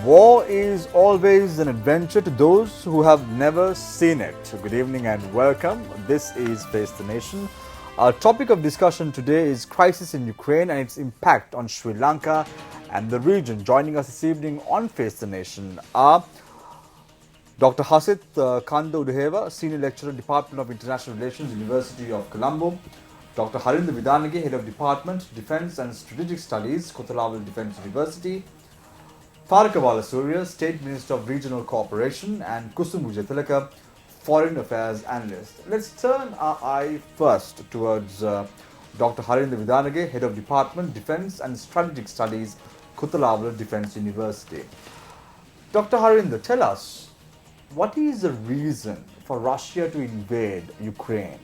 War is always an adventure to those who have never seen it. Good evening and welcome. This is Face the Nation. Our topic of discussion today is crisis in Ukraine and its impact on Sri Lanka and the region. Joining us this evening on Face the Nation are Dr. Hasit Kanda Udheva, Senior Lecturer, Department of International Relations, University of Colombo. Dr. Harinda Vidanage, Head of Department, Defence and Strategic Studies, Kothalawala Defence University. Farakavala Surya, State Minister of Regional Cooperation, and Kusum Vijayatilaka, Foreign Affairs Analyst. Let's turn our eye first towards Dr. Harinda Vidanage, Head of Department, Defence and Strategic Studies, Kothalawala Defence University. Dr. Harinda, tell us, what is the reason for Russia to invade Ukraine?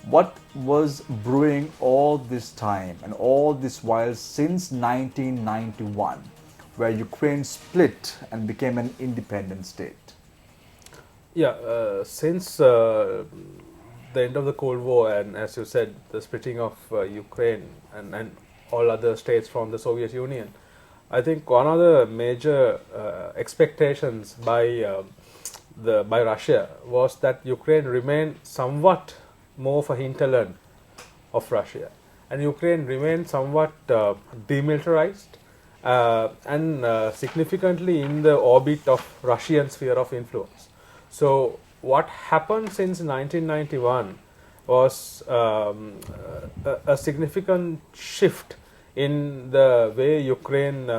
What was brewing all this time and all this while since 1991? Where Ukraine split and became an independent state? Since the end of the Cold War and, as you said, the splitting of Ukraine and all other states from the Soviet Union, I think one of the major expectations by Russia was that Ukraine remained somewhat more of a hinterland of Russia, and Ukraine remained somewhat demilitarized. Significantly in the orbit of Russian sphere of influence. So what happened since 1991 was a significant shift in the way Ukraine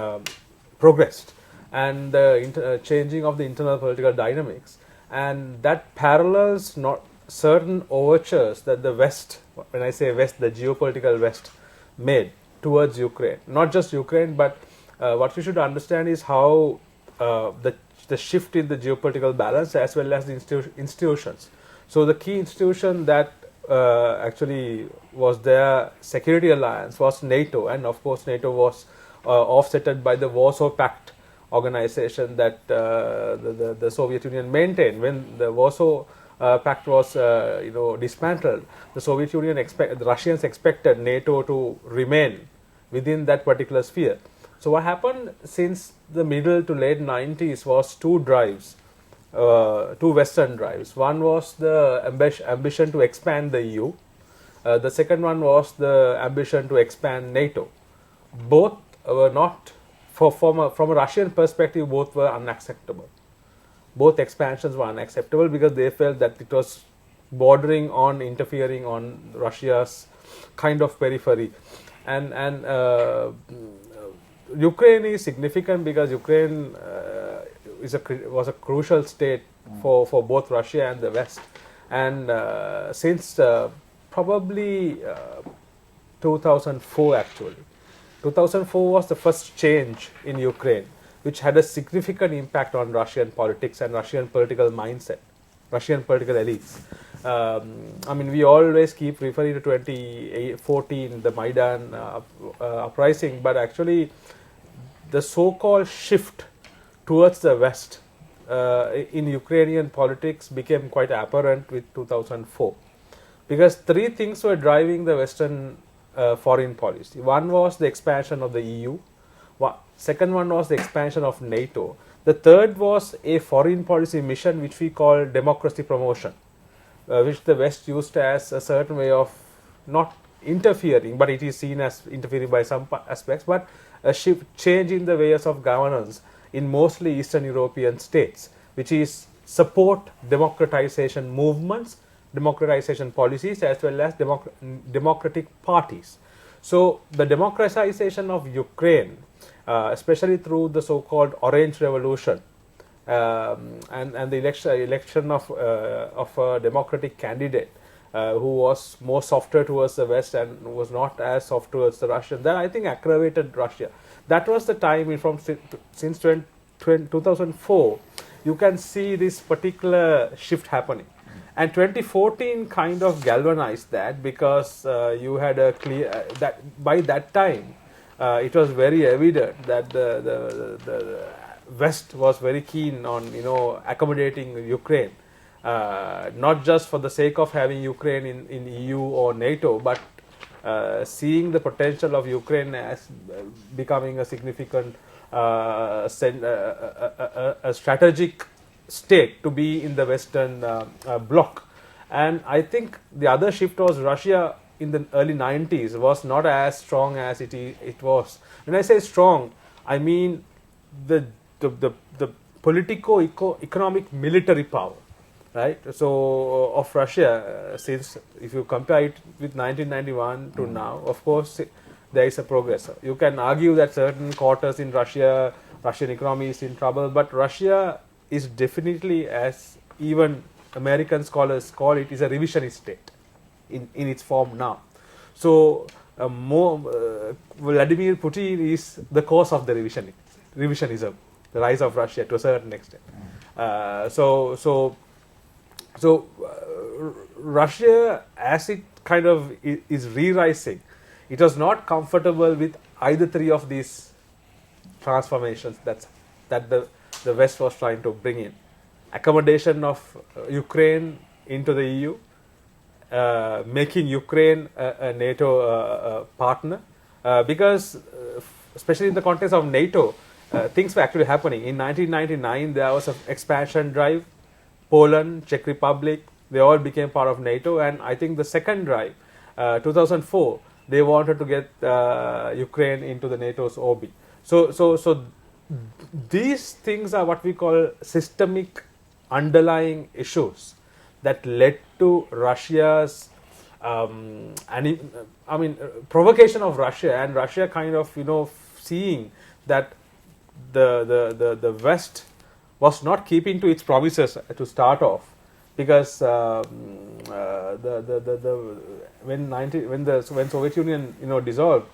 progressed and the changing of the internal political dynamics, and that parallels not certain overtures that the West, when I say West, the geopolitical West, made towards Ukraine. Not just Ukraine, but what we should understand is how the shift in the geopolitical balance as well as the institutions. So the key institution that actually was their security alliance was NATO, and of course NATO was offsetted by the Warsaw Pact organization that the Soviet Union maintained. When the Warsaw Pact was dismantled, the Soviet Union the Russians expected NATO to remain within that particular sphere. So what happened since the middle to late 90s was two Western drives. One was the ambition to expand the EU. The second one was the ambition to expand NATO. Both were not, from a Russian perspective, both were unacceptable. Both expansions were unacceptable because they felt that it was bordering on interfering on Russia's kind of periphery. And Ukraine is significant because Ukraine was a crucial state for both Russia and the West. And since probably 2004 actually. 2004 was the first change in Ukraine, which had a significant impact on Russian politics and Russian political mindset, Russian political elites. We always keep referring to 2014, the Maidan uprising, but actually the so-called shift towards the West in Ukrainian politics became quite apparent with 2004. Because three things were driving the Western foreign policy. One was the expansion of the EU. Second one was the expansion of NATO. The third was a foreign policy mission which we call democracy promotion, which the West used as a certain way of not interfering, but it is seen as interfering by some aspects, but a change in the ways of governance in mostly Eastern European states, which is support democratization movements, democratization policies, as well as democratic parties. So the democratization of Ukraine, especially through the so-called Orange Revolution, and the election of a democratic candidate who was more softer towards the West and was not as soft towards the Russian, that I think aggravated Russia. That was the time since 2004 you can see this particular shift happening. And 2014 kind of galvanized that, because you had a clear that by that time it was very evident that the West was very keen on accommodating Ukraine, not just for the sake of having Ukraine in EU or NATO, but seeing the potential of Ukraine as becoming a significant a strategic state to be in the Western bloc. And I think the other shift was Russia in the early 90s was not as strong as it was. When I say strong, I mean the politico-economic military power, right? So of Russia, since if you compare it with 1991 to now, of course there is a progress. You can argue that certain quarters in Russian economy is in trouble, but Russia is definitely, as even American scholars call it, is a revisionist state in its form now. So Vladimir Putin is the cause of the revisionism, the rise of Russia to a certain extent. Russia, as it kind of is re-rising, it was not comfortable with either three of these transformations that the West was trying to bring in. Accommodation of Ukraine into the EU, making Ukraine a NATO partner, because especially in the context of NATO, things were actually happening. In 1999, there was an expansion drive. Poland, Czech Republic, they all became part of NATO, and I think the second drive, 2004, they wanted to get Ukraine into the NATO's orbit. So these things are what we call systemic underlying issues that led to Russia's provocation of Russia, and Russia kind of seeing that the West was not keeping to its promises to start off, because when Soviet Union dissolved,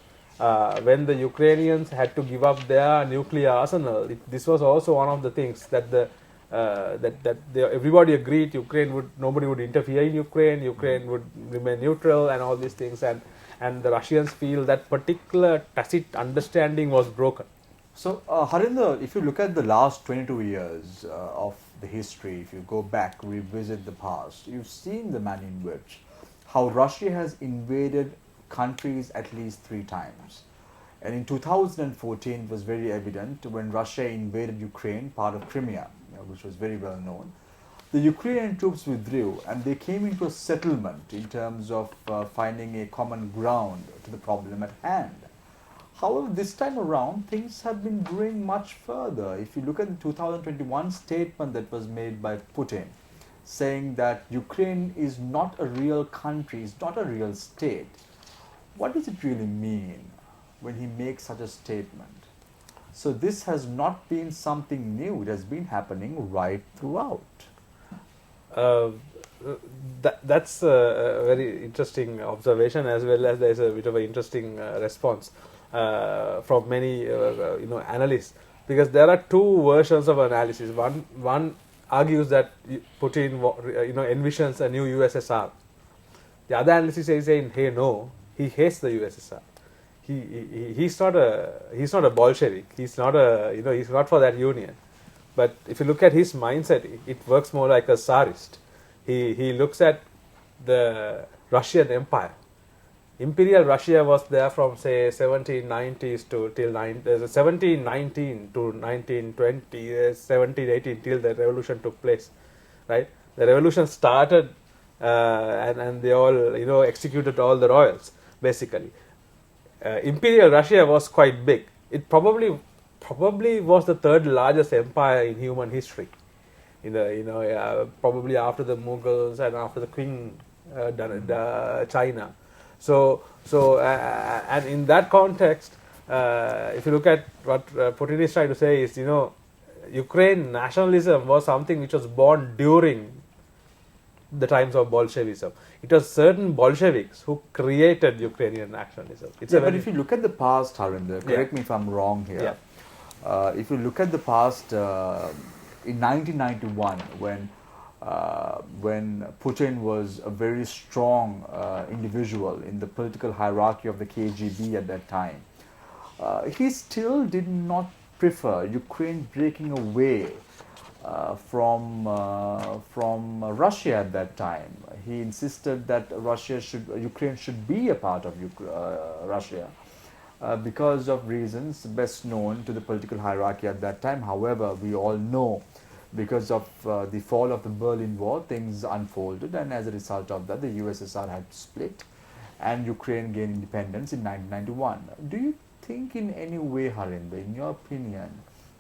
when the Ukrainians had to give up their nuclear arsenal, this was also one of the things that everybody agreed nobody would interfere in Ukraine. Ukraine would remain neutral, and all these things, and the Russians feel that particular tacit understanding was broken. So, Harinder, if you look at the last 22 years of the history, if you go back, revisit the past, you've seen the manner in which how Russia has invaded countries at least 3 times. And in 2014, it was very evident when Russia invaded Ukraine, part of Crimea, which was very well known. The Ukrainian troops withdrew, and they came into a settlement in terms of finding a common ground to the problem at hand. However, this time around, things have been going much further. If you look at the 2021 statement that was made by Putin, saying that Ukraine is not a real country, is not a real state, what does it really mean when he makes such a statement? So this has not been something new. It has been happening right throughout. That's a very interesting observation, as well as there's a bit of an interesting response from many analysts, because there are 2 versions of analysis. One argues that Putin envisions a new USSR. The other analysis is saying, hey, no, he hates the USSR. He's not a Bolshevik. He's not he's not for that union. But if you look at his mindset, it works more like a Tsarist. He looks at the Russian Empire. Imperial Russia was there from, say, 1790s to till 1719 to 1920, 1718 till the revolution took place, right? The revolution started, and they all executed all the royals basically. Imperial Russia was quite big. It probably was the 3rd largest empire in human history. Probably after the Mughals and after the Qing China. So and in that context, if you look at what Putin is trying to say is, Ukraine nationalism was something which was born during the times of Bolshevism. It was certain Bolsheviks who created Ukrainian nationalism. But if you look at the past, Harinder, correct me if I'm wrong here. Yeah. If you look at the past, in 1991, when Putin was a very strong individual in the political hierarchy of the KGB at that time, he still did not prefer Ukraine breaking away from Russia at that time. He insisted that Ukraine should be a part of Russia. because of reasons best known to the political hierarchy at that time. However, we all know because of the fall of the Berlin Wall, things unfolded, and as a result of that, the USSR had to split and Ukraine gained independence in 1991. Do you think in any way, Harinder, in your opinion,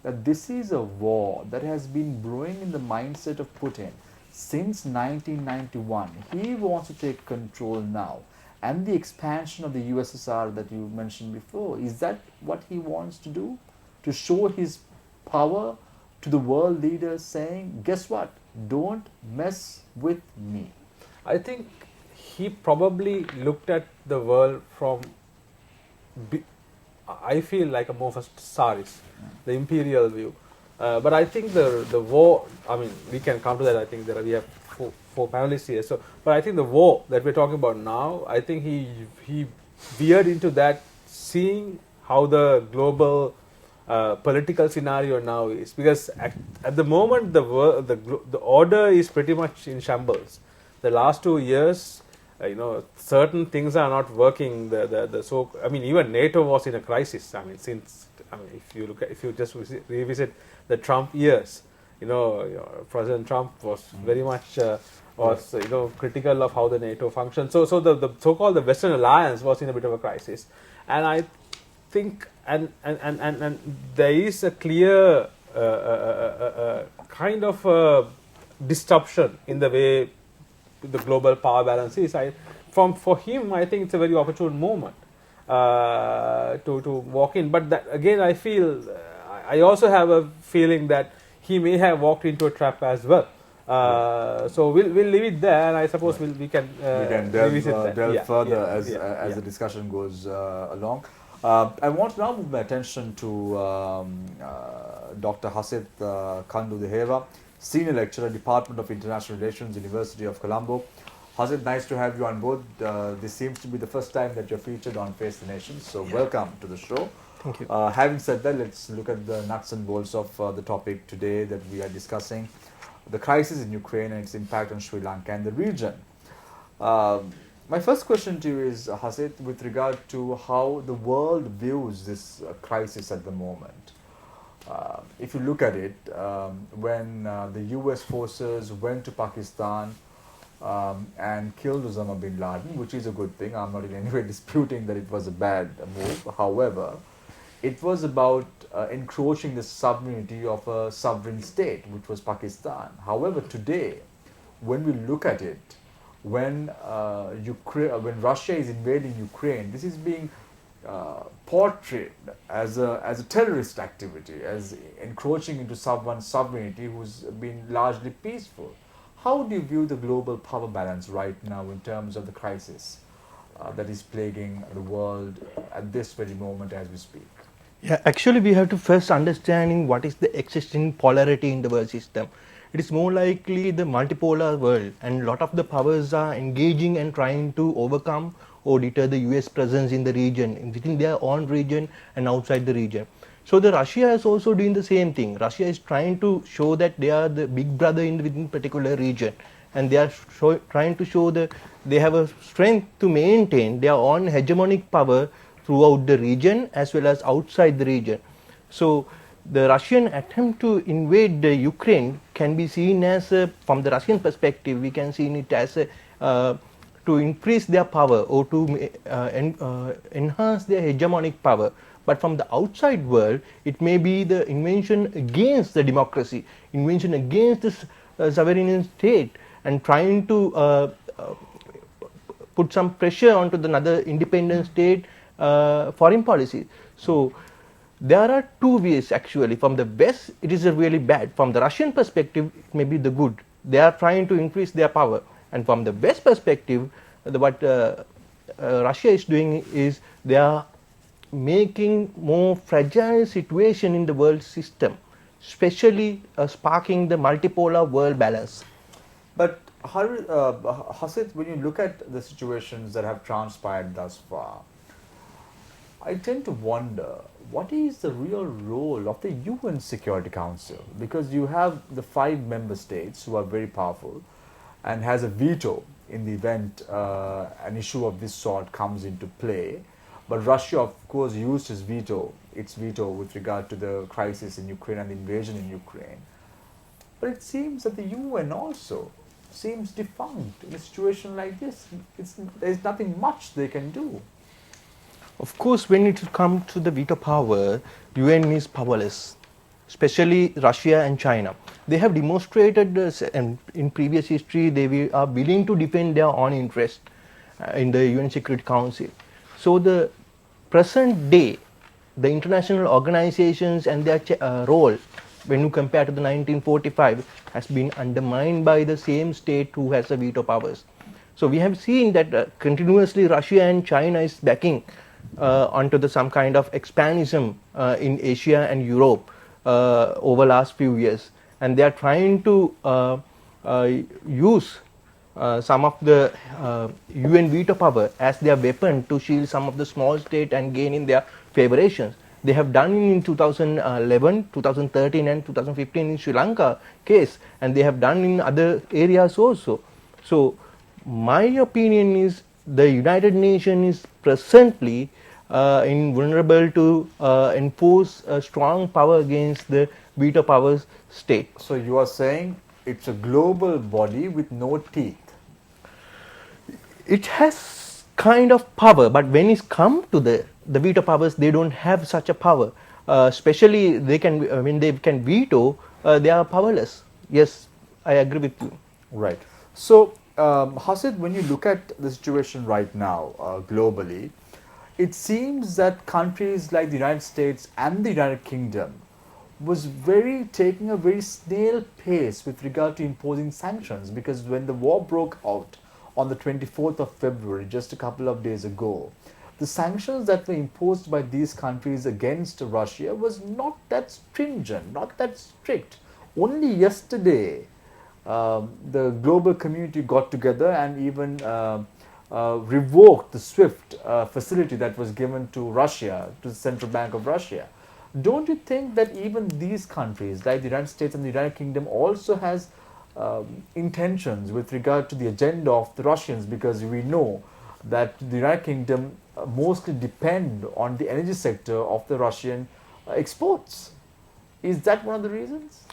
that this is a war that has been brewing in the mindset of Putin since 1991? He wants to take control now. And the expansion of the USSR that you mentioned before, is that what he wants to do? To show his power to the world leaders, saying, guess what? Don't mess with me. I think he probably looked at the world from, I feel like a more of a Tsarist, the imperial view. But I think the war, I mean, we can come to that. I think we have four panelists here. So, but I think the war that we're talking about now, I think he veered into that, seeing how the global political scenario now is, because at the moment the order is pretty much in shambles. The last 2 years, certain things are not working. I mean, even NATO was in a crisis. I mean, if you just revisit the Trump years, President Trump was very much critical of how the NATO functioned. So the so-called the Western Alliance was in a bit of a crisis, and I think and there is a clear kind of disruption in the way the global power balance is. For him, I think it's a very opportune moment to walk in. But that, again, I feel I also have a feeling that he may have walked into a trap as well. So we'll leave it there, and I suppose we can delve further as the discussion goes along. I want to now move my attention to Dr. Hasit Kandudeheva, Senior Lecturer, Department of International Relations, University of Colombo. Hasit, nice to have you on board. This seems to be the first time that you're featured on Face the Nation, so welcome to the show. Thank you. Having said that, let's look at the nuts and bolts of the topic today that we are discussing, the crisis in Ukraine and its impact on Sri Lanka and the region. My first question to you is, Hasit, with regard to how the world views this crisis at the moment. If you look at it, when the US forces went to Pakistan and killed Osama bin Laden, which is a good thing, I'm not in any way disputing that it was a bad move. However, it was about encroaching the sovereignty of a sovereign state, which was Pakistan. However, today, when we look at it, when Russia is invading Ukraine, this is being portrayed as a terrorist activity, as encroaching into someone's sovereignty who's been largely peaceful. How do you view the global power balance right now in terms of the crisis that is plaguing the world at this very moment as we speak? Yeah, actually we have to first understanding what is the existing polarity in the world system. It is more likely the multipolar world, and a lot of the powers are engaging and trying to overcome or deter the US presence in the region, within their own region and outside the region. So the Russia is also doing the same thing. Russia is trying to show that they are the big brother within particular region, and they are trying to show that they have a strength to maintain their own hegemonic power throughout the region as well as outside the region. So the Russian attempt to invade the Ukraine can be seen as, from the Russian perspective, we can see it as to increase their power or to enhance their hegemonic power. But from the outside world, it may be the invention against the democracy, invention against the sovereign state, and trying to put some pressure onto another independent state foreign policy. So there are two ways actually. From the West, it is really bad. From the Russian perspective, it may be the good. They are trying to increase their power. And from the West perspective, what Russia is doing is they are making more fragile situation in the world system, especially sparking the multipolar world balance. But Hasit, when you look at the situations that have transpired thus far, I tend to wonder, what is the real role of the UN Security Council? Because you have the 5 member states who are very powerful and has a veto in the event an issue of this sort comes into play. But Russia, of course, used its veto with regard to the crisis in Ukraine and the invasion in Ukraine. But it seems that the UN also seems defunct in a situation like this. There's nothing much they can do. Of course, when it comes to the veto power, UN is powerless, especially Russia and China. They have demonstrated and in previous history are willing to defend their own interest in the UN Security Council. So the present day, the international organizations and their role, when you compare to the 1945, has been undermined by the same state who has the veto powers. So we have seen that continuously Russia and China is backing onto some kind of expansionism in Asia and Europe over last few years, and they are trying to use some of the UN veto power as their weapon to shield some of the small state and gain in their favorations. They have done in 2011, 2013 and 2015 in Sri Lanka case, and they have done in other areas also. So my opinion is the United Nations is presently invulnerable to enforce a strong power against the veto powers state. So you are saying it's a global body with no teeth. It has kind of power, but when it's come to the veto powers, they don't have such a power. Especially they can when they can veto, they are powerless. Yes, I agree with you. Right. So, Hasid, when you look at the situation right now globally, it seems that countries like the United States and the United Kingdom was taking a very snail pace with regard to imposing sanctions, because when the war broke out on the 24th of February, just a couple of days ago, the sanctions that were imposed by these countries against Russia was not that stringent, not that strict. Only yesterday, the global community got together and even revoked the SWIFT facility that was given to Russia, to the Central Bank of Russia. Don't you think that even these countries, like the United States and the United Kingdom, also has intentions with regard to the agenda of the Russians, because we know that the United Kingdom mostly depend on the energy sector of the Russian exports? Is that one of the reasons?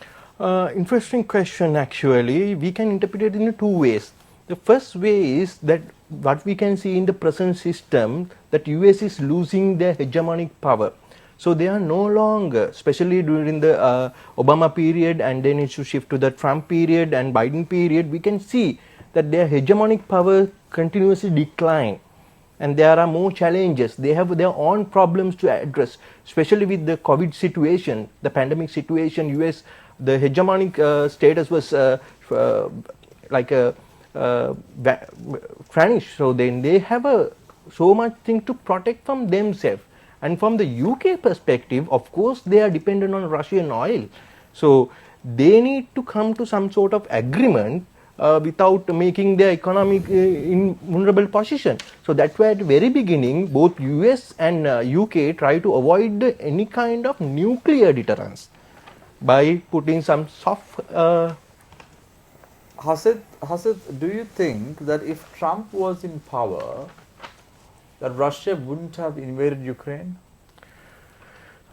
Interesting question actually. We can interpret it in two ways. The first way is that what we can see in the present system, that US is losing their hegemonic power. So they are no longer, especially during the Obama period, and then it should shift to the Trump period and Biden period, we can see that their hegemonic power continuously decline. And there are more challenges. They have their own problems to address, especially with the COVID situation, the pandemic situation. US, the hegemonic status was vanished. So then they have so much thing to protect from themselves. And from the UK perspective, of course, they are dependent on Russian oil. So they need to come to some sort of agreement without making their economic in vulnerable position. So that's why at the very beginning, both US and UK try to avoid any kind of nuclear deterrence by putting some soft... Hasid, do you think that if Trump was in power, that Russia wouldn't have invaded Ukraine?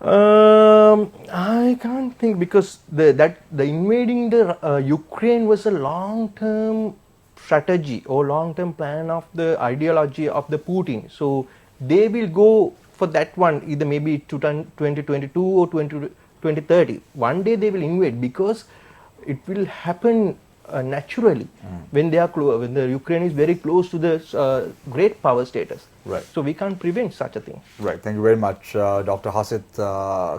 I can't think, because the invading the Ukraine was a long-term strategy or long-term plan of the ideology of the Putin. So they will go for that one, either maybe 2022 or 2030. One day they will invade, because it will happen naturally when they are when the Ukraine is very close to the great power status. Right. So we can't prevent such a thing. Right. Thank you very much, Dr. Hasid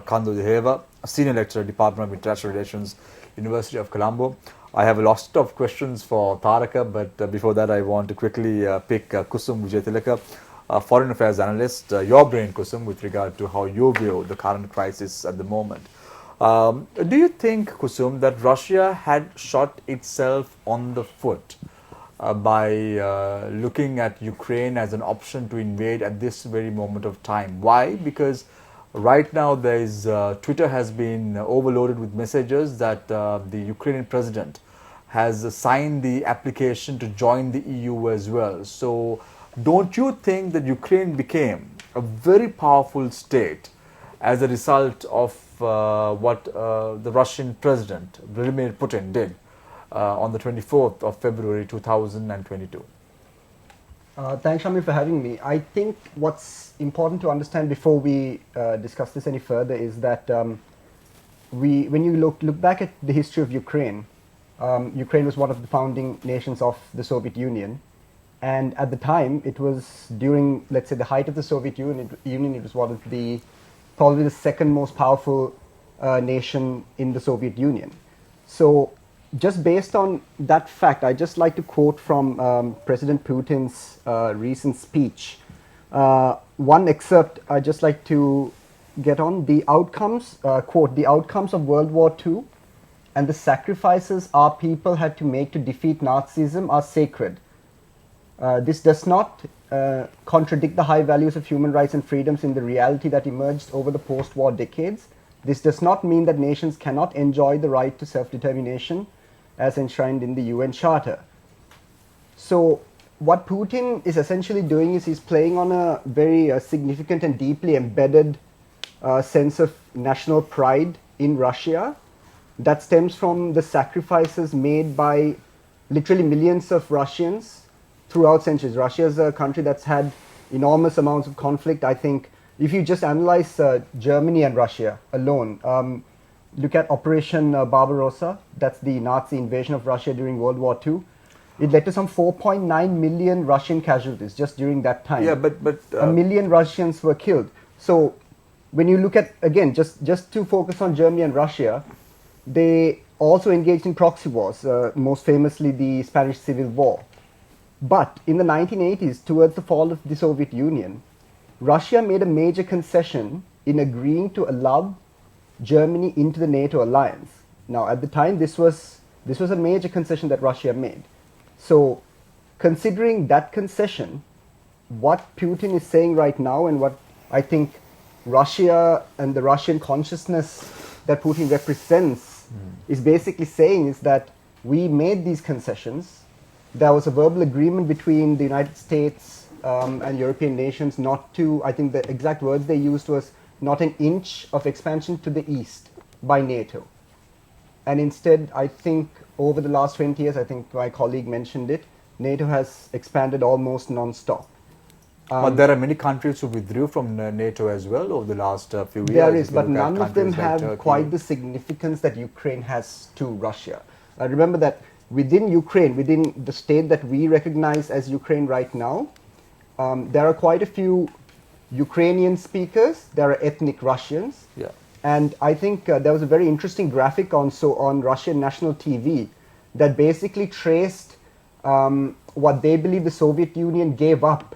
Kandu Deheva, Senior Lecturer, Department of International Relations, University of Colombo. I have a lot of questions for Taraka, but before that I want to quickly pick Kusum Vijaytilaka, Foreign Affairs Analyst, your brain, Kusum, with regard to how you view the current crisis at the moment. Do you think, Kusum, that Russia had shot itself on the foot by looking at Ukraine as an option to invade at this very moment of time? Why? Because right now Twitter has been overloaded with messages that the Ukrainian president has signed the application to join the EU as well. So don't you think that Ukraine became a very powerful state as a result of what the Russian president Vladimir Putin did on the 24th of February 2022? Thanks, Shami, for having me. I think what's important to understand before we discuss this any further is that when you look back at the history of Ukraine, Ukraine was one of the founding nations of the Soviet Union. And at the time, it was during, let's say, the height of the Soviet Union, it was one of probably the second most powerful nation in the Soviet Union. So just based on that fact, I'd just like to quote from President Putin's recent speech. One excerpt I'd just like to get on. The outcomes, quote, "The outcomes of World War II and the sacrifices our people had to make to defeat Nazism are sacred. This does not contradict the high values of human rights and freedoms in the reality that emerged over the post-war decades. This does not mean that nations cannot enjoy the right to self-determination as enshrined in the UN Charter." So what Putin is essentially doing is he's playing on a very significant and deeply embedded sense of national pride in Russia that stems from the sacrifices made by literally millions of Russians throughout centuries. Russia is a country that's had enormous amounts of conflict. I think if you just analyze Germany and Russia alone, look at Operation Barbarossa, that's the Nazi invasion of Russia during World War II. It led to some 4.9 million Russian casualties just during that time. Yeah, but a million Russians were killed. So when you look at, again, just to focus on Germany and Russia, they also engaged in proxy wars, most famously the Spanish Civil War. But in the 1980s, towards the fall of the Soviet Union, Russia made a major concession in agreeing to allow Germany into the NATO alliance. Now, at the time, this was a major concession that Russia made. So, considering that concession, what Putin is saying right now and what I think Russia and the Russian consciousness that Putin represents is basically saying is that we made these concessions. There was a verbal agreement between the United States and European nations not to, I think the exact words they used was, not an inch of expansion to the east by NATO. And instead, I think over the last 20 years, I think my colleague mentioned it, NATO has expanded almost non-stop. But there are many countries who withdrew from NATO as well over the last few years. There is, but none of them have quite the significance that Ukraine has to Russia. Remember that within Ukraine, within the state that we recognize as Ukraine right now, there are quite a few Ukrainian speakers, there are ethnic Russians. Yeah. And I think there was a very interesting graphic on Russian national TV that basically traced what they believe the Soviet Union gave up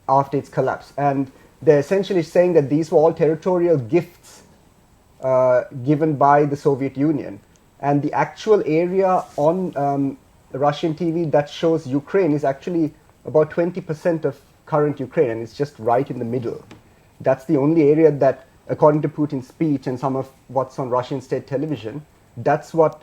after its collapse. And they're essentially saying that these were all territorial gifts given by the Soviet Union. And the actual area on Russian TV that shows Ukraine is actually about 20% of current Ukraine, and it's just right in the middle. That's the only area that, according to Putin's speech and some of what's on Russian state television, that's what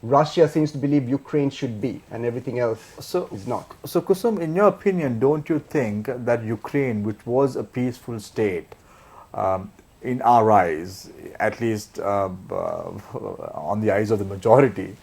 Russia seems to believe Ukraine should be, and everything else is not. So, Kusum, in your opinion, don't you think that Ukraine, which was a peaceful state, in our eyes, at least on the eyes of the majority,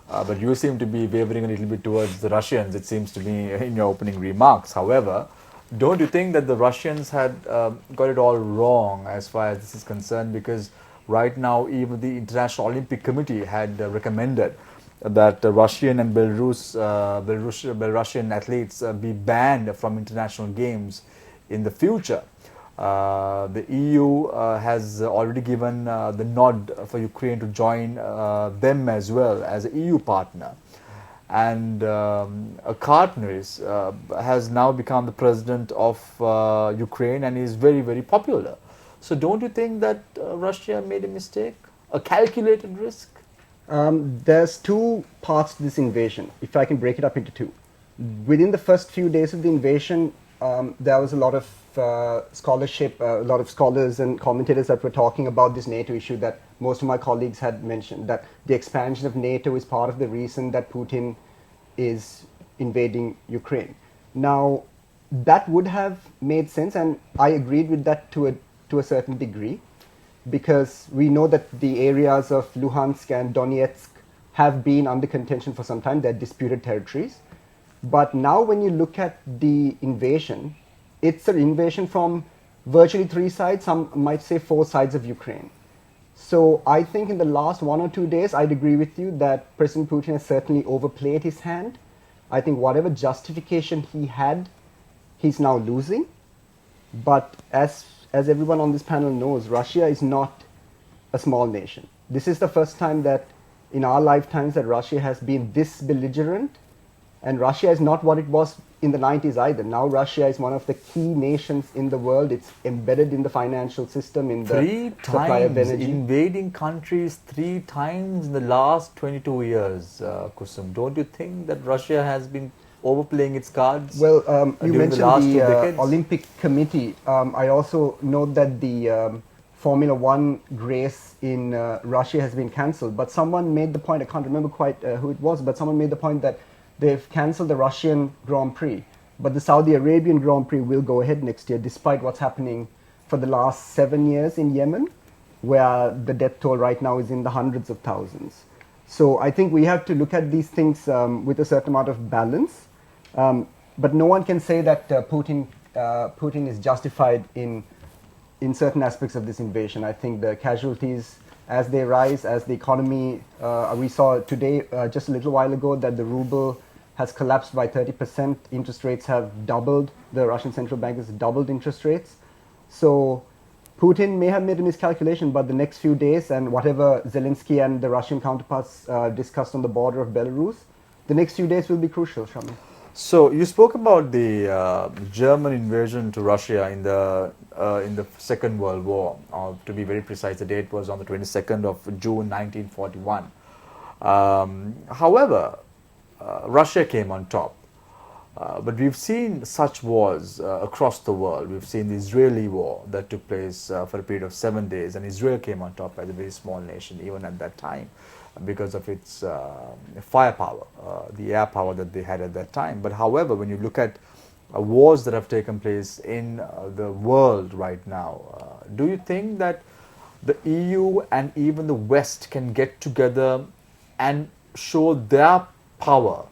but you seem to be wavering a little bit towards the Russians, it seems to me, in your opening remarks. However, don't you think that the Russians had got it all wrong as far as this is concerned? Because right now, even the International Olympic Committee had recommended that Russian and Belarusian athletes be banned from international games in the future. The EU has already given the nod for Ukraine to join them as well as an EU partner. And a Kartnis has now become the president of Ukraine and is very, very popular. So don't you think that Russia made a mistake, a calculated risk? There's two parts to this invasion, if I can break it up into two. Within the first few days of the invasion, there was a lot of scholarship, a lot of scholars and commentators that were talking about this NATO issue that most of my colleagues had mentioned, that the expansion of NATO is part of the reason that Putin is invading Ukraine. Now, that would have made sense, and I agreed with that to a certain degree, because we know that the areas of Luhansk and Donetsk have been under contention for some time. They're disputed territories. But now when you look at the invasion, it's an invasion from virtually 3 sides, some might say 4 sides of Ukraine. So I think in the last 1 or 2 days, I'd agree with you that President Putin has certainly overplayed his hand. I think whatever justification he had, he's now losing. But as everyone on this panel knows, Russia is not a small nation. This is the first time that in our lifetimes that Russia has been this belligerent, and Russia is not what it was in the 90s either. Now Russia is one of the key nations in the world. It's embedded in the financial system, in the supply of energy. Invading countries 3 times in the last 22 years, Kusum. Don't you think that Russia has been overplaying its cards? Well, you during mentioned the last 2 the decades? Olympic Committee. I also know that the Formula One race in Russia has been cancelled. But someone made the point, I can't remember quite who it was, but someone made the point that they've cancelled the Russian Grand Prix. But the Saudi Arabian Grand Prix will go ahead next year, despite what's happening for the last 7 years in Yemen, where the death toll right now is in the hundreds of thousands. So I think we have to look at these things with a certain amount of balance. But no one can say that Putin is justified in certain aspects of this invasion. I think the casualties, as they rise, as the economy, we saw today, just a little while ago, that the ruble has collapsed by 30%. Interest rates have doubled. The Russian central bank has doubled interest rates. So Putin may have made a miscalculation, but the next few days, and whatever Zelensky and the Russian counterparts discussed on the border of Belarus, the next few days will be crucial, Shami. So you spoke about the German invasion to Russia in the Second World War. To be very precise, the date was on the 22nd of June 1941. However, Russia came on top. But we've seen such wars across the world. We've seen the Israeli war that took place for a period of 7 days, and Israel came on top as a very small nation even at that time, because of its firepower, the air power that they had at that time. But however, when you look at wars that have taken place in the world right now, do you think that the EU and even the West can get together and show their power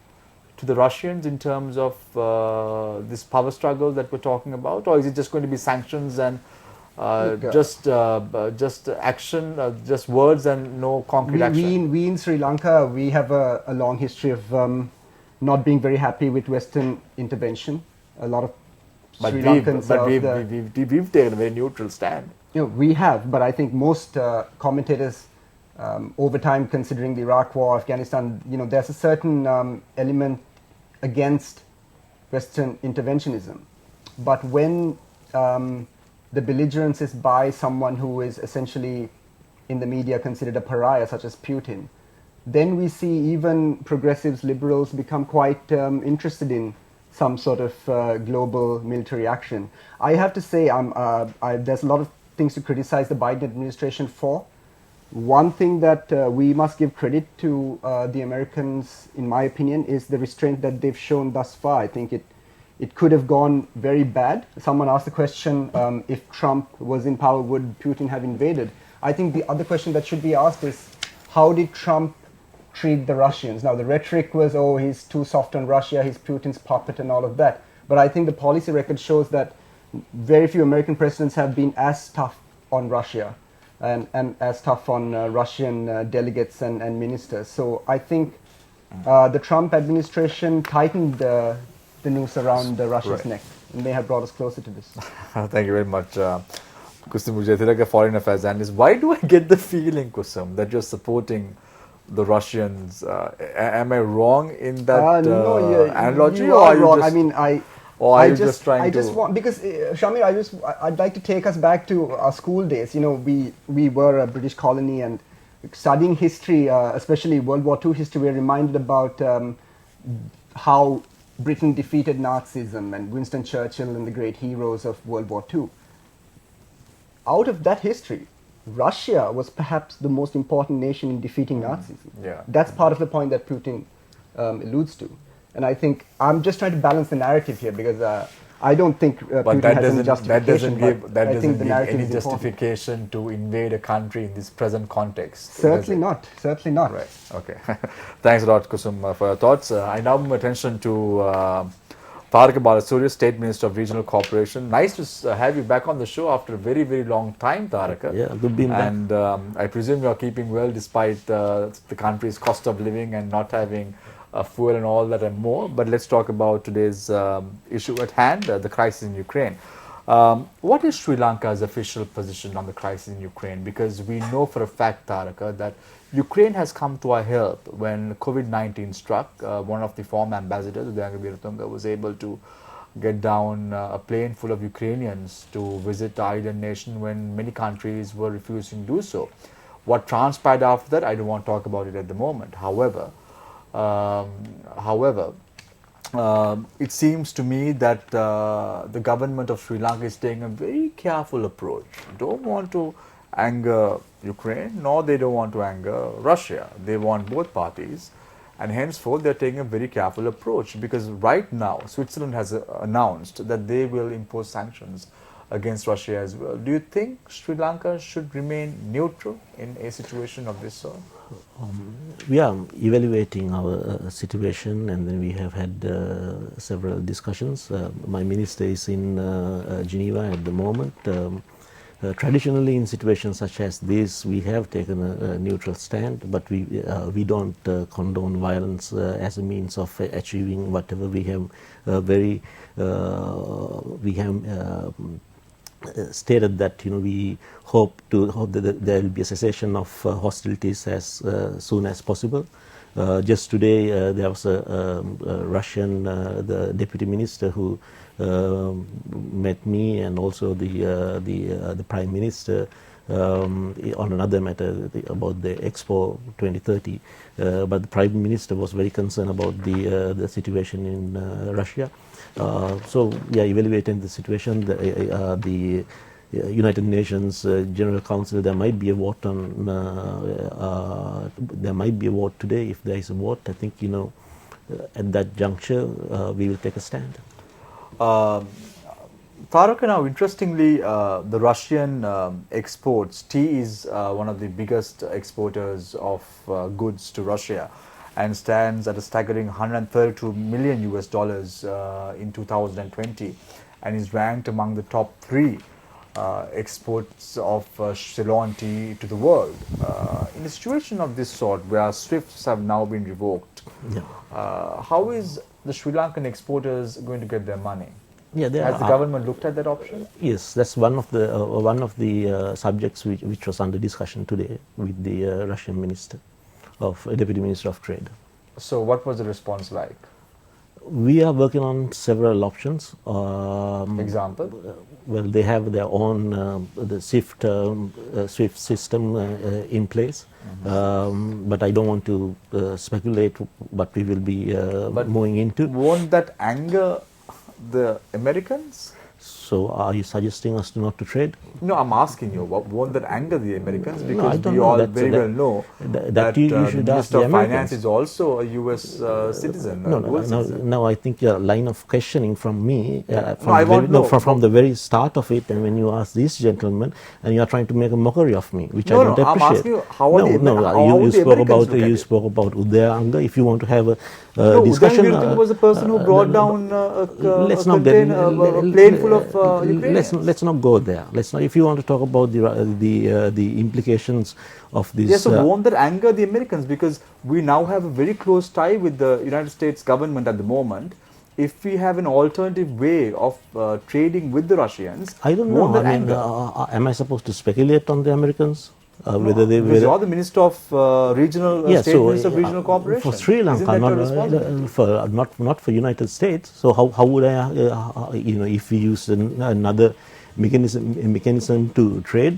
to the Russians in terms of this power struggle that we're talking about? Or is it just going to be sanctions and just action, just words and no concrete action? We in Sri Lanka, we have a long history of not being very happy with Western intervention. A lot of Sri Lankans we've taken a very neutral stand. We have, but I think most commentators over time, considering the Iraq War, Afghanistan, there's a certain element against Western interventionism. But when the belligerence is by someone who is essentially in the media considered a pariah, such as Putin, then we see even progressives, liberals become quite interested in some sort of global military action. I have to say, there's a lot of things to criticize the Biden administration for. One thing that we must give credit to the Americans, in my opinion, is the restraint that they've shown thus far. I think it could have gone very bad. Someone asked the question, if Trump was in power, would Putin have invaded? I think the other question that should be asked is, how did Trump treat the Russians? Now, the rhetoric was, oh, he's too soft on Russia, he's Putin's puppet and all of that. But I think the policy record shows that very few American presidents have been as tough on Russia and as tough on Russian delegates and ministers. So I think the Trump administration tightened the noose around Russia's neck, and they have brought us closer to this. Thank you very much, Kusum Mujahideen, foreign affairs analyst. Why do I get the feeling, Kusum, that you're supporting the Russians? Am I wrong in that analogy? You are wrong. Because Shamir, I'd like to take us back to our school days. We were a British colony, and studying history, especially World War II history, we're reminded about how Britain defeated Nazism and Winston Churchill and the great heroes of World War II. Out of that history, Russia was perhaps the most important nation in defeating Nazism. Yeah. That's part of the point that Putin alludes to. And I think I'm just trying to balance the narrative here, because I don't think But Putin that has any doesn't justification. that I doesn't think the give narrative any is important. justification to invade a country in this present context. Certainly does it? not. Certainly not. Right. Okay. Thanks a lot, Kusum, for your thoughts. I now move attention to Tariq Balasuriya, State Minister of Regional Cooperation. Nice to have you back on the show after a very, very long time, Tariq. Yeah, good being back. And I presume you're keeping well despite the country's cost of living and not having fuel and all that and more. But let's talk about today's issue at hand, the crisis in Ukraine. What is Sri Lanka's official position on the crisis in Ukraine? Because we know for a fact, Taraka, that Ukraine has come to our help when COVID-19 struck. One of the former ambassadors, Udayanga Veeratunga, was able to get down a plane full of Ukrainians to visit the island nation when many countries were refusing to do so. What transpired after that, I don't want to talk about it at the moment. However, it seems to me that the government of Sri Lanka is taking a very careful approach. Don't want to anger Ukraine, nor they don't want to anger Russia. They want both parties, and henceforth they're taking a very careful approach, because right now Switzerland has announced that they will impose sanctions against Russia as well. Do you think Sri Lanka should remain neutral in a situation of this sort? We are evaluating our situation, and then we have had several discussions. My minister is in Geneva at the moment. Traditionally, in situations such as this, we have taken a neutral stand, but we don't condone violence as a means of achieving whatever we have stated that we hope that there will be a cessation of hostilities as soon as possible. Just today, there was a Russian the deputy minister who met me, and also the prime minister on another matter about the Expo 2030. But the prime minister was very concerned about the situation in Russia. So we are evaluating the situation. The United Nations General Council, there might be a vote on. There might be a vote today. If there is a vote, I think at that juncture we will take a stand. Tarak, now interestingly, the Russian exports, tea is one of the biggest exporters of goods to Russia, and stands at a staggering $132 million in 2020, and is ranked among the top 3 exports of Ceylon tea to the world. In a situation of this sort, where SWIFTs have now been revoked, how is the Sri Lankan exporters going to get their money? Yeah, has the government looked at that option? Yes, that's one of the subjects which was under discussion today with the Russian minister, deputy minister of trade. So, what was the response like? We are working on several options. Example? Well, they have their own the SWIFT system in place, but I don't want to speculate what we will be moving into. Won't that anger the Americans? So, are you suggesting us not to trade? No, I'm asking you, won't that anger the Americans? Because we all very well know that you the should ask Minister the of Finance is also a US citizen. No, I think a line of questioning from me, from the very start of it, and when you ask this gentleman, and you are trying to make a mockery of me, which I don't appreciate. I'm asking you, how are you spoke about Udayanga. If you want to have a discussion, Udayanga was the person who brought down a plane full of Ukrainians. Let's not go there. If you want to talk about the implications of this. Yes, so won't that anger the Americans? Because we now have a very close tie with the United States government at the moment. If we have an alternative way of trading with the Russians, I don't know. Am I supposed to speculate on the Americans? Because you are the Minister of Regional Minister of Regional Cooperation. For Sri Lanka, not for United States. So how would I, if we use another mechanism to trade?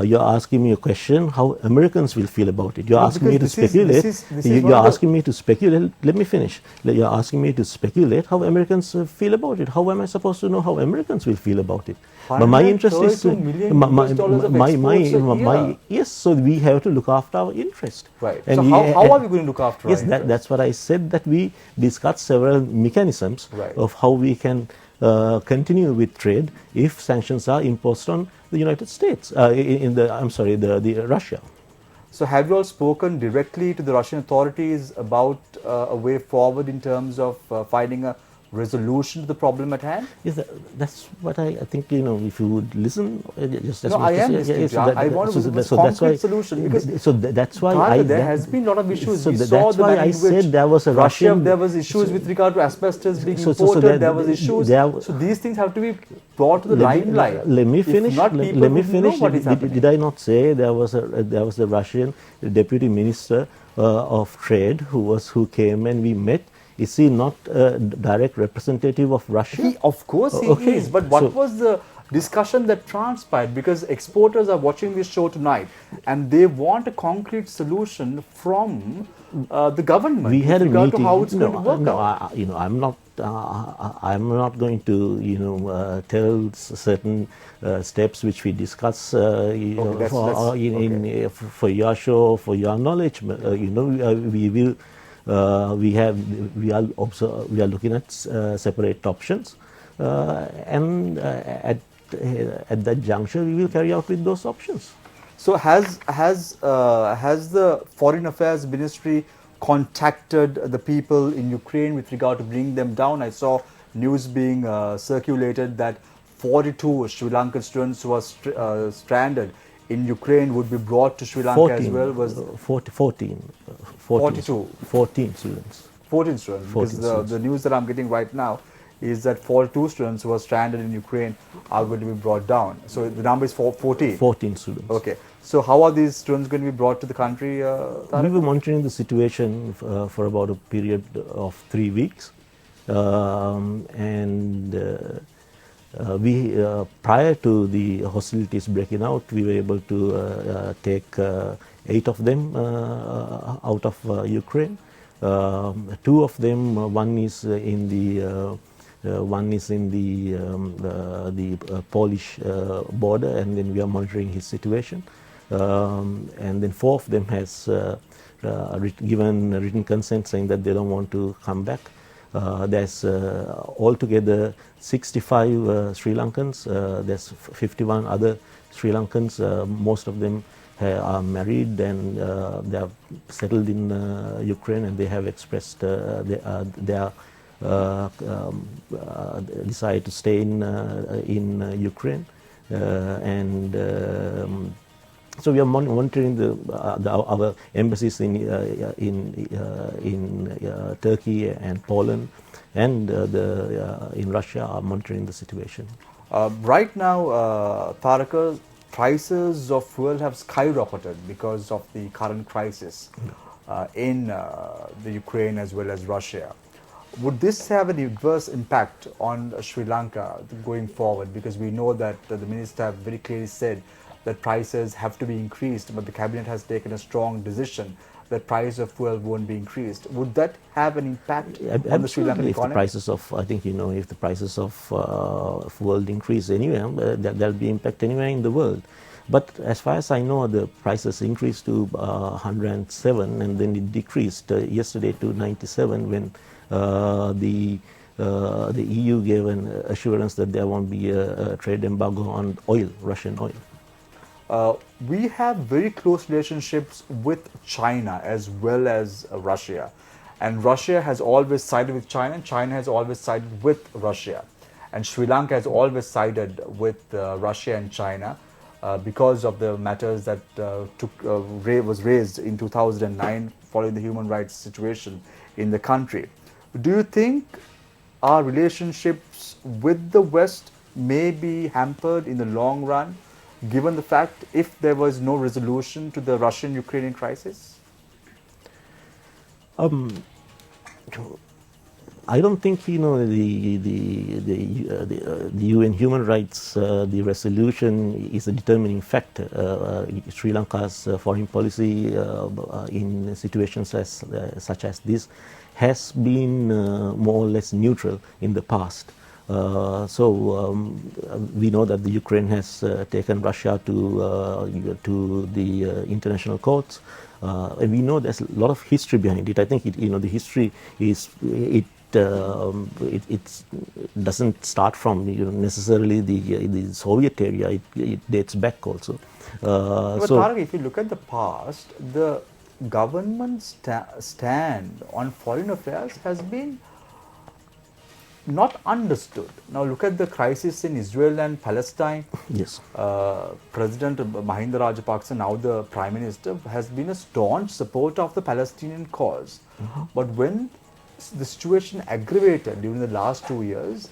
You're asking me a question, how Americans will feel about it. You're asking me to speculate. You're asking me to speculate. Let me finish. You're asking me to speculate how Americans feel about it. How am I supposed to know how Americans will feel about it? But my interest is $132 million of exports a year. yes. So we have to look after our interest. Right. And So how are we going to look after yes, our interest? that's what I said, that we discussed several mechanisms Right. of how we can continue with trade if sanctions are imposed on the United States, the Russia. So have you all spoken directly to the Russian authorities about a way forward in terms of finding a resolution to the problem at hand? Yes, that's what I think, if you would listen, just as No, I am listening. I want to look at a concrete solution, because that's why there has been a lot of issues. So we that's saw the why manner I in which said there was a Russia, Russian. there was issues with regard to asbestos being So imported. There was issues. So these things have to be brought to the limelight. Let me finish. If not, people Let me wouldn't know finish. what is happening. Did I not say there was a Russian deputy minister of trade who came and we met? Is he not a direct representative of Russia? Of course he is. But what was the discussion that transpired? Because exporters are watching this show tonight and they want a concrete solution from the government We had a with regard meeting. to how it's going to work out. I'm not going to tell certain steps which we discuss for your show, for your knowledge. We will. We are looking at separate options, and at that juncture we will carry out with those options. So has the Foreign Affairs Ministry contacted the people in Ukraine with regard to bringing them down? I saw news being circulated that 42 Sri Lankan students who were stranded in Ukraine would be brought to Sri Lanka 14, as well. Was 14 students. 14 students. Because the news that I'm getting right now is that 42 students who are stranded in Ukraine are going to be brought down. So the number is 14. 14 students. Okay. So how are these students going to be brought to the country? We were monitoring the situation for about a period of 3 weeks, prior to the hostilities breaking out, we were able to take 8 of them out of Ukraine. 2 of them, one is in the Polish border, and then we are monitoring his situation. And then 4 of them has given written consent saying that they don't want to come back. There's altogether 65 Sri Lankans. There's 51 other Sri Lankans. Most of them are married and they are settled in Ukraine, and they have expressed their desire to stay in Ukraine. So we are monitoring our embassies in Turkey and Poland, and in Russia are monitoring the situation. Right now, Taraka, prices of fuel have skyrocketed because of the current crisis in the Ukraine as well as Russia. Would this have an adverse impact on Sri Lanka going forward? Because we know that the minister have very clearly said that prices have to be increased, but the cabinet has taken a strong decision that price of fuel won't be increased. Would that have an impact on the Sri Lankan economy? If the prices of, if the prices of fuel increase anywhere, there'll be impact anywhere in the world. But as far as I know, the prices increased to 107, and then it decreased yesterday to 97 when the EU gave an assurance that there won't be a trade embargo on oil, Russian oil. We have very close relationships with China as well as Russia. And Russia has always sided with China, and China has always sided with Russia. And Sri Lanka has always sided with Russia and China because of the matters that was raised in 2009 following the human rights situation in the country. Do you think our relationships with the West may be hampered in the long run, given the fact if there was no resolution to the Russian-Ukrainian crisis? I don't think the UN human rights the resolution is a determining factor. Sri Lanka's foreign policy in situations such as this has been more or less neutral in the past. We know that the Ukraine has taken Russia to the international courts, and we know there's a lot of history behind it. I think the history is it doesn't start from necessarily the Soviet area. It dates back also. But Tarak, if you look at the past, the government's stand on foreign affairs has been not understood. Now look at the crisis in Israel and Palestine. Yes. President Mahinda Rajapaksa, now the Prime Minister, has been a staunch supporter of the Palestinian cause. But when the situation aggravated during the last 2 years,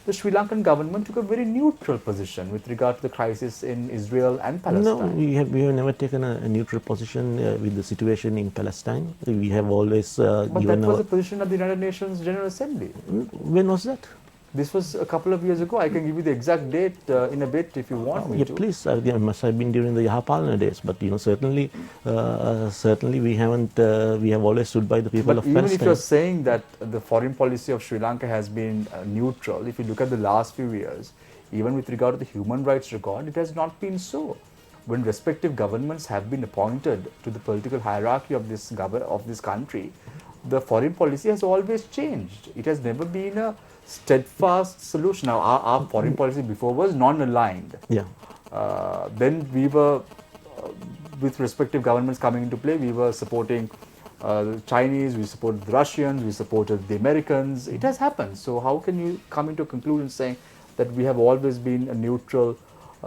the Sri Lankan government took a very neutral position with regard to the crisis in Israel and Palestine. No, we have never taken a neutral position with the situation in Palestine. We have always But given that was the position of the United Nations General Assembly. When was that? This was a couple of years ago. I can give you the exact date in a bit if you want me Yeah, to. please. It must have been during the Yahapalana days, but certainly we haven't. We have always stood by the people But of even Palestine. if you're saying that the foreign policy of Sri Lanka has been neutral, if you look at the last few years, even with regard to the human rights record, it has not been so. When respective governments have been appointed to the political hierarchy of this country, the foreign policy has always changed. It has never been a steadfast solution. Now, our foreign policy before was non-aligned. Yeah. Then we were, with respective governments coming into play, we were supporting the Chinese, we supported the Russians, we supported the Americans. It has happened. So how can you come into a conclusion saying that we have always been a neutral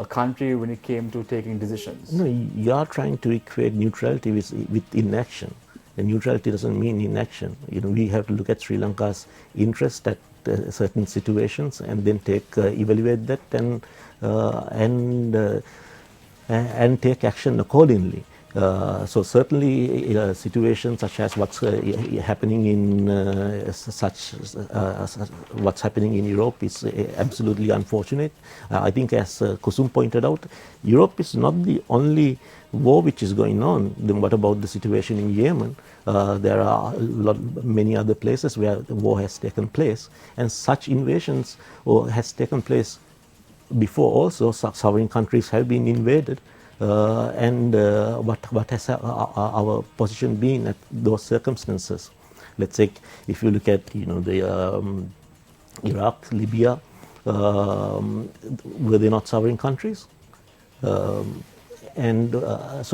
country when it came to taking decisions? No, you are trying to equate neutrality with inaction. And neutrality doesn't mean inaction. We have to look at Sri Lanka's interest at certain situations and then evaluate that and take action accordingly. So certainly situations such as what's happening in what's happening in Europe is absolutely unfortunate. I think, as Kusum pointed out, Europe is not the only war which is going on. Then what about the situation in Yemen? There are many other places where the war has taken place, and such invasions has taken place before also. Sovereign countries have been invaded. What has our position been at those circumstances? Let's say if you look at the Iraq, Libya, were they not sovereign countries? So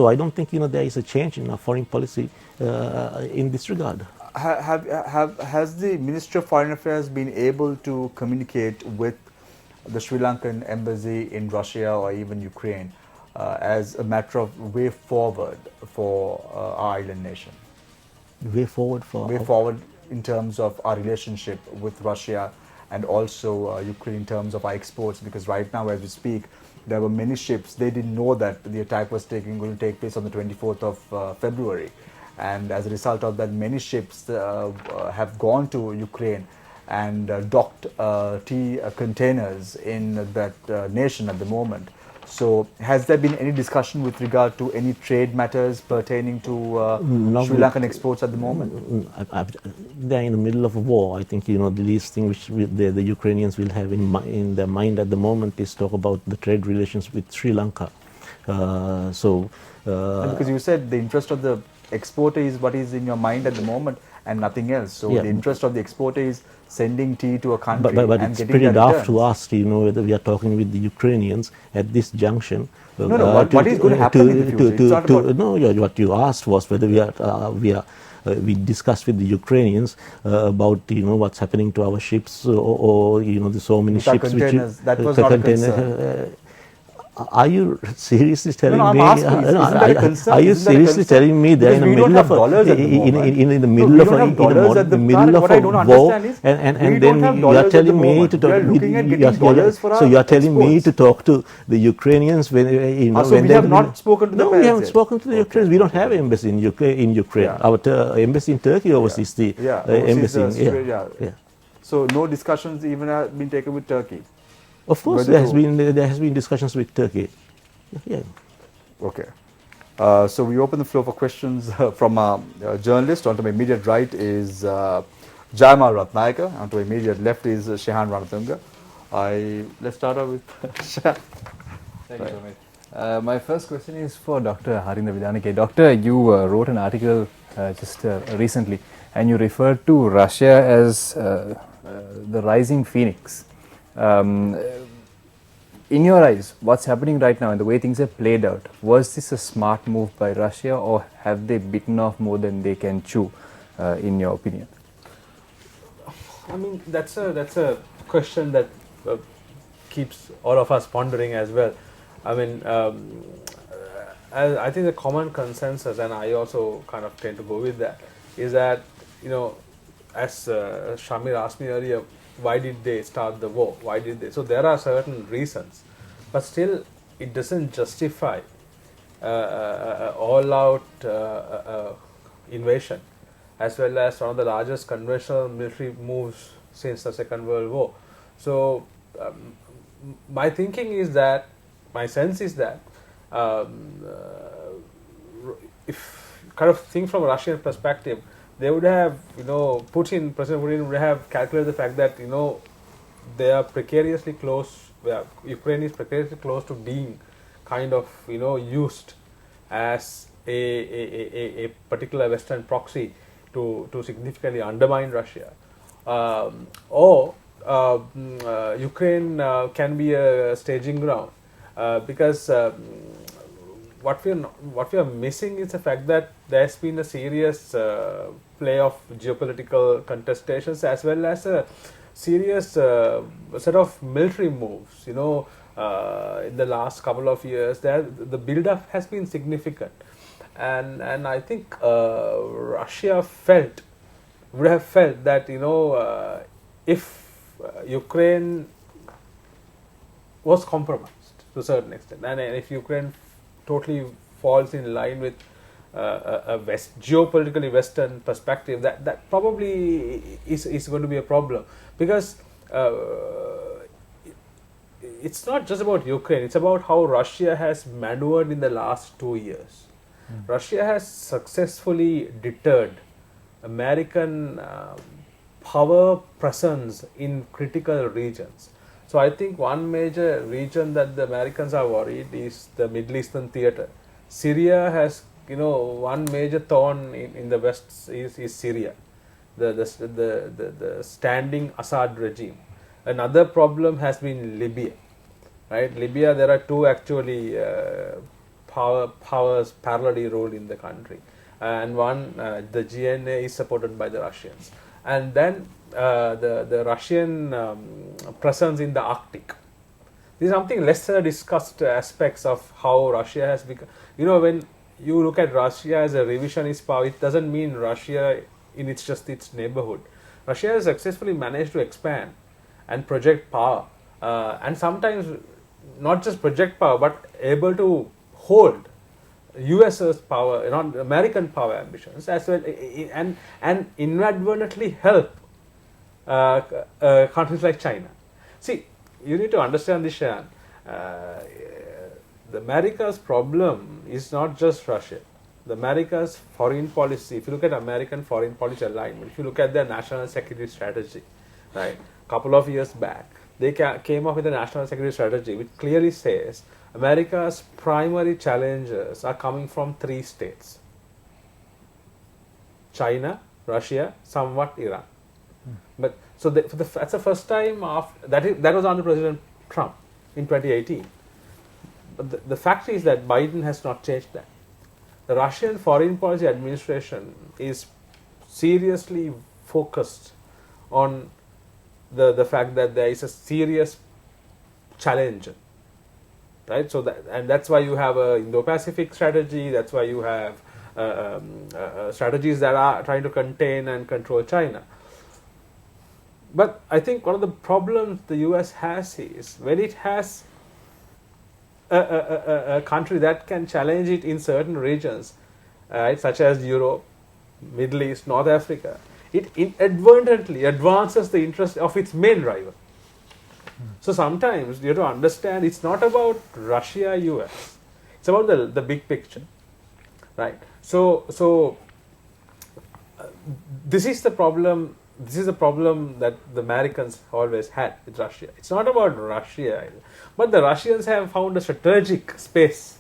I don't think there is a change in our foreign policy in this regard. Has the Ministry of Foreign Affairs been able to communicate with the Sri Lankan embassy in Russia or even Ukraine as a matter of way forward for our island nation? Way forward In terms of our relationship with Russia and also Ukraine in terms of our exports, because right now as we speak there were many ships. They didn't know that the attack was going to take place on the 24th of February, and as a result of that many ships have gone to Ukraine and docked tea containers in that nation at the moment. So has there been any discussion with regard to any trade matters pertaining to Sri Lankan exports at the moment? They're in the middle of a war. I think the least thing which the Ukrainians will have in their mind at the moment is talk about the trade relations with Sri Lanka. Because you said the interest of the exporter is what is in your mind at the moment and nothing else. So the interest of the exporter is sending tea to a country but and it's getting pretty daft returns. to ask whether we are talking with the Ukrainians at this junction. What is going to happen in the future? It's not about what you asked was whether we discussed with the Ukrainians about what's happening to our ships or there's so many with our ships containers. That was not a concern. Are you seriously telling I'm me? asking, isn't that a concern? Are you Isn't that a seriously concern? telling me they're in the Because we don't middle have of dollars at the moment. in the No, middle we of don't have dollars at the middle of what I a don't war, understand is and we then don't have you are dollars at the telling me moment. to We talk. are looking at you getting dollars for so our you are telling me exports. to talk to the Ukrainians when So when we they have not spoken to the No, we pairs haven't yet. spoken to the Ukrainians. We don't have embassy in Ukraine. Yeah. Our embassy in Turkey oversees the overseas, embassy. yeah. So no discussions even have been taken with Turkey. Of course, there has been discussions with Turkey. Yeah. Okay. So we open the floor for questions from our journalist. On to my immediate right is Jayama Ratnayaka. On to my immediate left is Shehan Ranatunga. Let's start off with Shah. Thank you, Sumit. My first question is for Dr. Harinda Vidanike. Doctor, you wrote an article just recently, and you referred to Russia as the rising phoenix. In your eyes, what's happening right now and the way things have played out, was this a smart move by Russia, or have they bitten off more than they can chew, in your opinion? I mean, that's a question that keeps all of us pondering as well. I mean, I think the common consensus, and I also kind of tend to go with that, is that, you know, as Shamir asked me earlier, why did they start the war? Why did they? So there are certain reasons, but still it doesn't justify all-out invasion, as well as one of the largest conventional military moves since the Second World War. So my thinking is that, my sense is that, if kind of think from a Russian perspective, they would have, you know, President Putin would have calculated the fact that, you know, they are precariously close, Ukraine is precariously close to being kind of, you know, used as a particular Western proxy to significantly undermine Russia. Or Ukraine can be a staging ground, because what we are missing is the fact that there's been a serious play of geopolitical contestations, as well as a serious set of military moves. You know, in the last couple of years, the build-up has been significant, and I think Russia would have felt that, you know, if Ukraine was compromised to a certain extent, and if Ukraine totally falls in line with a geopolitically Western perspective, that probably is going to be a problem, because it's not just about Ukraine, it's about how Russia has maneuvered in the last 2 years. Russia has successfully deterred American power presence in critical regions. So I think one major region that the Americans are worried is the Middle Eastern theater. Syria has, you know, one major thorn in the West is Syria, the standing Assad regime. Another problem has been Libya, right? Libya, there are two actually powers parallelly ruled in the country, and one, the GNA, is supported by the Russians, and then the Russian presence in the Arctic. These are something lesser discussed aspects of how Russia has become. You know, when you look at Russia as a revisionist power, it doesn't mean Russia in its neighborhood. Russia has successfully managed to expand and project power, and sometimes not just project power, but able to hold US's power, not American power ambitions as well, and inadvertently help countries like China. See, you need to understand this, Shan. The America's problem is not just Russia. The America's foreign policy, if you look at American foreign policy alignment, if you look at their national security strategy, right, a couple of years back, they came up with a national security strategy which clearly says America's primary challenges are coming from 3 states: China, Russia, somewhat Iran. But so that's the first time after that was under President Trump in 2018. But the fact is that Biden has not changed that. The Russian foreign policy administration is seriously focused on the fact that there is a serious challenge, right? So that's why you have a Indo-Pacific strategy. That's why you have strategies that are trying to contain and control China. But I think one of the problems the US has is when it has a country that can challenge it in certain regions, right, such as Europe, Middle East, North Africa, it inadvertently advances the interest of its main rival. So sometimes you have to understand it's not about Russia, US, it's about the big picture, right? So this is the problem this is a problem that the Americans always had with Russia. It's not about Russia, but the Russians have found a strategic space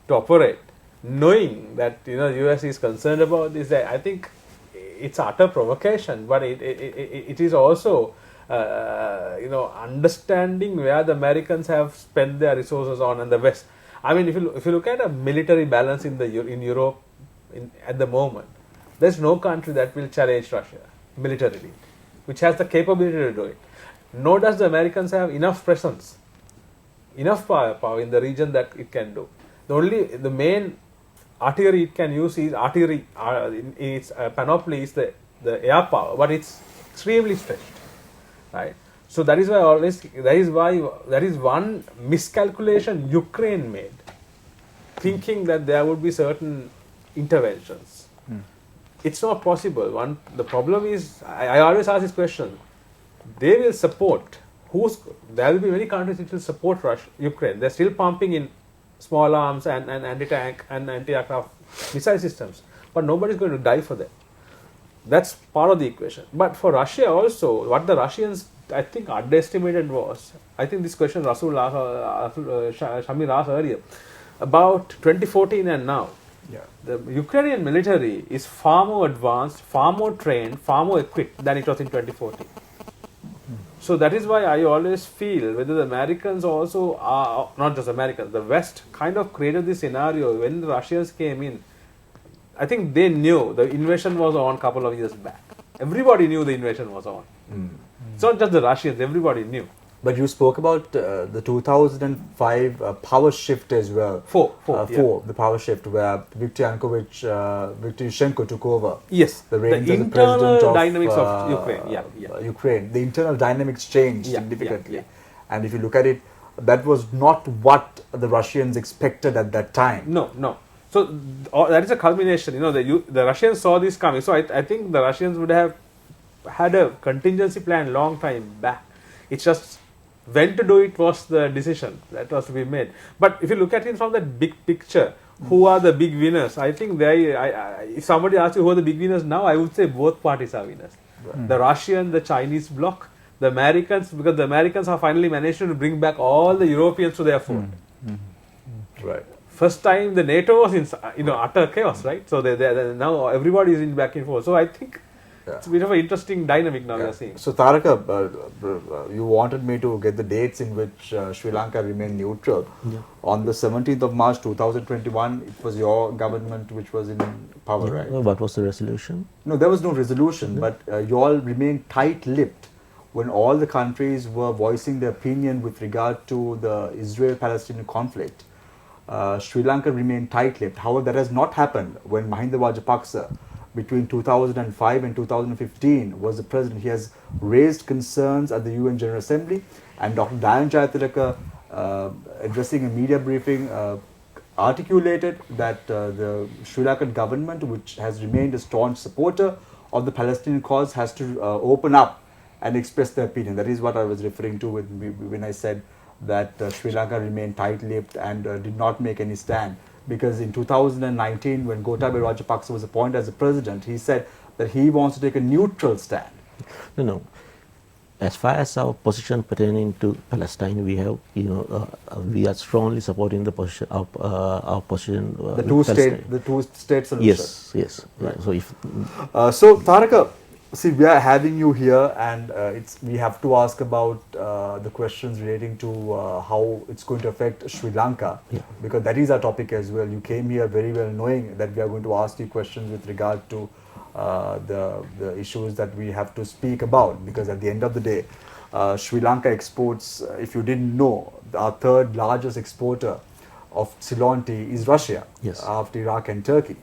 to operate, knowing that US is concerned about this. I think it's utter provocation, but it is also understanding where the Americans have spent their resources on, and the West. I mean, if you look at a military balance in Europe at the moment, there's no country that will challenge Russia militarily, which has the capability to do it. Nor does the Americans have enough presence, enough power in the region that it can do. The main artillery it can use is artillery. Its panoply is the air power, but it's extremely stretched, right? So that is one miscalculation Ukraine made, thinking that there would be certain interventions. It's not possible. The problem is, I always ask this question: they will support. There will be many countries which will support Ukraine. They're still pumping in small arms and anti-tank and anti-aircraft missile systems, but nobody's going to die for them. That's part of the equation. But for Russia also, what the Russians, I think, underestimated was, I think this question Shamir asked earlier, about 2014 and now. Yeah. The Ukrainian military is far more advanced, far more trained, far more equipped than it was in 2014. So that is why I always feel whether the Americans also are, not just Americans, the West kind of created this scenario when the Russians came in. I think they knew the invasion was on a couple of years back. Everybody knew the invasion was on. It's not just the Russians, everybody knew. But you spoke about the 2005 power shift as well. The power shift where Viktor Yushchenko took over. Yes, the internal dynamics of Ukraine. Ukraine. The internal dynamics changed significantly. And if you look at it, that was not what the Russians expected at that time. No. So that is a culmination. The Russians saw this coming. So I think the Russians would have had a contingency plan long time back. It's just when to do it was the decision that was to be made. But if you look at it from that big picture, who are the big winners? I think if somebody asks you who are the big winners now, I would say both parties are winners. The Russian, the Chinese bloc, the Americans, because the Americans have finally managed to bring back all the Europeans to their fold. Right. First time the NATO was in utter chaos, right? So now everybody is in back and forth. So I think it's a bit of an interesting dynamic now we are seeing. So Taraka, you wanted me to get the dates in which Sri Lanka remained neutral. On the 17th of March 2021, it was your government which was in power, right? What was the resolution? No, there was no resolution, but you all remained tight-lipped when all the countries were voicing their opinion with regard to the Israel-Palestinian conflict. Sri Lanka remained tight-lipped. However, that has not happened when Mahinda Rajapaksa, between 2005 and 2015, was the president. He has raised concerns at the UN General Assembly, and Dr. Dayan Jayatilaka, addressing a media briefing, articulated that the Sri Lankan government, which has remained a staunch supporter of the Palestinian cause, has to open up and express their opinion. That is what I was referring to when I said that Sri Lanka remained tight-lipped and did not make any stand. Because in 2019, when Gotabaya Rajapaksa was appointed as the president, he said that he wants to take a neutral stand. No. As far as our position pertaining to Palestine, we have, we are strongly supporting the position of our position. The two-state solution. Yes. Right. So if so Taraka, see, we are having you here, and we have to ask about the questions relating to how it's going to affect Sri Lanka, because that is our topic as well. You came here very well knowing that we are going to ask you questions with regard to the issues that we have to speak about, because at the end of the day, Sri Lanka exports, if you didn't know, our third largest exporter of Ceylon tea is Russia, after Iraq and Turkey.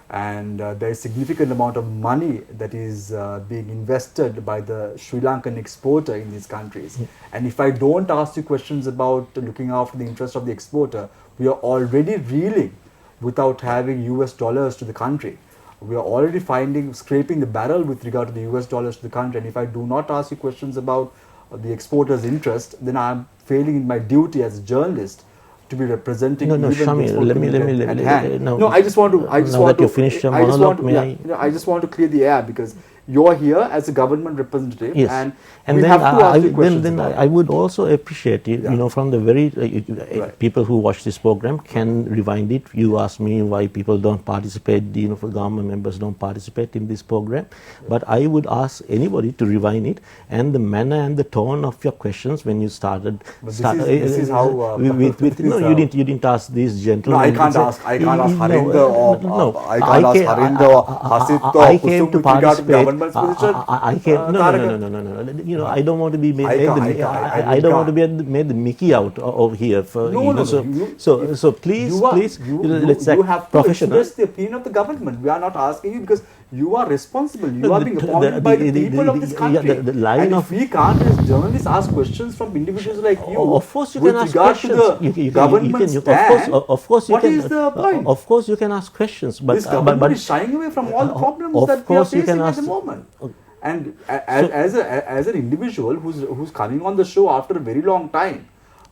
And there is significant amount of money that is being invested by the Sri Lankan exporter in these countries. And if I don't ask you questions about looking after the interest of the exporter, we are already reeling without having US dollars to the country. We are already scraping the barrel with regard to the US dollars to the country. And if I do not ask you questions about the exporter's interest, then I am failing in my duty as a journalist to be representing even Shamir, let me I just want to you finished your monologue, I just want to clear the air, because you're here as a government representative, Yes. and And we then have to ask you questions. then about I it. would also appreciate it, Yeah. from the very Right. people who watch this program can rewind it. You ask me why people don't participate, for government members don't participate in this program, but I would ask anybody to rewind it, and the manner and the tone of your questions when you started. But this is how. You didn't ask these No, gentlemen. I can't ask. I can't ask Harinder or No, I can't ask Harinder or Hasit or I came Kusum to with regard to participate. government's position. I came. Taraka. No. I don't want to be made. I don't want to be made the Mickey out over here. No. So please, let's act you have to professional. express the opinion of the government. We are not asking you because you are responsible. You are being appointed by the people of this country. The line and of if we can't, as journalists, ask questions from individuals like you. Of course, you with can ask regard questions. to the government stand. Of course, you what can. is the point? Of course, you can ask questions, but This government is shying away from all the problems of that we are course you facing can at the ask- moment. And as an individual who's coming on the show after a very long time,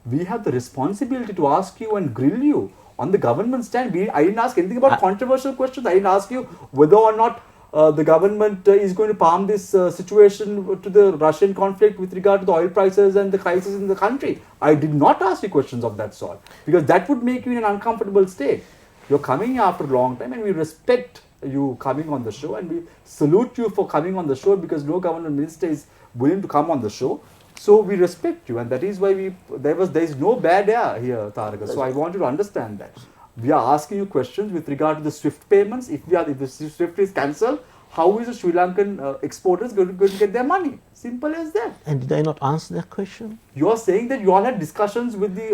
we have the responsibility to ask you and grill you on the government stand. I didn't ask anything about controversial questions. I didn't ask you whether or not the government is going to palm this situation to the Russian conflict with regard to the oil prices and the crisis in the country. I did not ask you questions of that sort because that would make you in an uncomfortable state. You're coming after a long time and we respect you coming on the show and we salute you for coming on the show because no government minister is willing to come on the show. So we respect you and that is why there is no bad air here, Taraka. So I want you to understand that. We are asking you questions with regard to the SWIFT payments. If the SWIFT is cancelled, how is the Sri Lankan exporters going to get their money? Simple as that. And did I not answer that question? You are saying that you all had discussions with the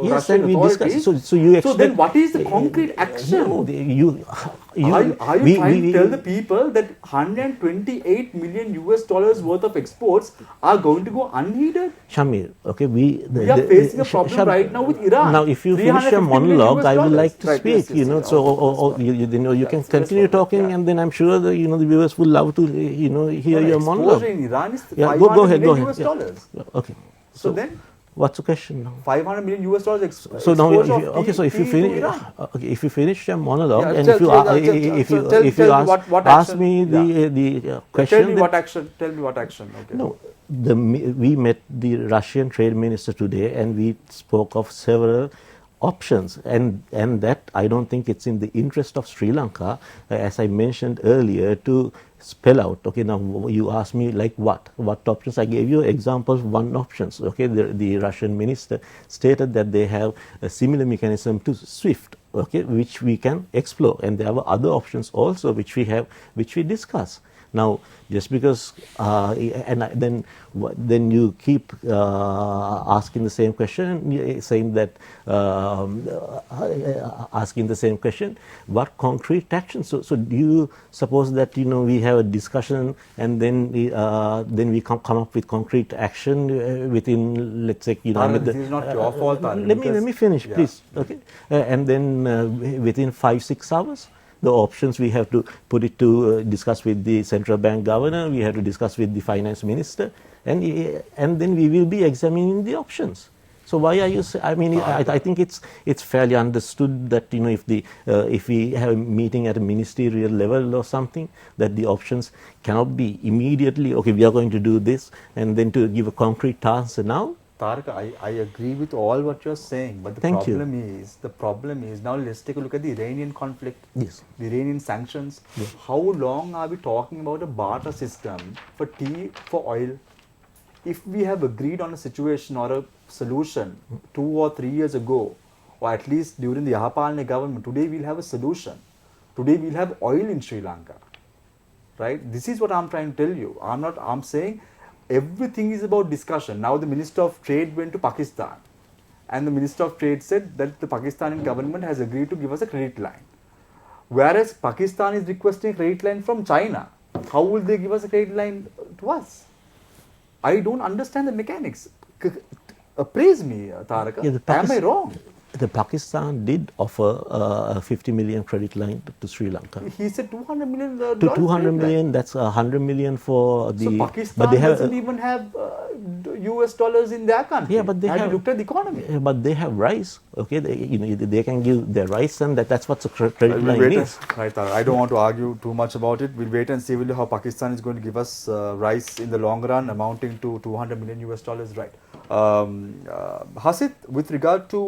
Yes, Russian and we authorities. discussed. So you So then what is the concrete action? No, Are you trying to tell the people that $128 million worth of exports are going to go unheeded? Shamir, okay, we are facing a problem right now with Iran. Now, if you finish your $350 million monologue, I would like to Right, speak. yes, yes, So you can continue talking, and then I'm sure the viewers will love to hear your monologue. Exposure in Iran is Yeah, $500 go ahead. million US dollars. Yeah. Okay. So then, what's the question now? $500 million US dollars So now, exposure if you finish, Iran. your monologue, Yeah, and tell if you me ask what ask action- me the question, Tell me then- what action. Tell me what action. Okay. No, we met the Russian trade minister today, and we spoke of several options, and that I don't think it's in the interest of Sri Lanka, as I mentioned earlier, to spell out. Okay, now you asked me like what options. I gave you examples, one options. Okay, the Russian minister stated that they have a similar mechanism to SWIFT. Okay, which we can explore, and there were other options also which we discuss. Now, just because, then you keep asking the same question, saying that, asking the same question, what concrete action? So do you suppose that we have a discussion and then we come up with concrete action within, let's say, Tarun, this is not your fault, Tarun, let me finish, yeah. please. Okay, and then within 5-6 hours. The options we have to put it to discuss with the central bank governor, we have to discuss with the finance minister, and then we will be examining the options. So why are you? I think it's fairly understood that if we have a meeting at a ministerial level or something, that the options cannot be immediately. Okay, we are going to do this, and then to give a concrete answer now. Tarka, I agree with all what you're saying, but the problem is now let's take a look at the Iranian conflict, Yes. the Iranian sanctions. Yes. How long are we talking about a barter system for tea, for oil? If we have agreed on a situation or a solution 2 or 3 years ago, or at least during the Yahapalne government, today we'll have a solution. Today we'll have oil in Sri Lanka, right? This is what I'm trying to tell you. I'm saying everything is about discussion. Now the Minister of Trade went to Pakistan and the Minister of Trade said that the Pakistani government has agreed to give us a credit line. Whereas Pakistan is requesting a credit line from China. How will they give us a credit line to us? I don't understand the mechanics. Appraise me, Taraka. Am I wrong? The Pakistan did offer a 50 million credit line to Sri Lanka. He said $200 million. To 200 million, that's 100 million for the. So Pakistan but they have doesn't even have US dollars in their country. Yeah, but they have have you looked at the economy? But they have rice. Okay, they can give their rice, and that's what the credit line wait is. right, I don't want to argue too much about it. We'll wait and see how Pakistan is going to give us rice in the long run, amounting to 200 million US dollars. Right. Hasit, with regard to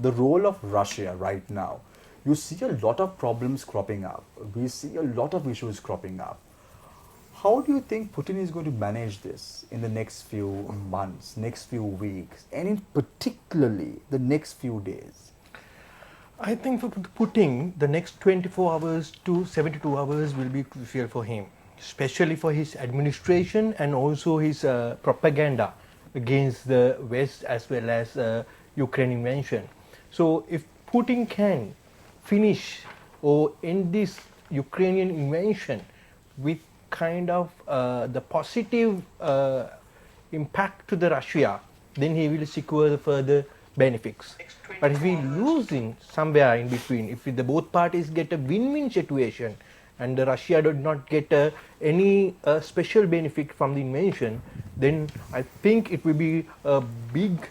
the role of Russia right now, you see a lot of problems cropping up. We see a lot of issues cropping up. How do you think Putin is going to manage this in the next few months, next few weeks, and in particularly the next few days? I think for Putin, the next 24 hours to 72 hours will be crucial for him, especially for his administration and also his propaganda against the West as well as Ukraine invasion. So if Putin can finish or end this Ukrainian invasion with kind of the positive impact to the Russia, then he will secure the further benefits. But if he losing somewhere in between, if the both parties get a win-win situation and the Russia did not get any special benefit from the invasion, then I think it will be a big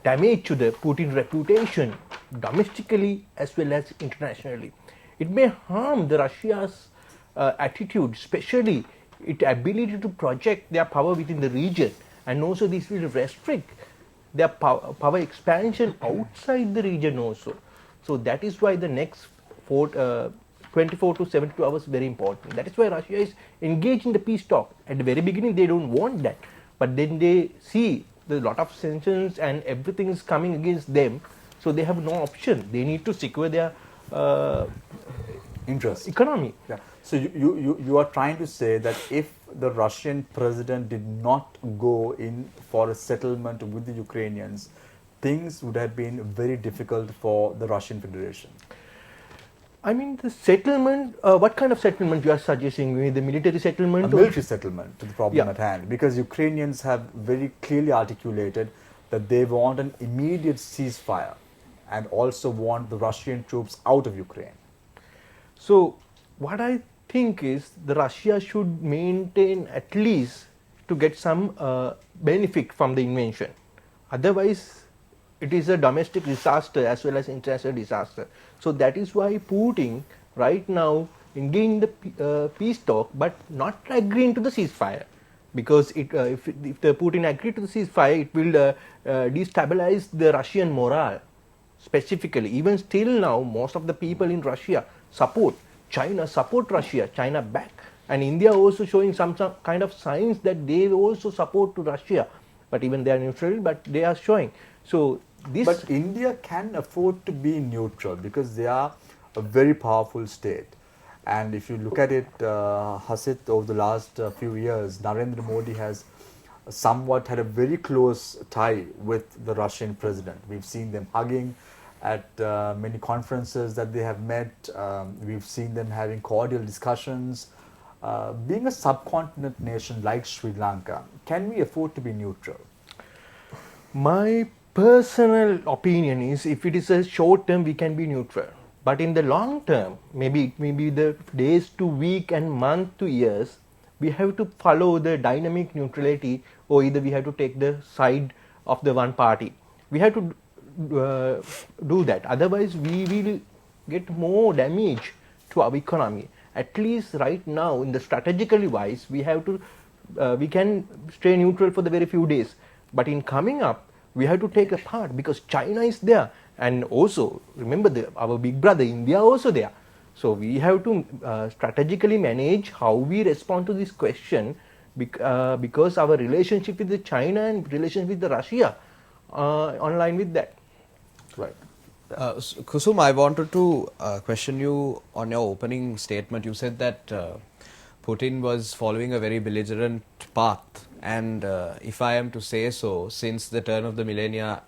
damage to the Putin reputation domestically as well as internationally. It may harm the Russia's attitude, especially its ability to project their power within the region, and also this will restrict their power expansion outside the region also. So that is why the next 24 to 72 hours is very important. That is why Russia is engaged in the peace talk. At the very beginning they don't want that, but then they see there's a lot of sanctions and everything is coming against them, so they have no option. They need to secure their interest economy. Yeah. So you are trying to say that if the Russian president did not go in for a settlement with the Ukrainians, things would have been very difficult for the Russian Federation. I mean, the settlement, what kind of settlement you are suggesting? The military settlement? A military settlement to the problem Yeah. at hand, because Ukrainians have very clearly articulated that they want an immediate ceasefire and also want the Russian troops out of Ukraine. So what I think is the Russia should maintain at least to get some benefit from the invasion. Otherwise, it is a domestic disaster as well as international disaster. So that is why Putin right now engaging the peace talk, but not agreeing to the ceasefire, because if the Putin agree to the ceasefire, it will destabilize the Russian morale. Specifically, even still now, most of the people in Russia support China, support Russia, China back, and India also showing some kind of signs that they also support to Russia, but even they are neutral, but they are showing. So this. But India can afford to be neutral because they are a very powerful state. And if you look at it, Hasit, over the last few years, Narendra Modi has somewhat had a very close tie with the Russian president. We've seen them hugging at many conferences that they have met. We've seen them having cordial discussions. Being a subcontinent nation like Sri Lanka, can we afford to be neutral? My personal opinion is, if it is a short term, we can be neutral. But in the long term, maybe the days to week and month to years, we have to follow the dynamic neutrality, or either we have to take the side of the one party. We have to do that. Otherwise, we will get more damage to our economy. At least right now, in the strategically wise, we have to we can stay neutral for the very few days. But in coming up, we have to take a part because China is there, and also remember our big brother India also there. So we have to strategically manage how we respond to this question, because our relationship with the China and relationship with the Russia online with that. Right. Kusum, I wanted to question you on your opening statement. You said that Putin was following a very belligerent path, and if I am to say so, since the turn of the millennia,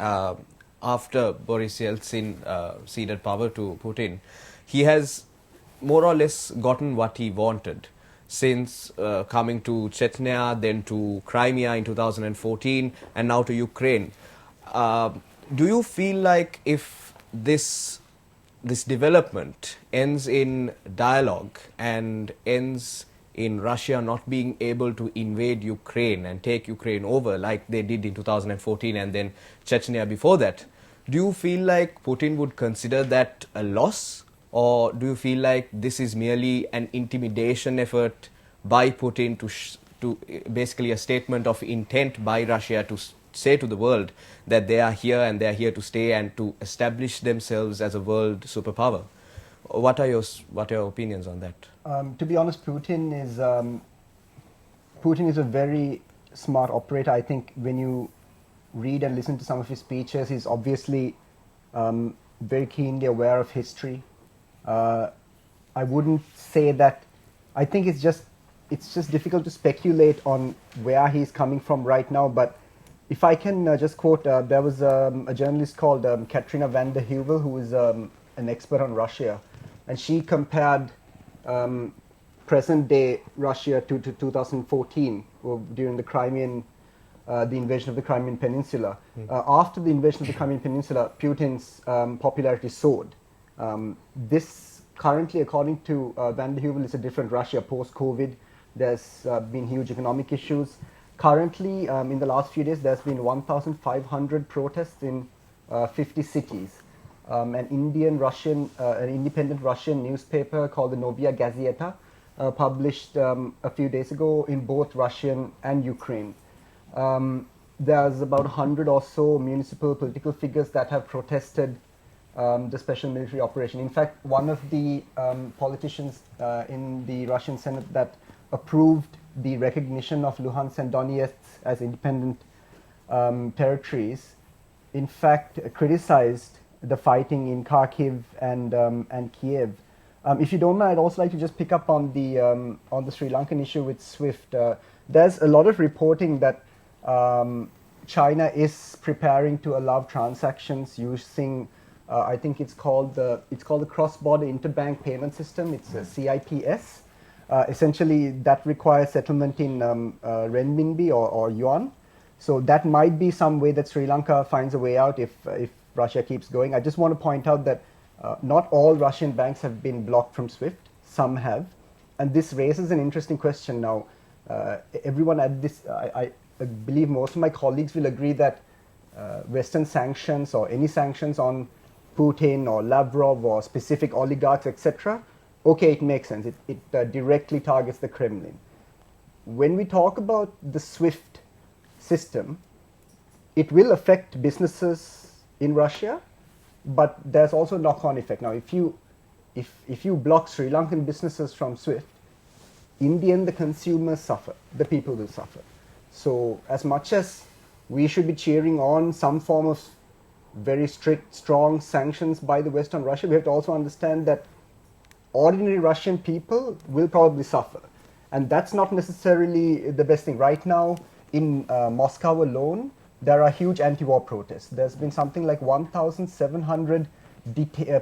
after Boris Yeltsin ceded power to Putin, he has more or less gotten what he wanted, since coming to Chechnya, then to Crimea in 2014, and now to Ukraine. Do you feel like if this development ends in dialogue and ends in Russia not being able to invade Ukraine and take Ukraine over like they did in 2014 and then Chechnya before that, do you feel like Putin would consider that a loss, or do you feel like this is merely an intimidation effort by Putin to basically a statement of intent by Russia to say to the world that they are here and they are here to stay and to establish themselves as a world superpower? What are your opinions on that? To be honest, Putin is a very smart operator. I think when you read and listen to some of his speeches, he's obviously very keenly aware of history. I wouldn't say that. I think it's just difficult to speculate on where he's coming from right now. But if I can just quote, there was a journalist called Katrina van der Heuvel, who is an expert on Russia, and she compared present-day Russia to 2014, during the invasion of the Crimean Peninsula. After the invasion of the Crimean Peninsula, Putin's popularity soared. This currently, according to van der Heuvel, is a different Russia post-COVID. There's been huge economic issues. Currently, in the last few days, there's been 1,500 protests in 50 cities. An independent Russian newspaper called the Novaya Gazeta published a few days ago in both Russian and Ukraine. There's about 100 or so municipal political figures that have protested the special military operation. In fact, one of the politicians in the Russian Senate that approved the recognition of Luhansk and Donetsk as independent territories, in fact, criticized the fighting in Kharkiv and Kiev. If you don't mind, I'd also like to just pick up on the Sri Lankan issue with SWIFT. There's a lot of reporting that China is preparing to allow transactions using, I think it's called the cross-border interbank payment system. It's a CIPS. Essentially, that requires settlement in renminbi or yuan. So that might be some way that Sri Lanka finds a way out if Russia keeps going. I just want to point out that not all Russian banks have been blocked from SWIFT. Some have. And this raises an interesting question now. Everyone at this, I believe most of my colleagues will agree that Western sanctions or any sanctions on Putin or Lavrov or specific oligarchs, etc., okay, it makes sense. It directly targets the Kremlin. When we talk about the SWIFT system, it will affect businesses in Russia, but there's also a knock-on effect. Now, if you block Sri Lankan businesses from SWIFT, in the end, the consumers suffer. The people will suffer. So, as much as we should be cheering on some form of very strict, strong sanctions by the West on Russia, we have to also understand that ordinary Russian people will probably suffer. And that's not necessarily the best thing. Right now, in Moscow alone, there are huge anti-war protests. There's been something like 1,700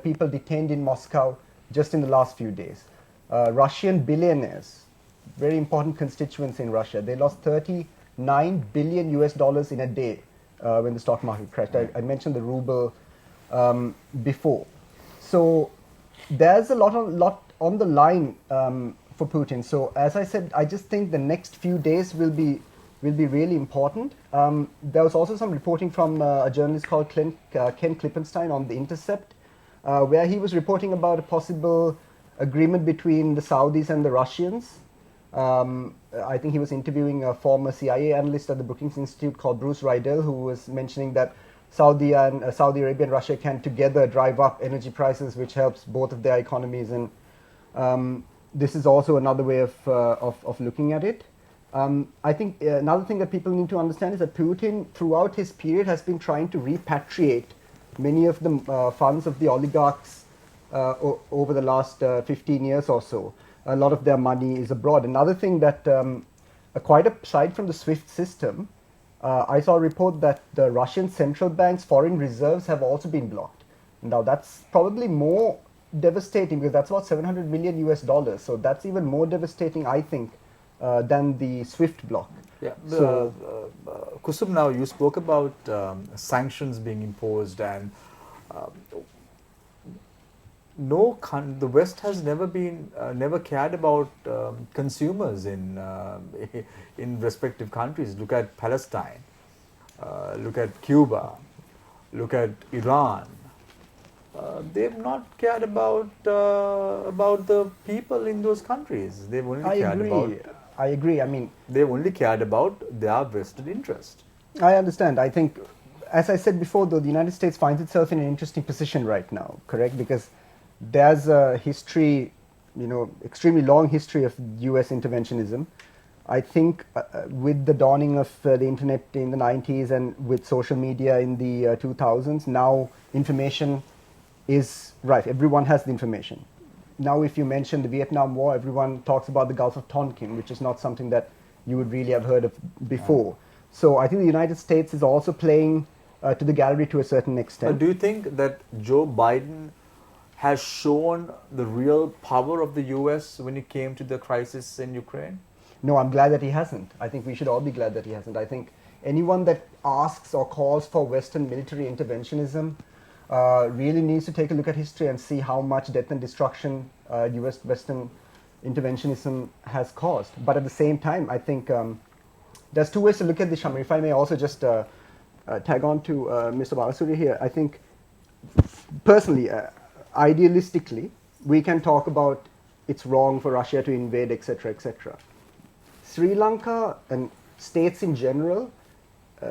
people detained in Moscow just in the last few days. Russian billionaires, very important constituents in Russia, they lost $39 billion in a day when the stock market crashed. I mentioned the ruble before. So there's a lot on the line for Putin. So as I said, I just think the next few days will be really important. There was also some reporting from a journalist called Ken Klippenstein on The Intercept, where he was reporting about a possible agreement between the Saudis and the Russians. I think he was interviewing a former CIA analyst at the Brookings Institute called Bruce Rydell, who was mentioning that Saudi Arabia and Russia can together drive up energy prices, which helps both of their economies. And this is also another way of looking at it. I think another thing that people need to understand is that Putin, throughout his period, has been trying to repatriate many of the funds of the oligarchs over the last 15 years or so. A lot of their money is abroad. Another thing that, quite aside from the SWIFT system, I saw a report that the Russian central bank's foreign reserves have also been blocked. Now that's probably more devastating because that's about $700 million. So that's even more devastating, I think, than the SWIFT block. Yeah. So, Kusum, now you spoke about sanctions being imposed, and the West has never cared about consumers in respective countries. Look at Palestine, look at Cuba, look at Iran. They've not cared about the people in those countries. They've only cared about. I agree. I mean, they've only cared about their vested interest. I understand. I think, as I said before, though, the United States finds itself in an interesting position right now, correct? Because there's a history, extremely long history of U.S. interventionism. I think with the dawning of the internet in the 90s and with social media in the 2000s, now information is rife. Everyone has the information. Now, if you mention the Vietnam War, everyone talks about the Gulf of Tonkin, which is not something that you would really have heard of before. So I think the United States is also playing to the gallery to a certain extent. Do you think that Joe Biden has shown the real power of the U.S. when it came to the crisis in Ukraine? No, I'm glad that he hasn't. I think we should all be glad that he hasn't. I think anyone that asks or calls for Western military interventionism really needs to take a look at history and see how much death and destruction U.S. Western interventionism has caused. But at the same time, I think there's two ways to look at this, Shamir. If I may also just tag on to Mr. Balasuri here, I think personally, idealistically, we can talk about it's wrong for Russia to invade, etc., etc. Sri Lanka and states in general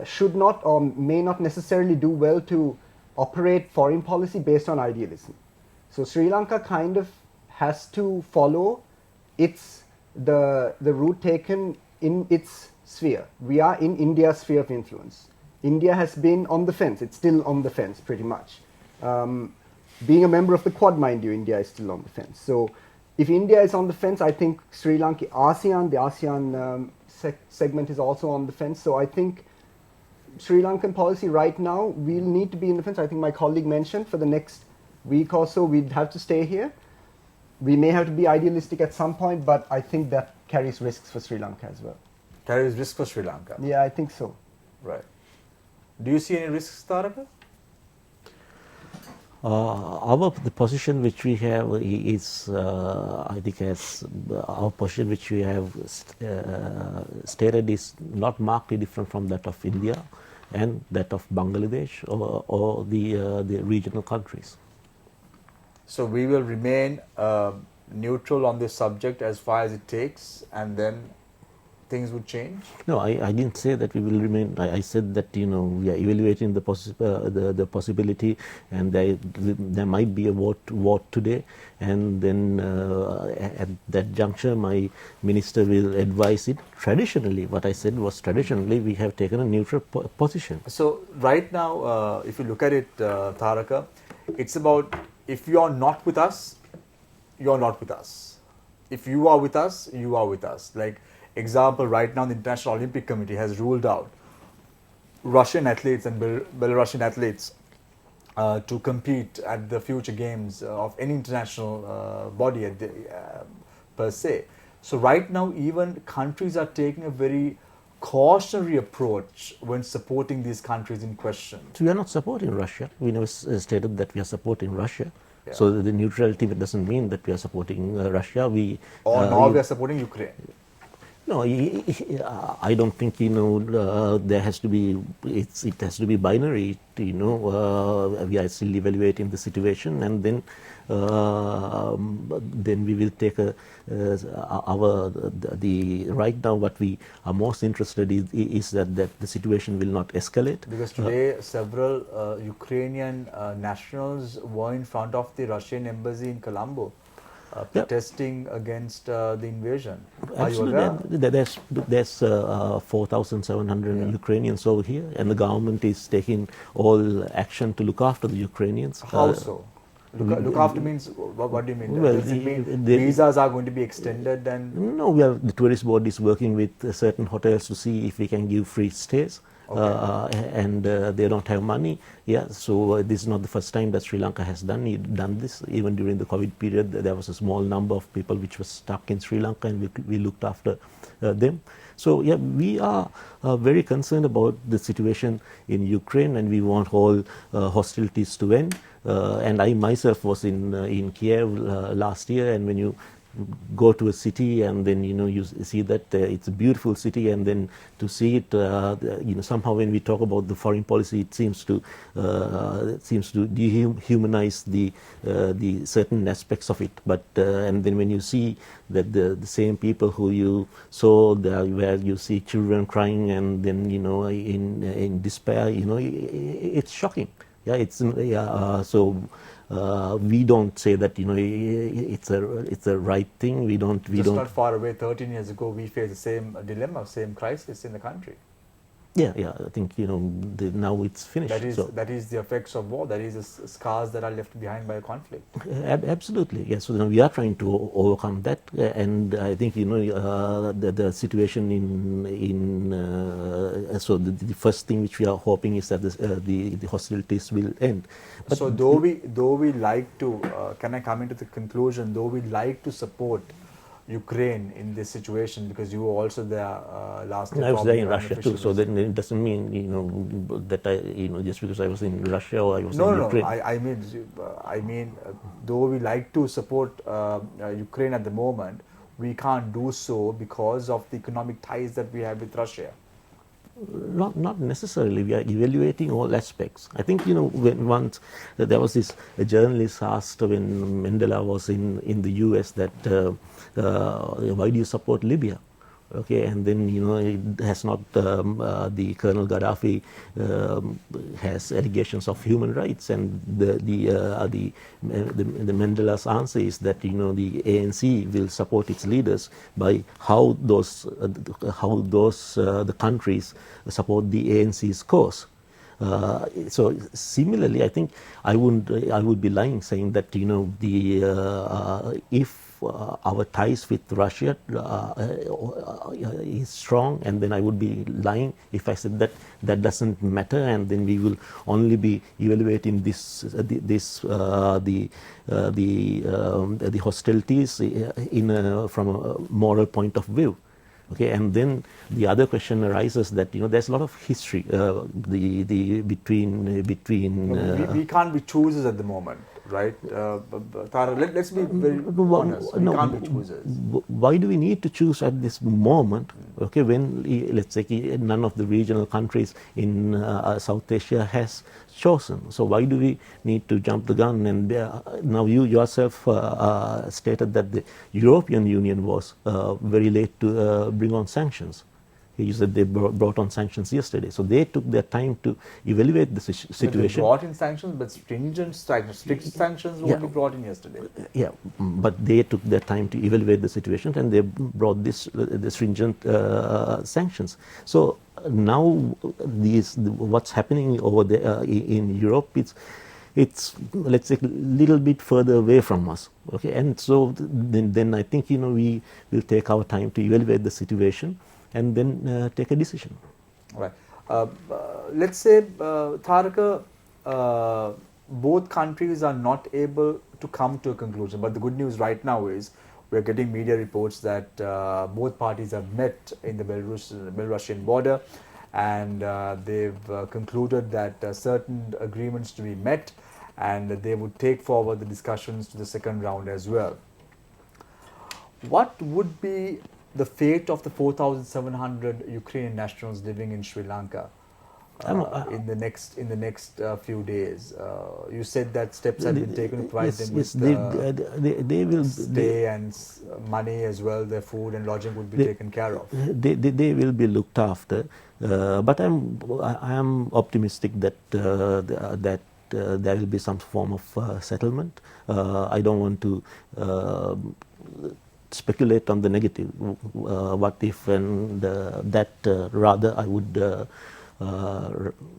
should not or may not necessarily do well to operate foreign policy based on idealism. So Sri Lanka kind of has to follow the route taken in its sphere. We are in India's sphere of influence. India has been on the fence. It's still on the fence pretty much. Being a member of the Quad, mind you, India is still on the fence. So if India is on the fence, I think Sri Lanka, the ASEAN segment is also on the fence. So I think Sri Lankan policy right now, we'll need to be in the fence. I think my colleague mentioned for the next week or so, we'd have to stay here. We may have to be idealistic at some point, but I think that carries risks for Sri Lanka as well. Carries risks for Sri Lanka? Yeah, I think so. Right. Do you see any risks, Taraka? The position which we have is, I think, as our position which we have stated is not markedly different from that of India and that of Bangladesh or the regional countries. So we will remain neutral on this subject as far as it takes, and then things would change? No, I didn't say that we will remain. I said that we are evaluating the possibility, and there might be a vote today, and then at that juncture, my minister will advise it. Traditionally, what I said was traditionally we have taken a neutral position. So right now, if you look at it, Taraka, it's about if you are not with us, you are not with us. If you are with us, you are with us. Like example, right now the International Olympic Committee has ruled out Russian athletes and Belarusian athletes to compete at the future games of any international body per se. So right now even countries are taking a very cautionary approach when supporting these countries in question. So we are not supporting Russia. We never stated that we are supporting Russia. Yeah. So the neutrality doesn't mean that we are supporting Russia. We are supporting Ukraine. No, I don't think there has to be. It has to be binary. We are still evaluating the situation, and then we will take right now. What we are most interested in is that the situation will not escalate. Because today several Ukrainian nationals were in front of the Russian embassy in Colombo. Protesting against the invasion. Absolutely. There's 4,700 Ukrainians over here, and the government is taking all action to look after the Ukrainians. How so? Look after means, what do you mean? Well, does it mean visas are going to be extended? No, the tourist board is working with certain hotels to see if we can give free stays. Okay. And they don't have money. Yeah, so this is not the first time that Sri Lanka has done this. Even during the COVID period, there was a small number of people which were stuck in Sri Lanka, and we looked after them. So yeah, we are very concerned about the situation in Ukraine, and we want all hostilities to end. And I myself was in Kiev last year, and when you go to a city and then you see that it's a beautiful city, and then to see it somehow when we talk about the foreign policy, it seems to dehumanize the certain aspects of it. But and then when you see that the same people who you saw there, where you see children crying and then in despair, it's shocking. Yeah, it's so. We don't say that it's a right thing. We don't. Just not far away. 13 years ago, we faced the same dilemma, same crisis in the country. Yeah. I think now it's finished. That is the effects of war. That is the scars that are left behind by a conflict. Absolutely, yes. So we are trying to overcome that, and I think the situation so the first thing which we are hoping is that the hostilities will end. But so though we like to, can I come into the conclusion? Though we like to support Ukraine in this situation, because you were also there last year. I was there in Russia too, so then it doesn't mean that I just because I was in Russia or I was in Ukraine. I mean, though we like to support Ukraine at the moment, we can't do so because of the economic ties that we have with Russia. Not necessarily. We are evaluating all aspects. I think when once there was a journalist asked when Mandela was in the US that why do you support Libya? Okay, and then it has not the Colonel Gaddafi has allegations of human rights, and the Mandela's answer is that the ANC will support its leaders by how the countries support the ANC's cause. So similarly, I think I would be lying saying that if our ties with Russia is strong, and then I would be lying if I said that doesn't matter, and then we will only be evaluating the hostilities from a moral point of view. Okay, and then the other question arises that there's a lot of history between. We can't be choosers at the moment, right? Tara, let's be very honest. We can't be choosers. Why do we need to choose at this moment? Okay, when let's say none of the regional countries in South Asia has chosen. So why do we need to jump the gun? And now you yourself stated that the European Union was very late to bring on sanctions. You said they brought on sanctions yesterday. So they took their time to evaluate the situation. But they brought in sanctions, but strict sanctions were only brought in yesterday. Yeah, but they took their time to evaluate the situation, and they brought the stringent sanctions. So now what's happening over there in Europe, it's let's say a little bit further away from us. Okay, and so then I think we will take our time to evaluate the situation and then take a decision. Right. Let's say, Tharaka, both countries are not able to come to a conclusion. But the good news right now is we're getting media reports that both parties have met in the Belarusian border, and they've concluded that certain agreements to be met, and that they would take forward the discussions to the second round as well. What would be the fate of the 4,700 Ukrainian nationals living in Sri Lanka in the next few days? You said that steps have been taken to provide them with they will stay and money as well. Their food and lodging would be taken care of. They will be looked after, but I am optimistic that there will be some form of settlement. I don't want to speculate on the negative. What if, and rather I would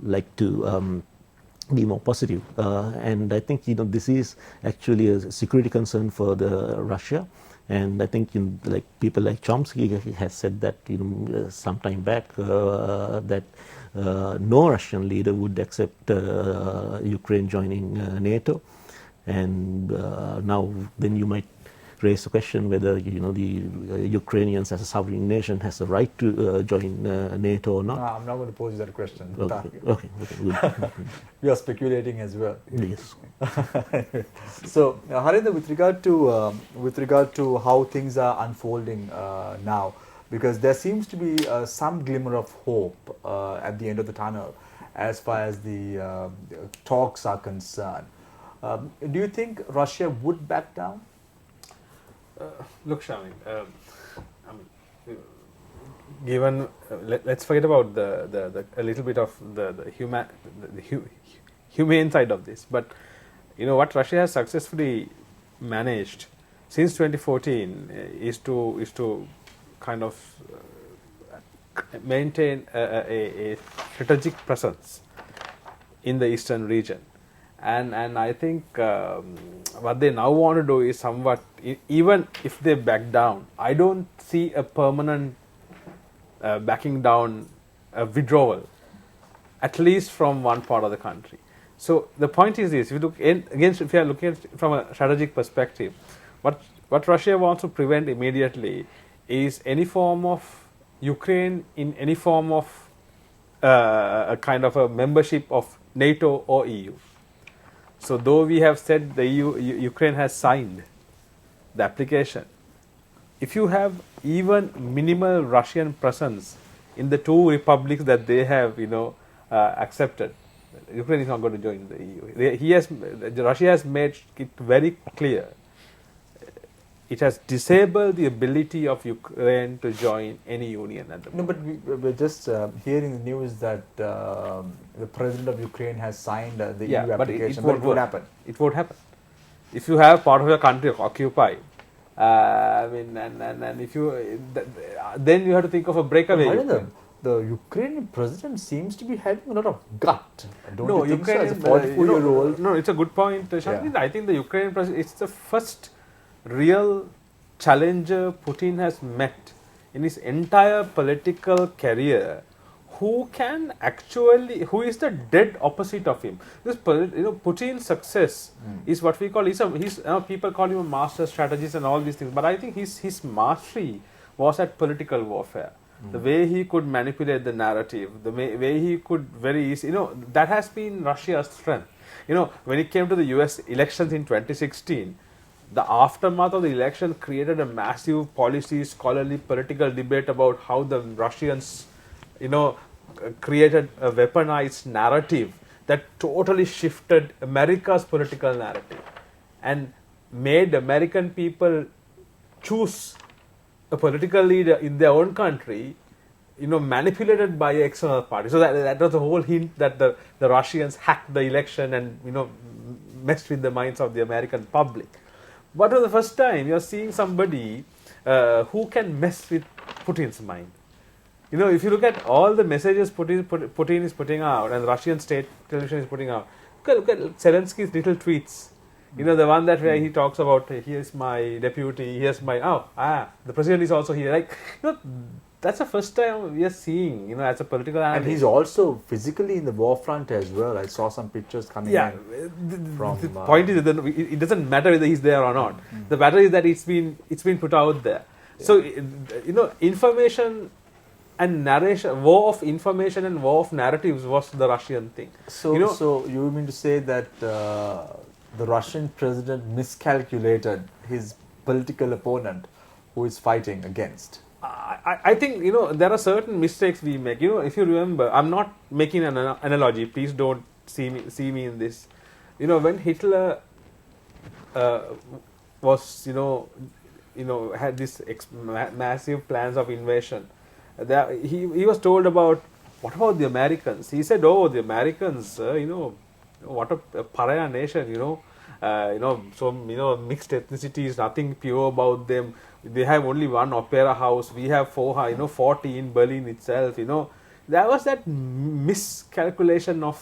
like to be more positive. And I think this is actually a security concern for Russia. And I think like people like Chomsky has said that some time back that no Russian leader would accept Ukraine joining NATO. And now then you might raised the question whether the Ukrainians as a sovereign nation has the right to join NATO or not. I'm not going to pose that question. Okay, good. We are speculating as well. Yes. So, Harinder, with regard to how things are unfolding now, because there seems to be some glimmer of hope at the end of the tunnel as far as the talks are concerned. Do you think Russia would back down? Look, Shami, given let's forget about the a little bit of the humane side of this, but what Russia has successfully managed since 2014 is to kind of maintain a strategic presence in the eastern region. And I think what they now want to do is somewhat, even if they back down, I don't see a permanent backing down, withdrawal, at least from one part of the country. So the point is this: if you are looking at it from a strategic perspective, what Russia wants to prevent immediately is any form of Ukraine in any form of a kind of a membership of NATO or EU. So though we have said the Ukraine has signed the application, if you have even minimal Russian presence in the two republics that they have accepted, Ukraine is not going to join the EU. Russia has made it very clear. It has disabled the ability of Ukraine to join any union at the moment. No, but we're just hearing the news that the president of Ukraine has signed the EU application. But it won't happen. It won't happen. If you have part of your country occupied, and if you then you have to think of a breakaway. The Ukrainian president seems to be having a lot of gut. No, you think so? As a 44-year-old. No, it's a good point, Shami. I think the Ukrainian president, it's the first real challenger Putin has met in his entire political career, who is the dead opposite of him. This Putin's success is what we call people call him a master strategist and all these things, but I think his mastery was at political warfare. The way he could manipulate the narrative, the way he could very easy, that has been Russia's strength. When it came to the US elections in 2016, the aftermath of the election created a massive policy, scholarly, political debate about how the Russians, created a weaponized narrative that totally shifted America's political narrative and made American people choose a political leader in their own country, manipulated by an external party. So that was the whole hint that the Russians hacked the election and, messed with the minds of the American public. But for the first time, you're seeing somebody who can mess with Putin's mind. If you look at all the messages Putin is putting out and Russian state television is putting out, look at Zelensky's little tweets. The one that where he talks about, here's my deputy, here's my, the president is also here. That's the first time we are seeing, as a political analyst. And he's also physically in the war front as well. I saw some pictures coming in from... The point is that it doesn't matter whether he's there or not. The matter is that it's been put out there. Yeah. So, information and narration, war of information and war of narratives was the Russian thing. So, so you mean to say that the Russian president miscalculated his political opponent who is fighting against? I think, there are certain mistakes we make. If you remember, I'm not making an analogy. Please don't see me in this. When Hitler was, had this massive plans of invasion, he was told about, what about the Americans? He said, the Americans, what a pariah nation, so, mixed ethnicities, nothing pure about them. They have only one opera house. We have 40 in Berlin itself. There was that miscalculation of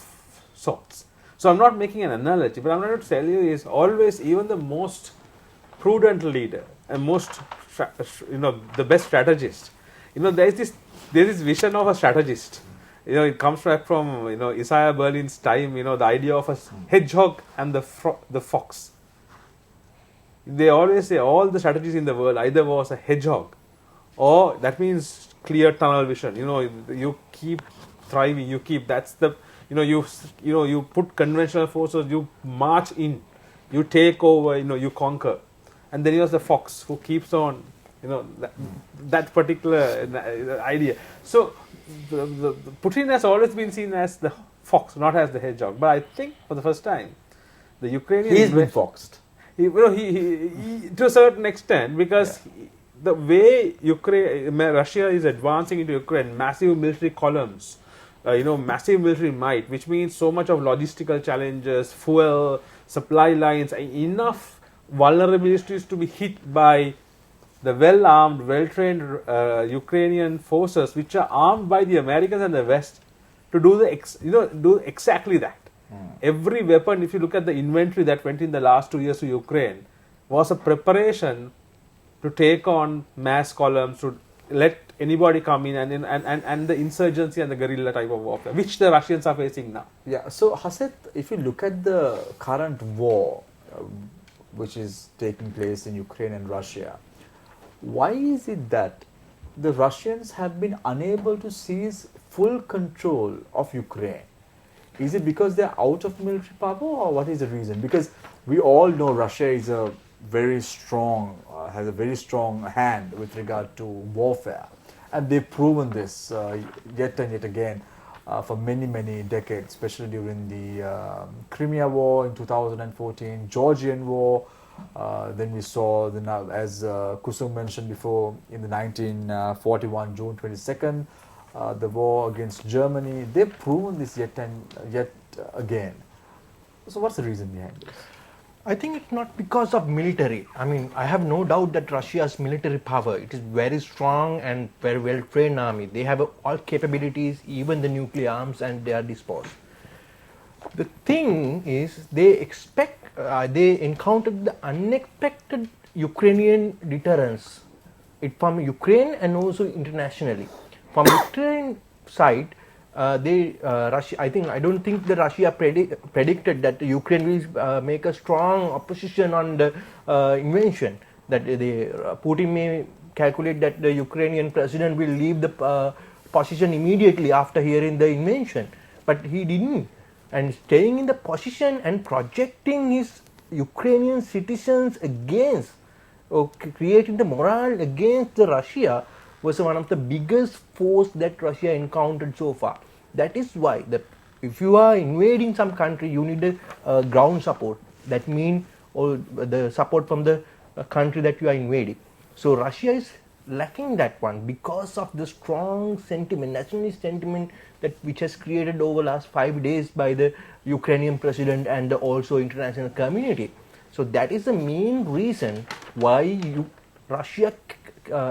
sorts. So I'm not making an analogy, but I'm going to tell you is always, even the most prudent leader and most, the best strategist. There is this vision of a strategist. It comes back from Isaiah Berlin's time. The idea of a hedgehog and the fox. they always say all the strategies in the world either was a hedgehog, or that means clear tunnel vision. You keep thriving, that's the, you put conventional forces, you march in, you take over, you conquer. And then the fox who keeps on, that particular idea. So the Putin has always been seen as the fox, not as the hedgehog. But I think for the first time, the Ukrainians... He's been foxed. He, to a certain extent, because the way Russia is advancing into Ukraine, massive military columns, massive military might, which means so much of logistical challenges, fuel, supply lines, enough vulnerabilities to be hit by the well-armed, well-trained Ukrainian forces, which are armed by the Americans and the West, to do do exactly that. Every weapon, if you look at the inventory that went in the last 2 years to Ukraine, was a preparation to take on mass columns, to let anybody come in, and the insurgency and the guerrilla type of warfare, which the Russians are facing now. Yeah, so Hasit, if you look at the current war which is taking place in Ukraine and Russia, why is it that the Russians have been unable to seize full control of Ukraine? Is it because they're out of military power, or what is the reason? Because we all know Russia is a very strong, has a very strong hand with regard to warfare. And they've proven this yet and yet again for many, many decades, especially during the Crimea War in 2014, Georgian War. Then we saw, as Kusum mentioned before, in the 1941, June 22nd, the war against Germany. They've proven this yet and yet again. So what's the reason behind this? I think it's not because of military. I mean, I have no doubt that Russia's military power, it is very strong and very well trained army. They have all capabilities, even the nuclear arms, and they are disposed. The thing is, they encountered the unexpected Ukrainian deterrence from Ukraine and also internationally. From Ukraine side, Russia, I don't think the Russia predicted that Ukraine will make a strong opposition on the invasion. That Putin may calculate that the Ukrainian president will leave the position immediately after hearing the invasion, but he didn't. And staying in the position and projecting his Ukrainian citizens against, or creating the morale against the Russia, was one of the biggest force that Russia encountered so far. That is why if you are invading some country, you need a ground support. That means the support from the country that you are invading. So Russia is lacking that one because of the strong sentiment, nationalist sentiment which has created over last 5 days by the Ukrainian president and also international community. So that is the main reason why Russia,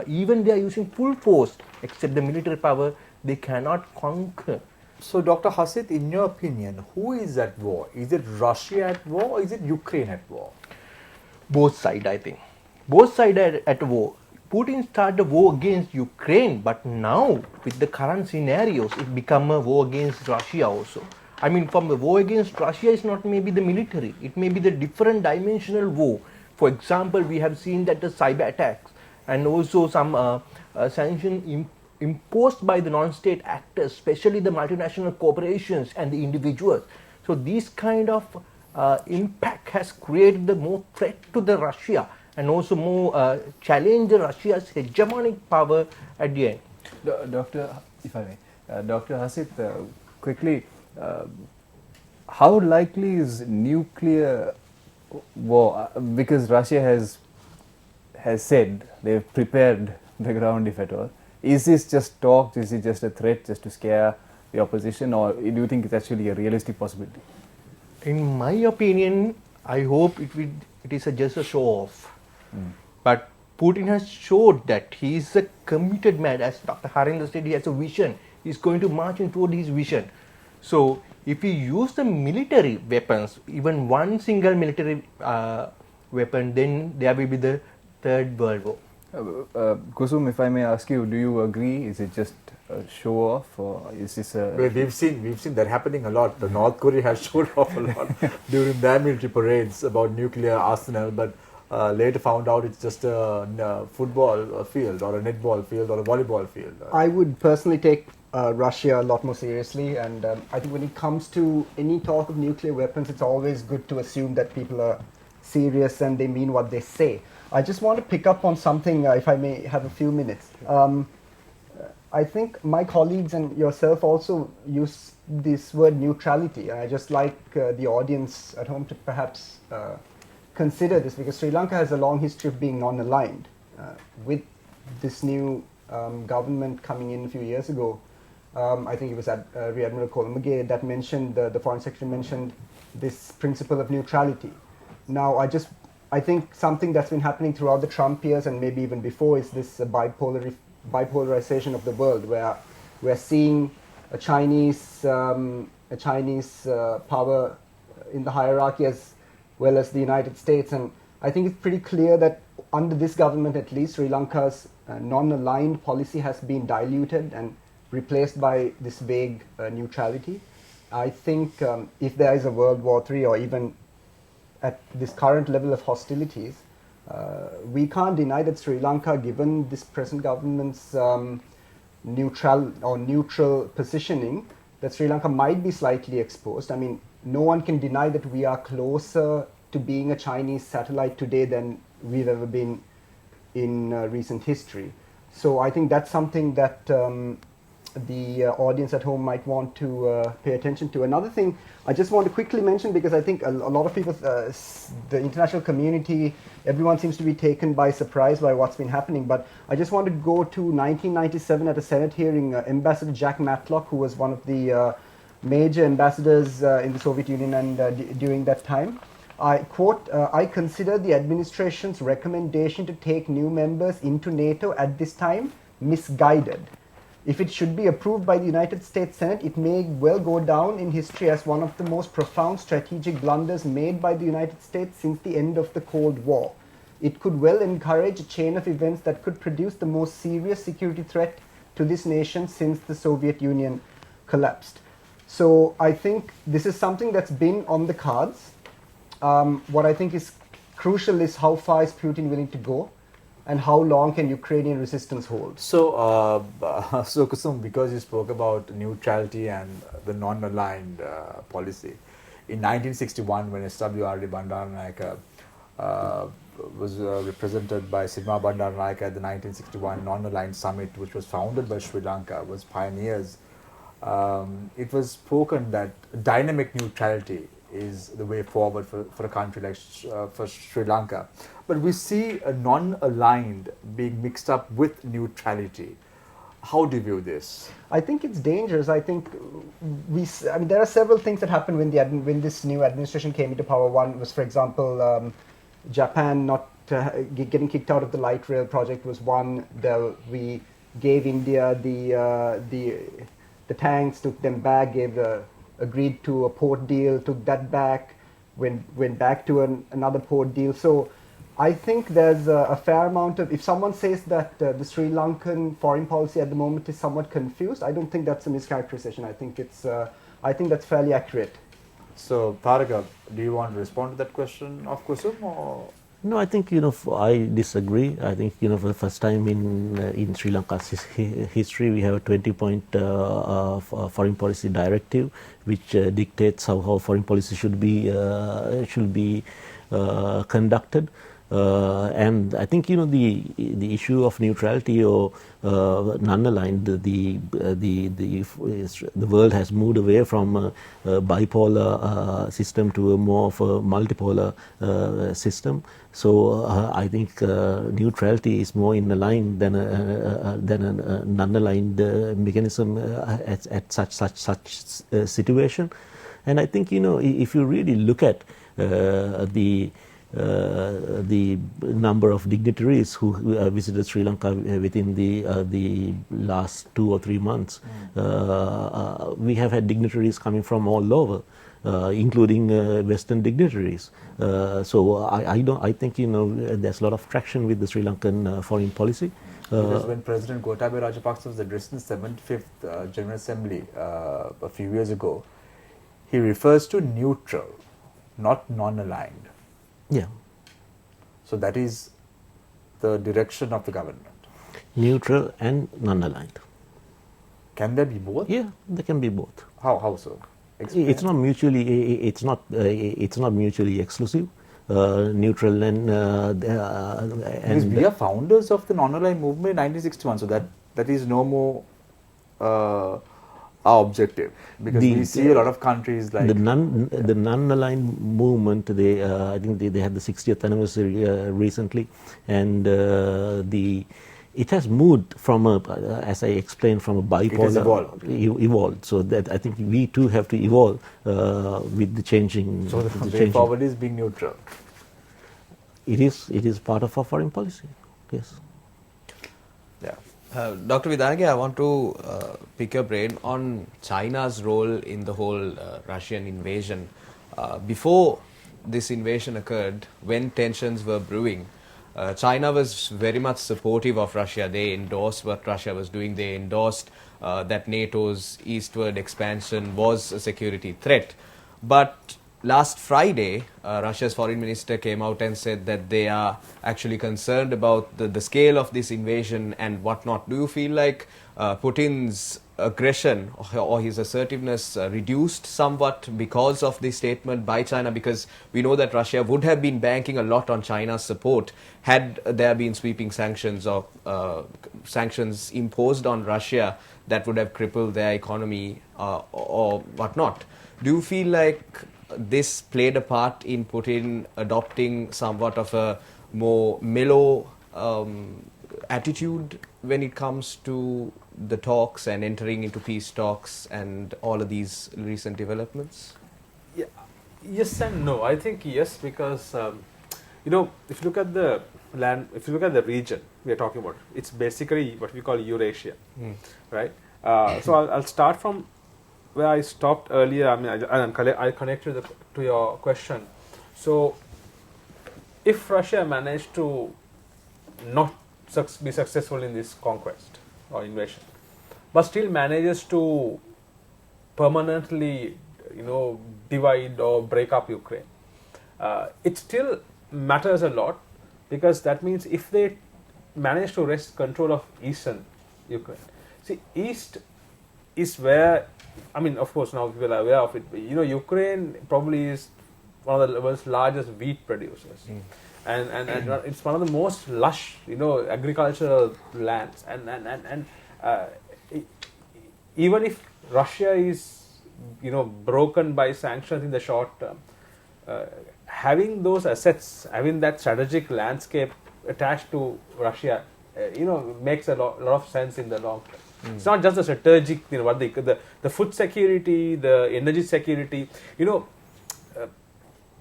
even they are using full force, except the military power, they cannot conquer. So Dr. Hasit, in your opinion, who is at war? Is it Russia at war, or is it Ukraine at war? Both sides, I think. Both sides are at war. Putin started a war against Ukraine, but now with the current scenarios, it become a war against Russia also. I mean, from the war against Russia is not maybe the military, it may be the different dimensional war. For example, we have seen that the cyber attacks and also some sanctions imposed by the non-state actors, especially the multinational corporations and the individuals. So this kind of impact has created the more threat to the Russia and also more challenge Russia's hegemonic power at the end. Doctor, if I may, Dr. Hasit, quickly, how likely is nuclear war? Because Russia has said they've prepared the ground, if at all. Is this just talk? Is it just a threat just to scare the opposition, or do you think it's actually a realistic possibility? In my opinion, I hope it is just a show off. But Putin has showed that he is a committed man. As Dr. Harinder said, he has a vision. He is going to march toward his vision. So if we use the military weapons, even one single military weapon, then there will be the Third World War. Kusum, if I may ask you, do you agree? Is it just a show off, or is this a... Well, we've seen that happening a lot. The North Korea has showed off a lot during their military parades about nuclear arsenal, but later found out it's just a football field or a netball field or a volleyball field. I would personally take Russia a lot more seriously, and I think when it comes to any talk of nuclear weapons, it's always good to assume that people are serious and they mean what they say. I just want to pick up on something, if I may have a few minutes. I think my colleagues and yourself also use this word neutrality. I just like the audience at home to perhaps consider this, because Sri Lanka has a long history of being non-aligned. With this new government coming in a few years ago, I think it was Rear Admiral Kolmage that mentioned, the Foreign Secretary mentioned this principle of neutrality. Now, I think something that's been happening throughout the Trump years and maybe even before is this bipolarization of the world, where we're seeing a Chinese power in the hierarchy as well as the United States. And I think it's pretty clear that under this government, at least, Sri Lanka's non-aligned policy has been diluted and replaced by this vague neutrality. I think if there is a World War III, or even at this current level of hostilities, we can't deny that Sri Lanka, given this present government's neutral positioning, that Sri Lanka might be slightly exposed. I mean, no one can deny that we are closer to being a Chinese satellite today than we've ever been in recent history. So I think that's something that the audience at home might want to pay attention to. Another thing I just want to quickly mention, because I think a lot of people, the international community, everyone seems to be taken by surprise by what's been happening, but I just want to go to 1997 at a Senate hearing. Ambassador Jack Matlock, who was one of the major ambassadors in the Soviet Union and during that time, I quote, "I consider the administration's recommendation to take new members into NATO at this time misguided. If it should be approved by the United States Senate, it may well go down in history as one of the most profound strategic blunders made by the United States since the end of the Cold War. It could well encourage a chain of events that could produce the most serious security threat to this nation since the Soviet Union collapsed." So I think this is something that's been on the cards. What I think is crucial is how far is Putin willing to go, and how long can Ukrainian resistance hold? So, so Kusum, because you spoke about neutrality and the non-aligned policy, in 1961, when S.W.R.D. Bandaranaike was represented by Sidma Bandaranaike at the 1961 non-aligned summit, which was founded by Sri Lanka, was pioneers. It was spoken that dynamic neutrality is the way forward for a country like for Sri Lanka. But we see a non-aligned being mixed up with neutrality. How do you view this? I think it's dangerous. I think I mean, there are several things that happened when this new administration came into power. One was, for example, Japan not getting kicked out of the light rail project was one. We gave India the tanks, took them back, agreed to a port deal, took that back, went back to another port deal. So I think there's a fair amount of, if someone says that the Sri Lankan foreign policy at the moment is somewhat confused, I don't think that's a mischaracterization. I think that's fairly accurate. So Taraka, do you want to respond to that question of Kusum, or? No, I think, I disagree. I think, for the first time in Sri Lanka's history, we have a 20-point foreign policy directive, which dictates how foreign policy should be conducted. And I think, the issue of neutrality or non-aligned, the world has moved away from a bipolar system to a more of a multipolar system. So I think neutrality is more in line than a non-aligned mechanism at such situation. And I think, if you really look at the number of dignitaries who visited Sri Lanka within the last 2 or 3 months, we have had dignitaries coming from all over, including Western dignitaries. So I think there's a lot of traction with the Sri Lankan foreign policy. Because when President Gotabaya Rajapaksa was addressing the 75th General Assembly a few years ago, he refers to neutral, not non-aligned. Yeah. So that is the direction of the government. Neutral and non-aligned. Can there be both? Yeah, they can be both. How so? Explain. It's not mutually exclusive. Neutral Because we are founders of the non-aligned movement in 1961, so that is no more our objective, because we see a lot of countries like the non-aligned movement. I think they had the 60th anniversary recently, and it has moved from as I explained, from a bipolar. It has evolved. Evolved. So that I think we too have to evolve with the changing. So the way forward is being neutral. It is part of our foreign policy. Yes. Yeah. Dr. Vidanage, I want to pick your brain on China's role in the whole Russian invasion. Before this invasion occurred, when tensions were brewing, China was very much supportive of Russia. They endorsed what Russia was doing. They endorsed that NATO's eastward expansion was a security threat. But last Friday, Russia's foreign minister came out and said that they are actually concerned about the scale of this invasion and whatnot. Do you feel like Putin's aggression or his assertiveness reduced somewhat because of this statement by China? Because we know that Russia would have been banking a lot on China's support had there been sweeping sanctions or sanctions imposed on Russia that would have crippled their economy or whatnot. Do you feel like this played a part in Putin adopting somewhat of a more mellow attitude when it comes to the talks and entering into peace talks and all of these recent developments? Yeah, yes and no. I think yes, because if you look at the land, if you look at the region we are talking about, it's basically what we call Eurasia, right? So I'll start from where I stopped earlier. I mean, I connected to your question. So, if Russia managed to not be successful in this conquest or invasion, but still manages to permanently, divide or break up Ukraine, it still matters a lot, because that means if they manage to wrest control of eastern Ukraine, see, east is where, I mean, of course, now people are aware of it. But, Ukraine probably is one of the world's largest wheat producers, and it's one of the most lush, agricultural lands. And even if Russia is, broken by sanctions in the short term, having those assets, having that strategic landscape attached to Russia, makes a lot of sense in the long term. It's not just the strategic, what the food security, the energy security.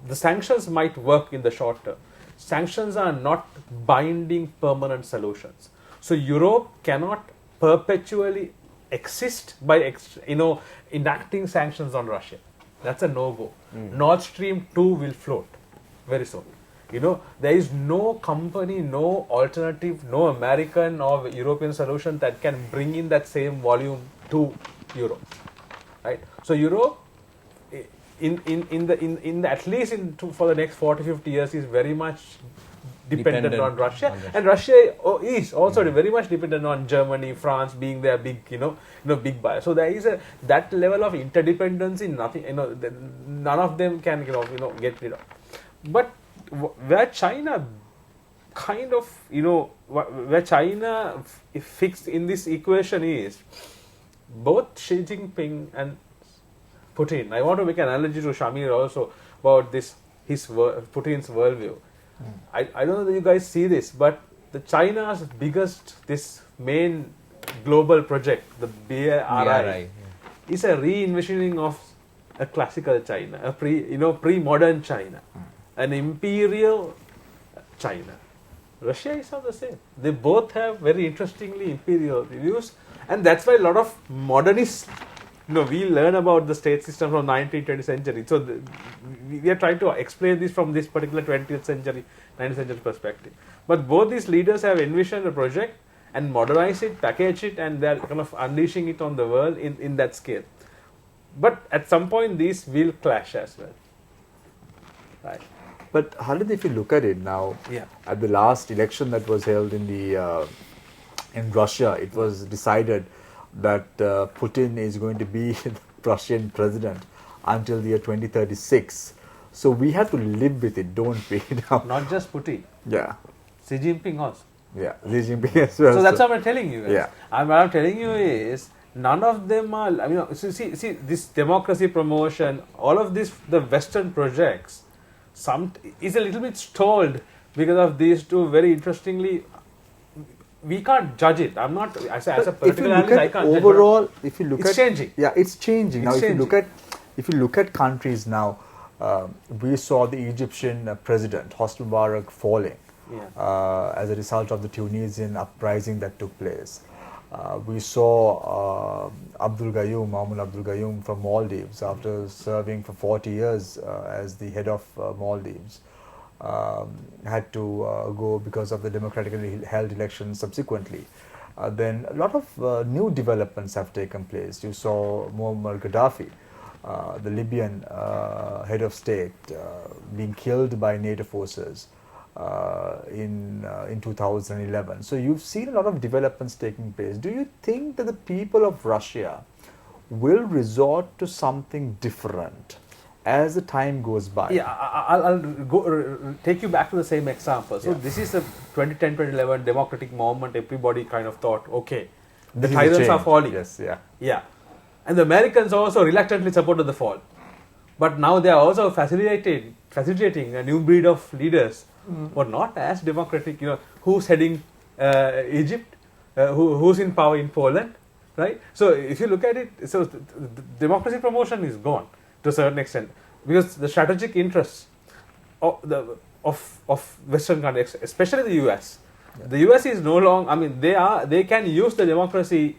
The sanctions might work in the short term. Sanctions are not binding permanent solutions. So Europe cannot perpetually exist by enacting sanctions on Russia. That's a no-go. Nord Stream 2 will float very soon. There is no company, no alternative, no American or European solution that can bring in that same volume to Europe, right? So Europe, at least for the next 40-50 years, is very much dependent on Russia, and Russia is also very much dependent on Germany, France being their big, big buyer. So there is that level of interdependence in nothing. None of them can, get rid of. But where China kind of, where China fixed in this equation is both Xi Jinping and Putin. I want to make an analogy to Shamir also about Putin's worldview. I don't know that you guys see this, but China's this main global project, the BRI, is a re-envisioning of a classical China, a pre-modern China, an imperial China. Russia is not the same. They both have very interestingly imperial views, and that's why a lot of modernists, we learn about the state system from 19th, 20th century. So we are trying to explain this from this particular 20th century, 19th century perspective. But both these leaders have envisioned a project and modernized it, packaged it, and they're kind of unleashing it on the world in that scale. But at some point, these will clash as well, right? But Harith, if you look at it now, Yeah. at the last election that was held in Russia, it was decided that Putin is going to be the Russian president until the year 2036. So we have to live with it, don't we? Now, Not just Putin, yeah, Xi Jinping also. yeah, Xi Jinping as well. So that's what I'm telling you. Guys. Yeah. And what I'm telling you is none of them are. I mean, see, this democracy promotion, all of this, the Western projects, is a little bit stalled because of these two. Very interestingly, we can't judge it. I'm not as a If you political look analyst, I at can't judge. overall, if you look It's at changing. yeah, it's changing now. It's If you look at countries now, we saw the Egyptian president Hosni Mubarak falling as a result of the Tunisian uprising that took place. We saw Muhammad Abdul Gayoom from Maldives, after serving for 40 years as the head of Maldives, had to go because of the democratically held elections subsequently. Then a lot of new developments have taken place. You saw Muammar Gaddafi, the Libyan head of state, being killed by NATO forces in 2011. So you've seen a lot of developments taking place. Do you think that the people of Russia will resort to something different as the time goes by? Yeah, I'll take you back to the same example. So this is a 2010-2011 democratic moment. Everybody kind of thought, okay, the tyrants are falling. Yes, yeah. Yeah. And the Americans also reluctantly supported the fall. But now they are also facilitating a new breed of leaders who are not as democratic. You know, who's heading Egypt? Who's in power in Poland? Right? So if you look at it, so the democracy promotion is gone to a certain extent because the strategic interests of Western countries, especially the US. The US is no longer. I mean, they can use the democracy.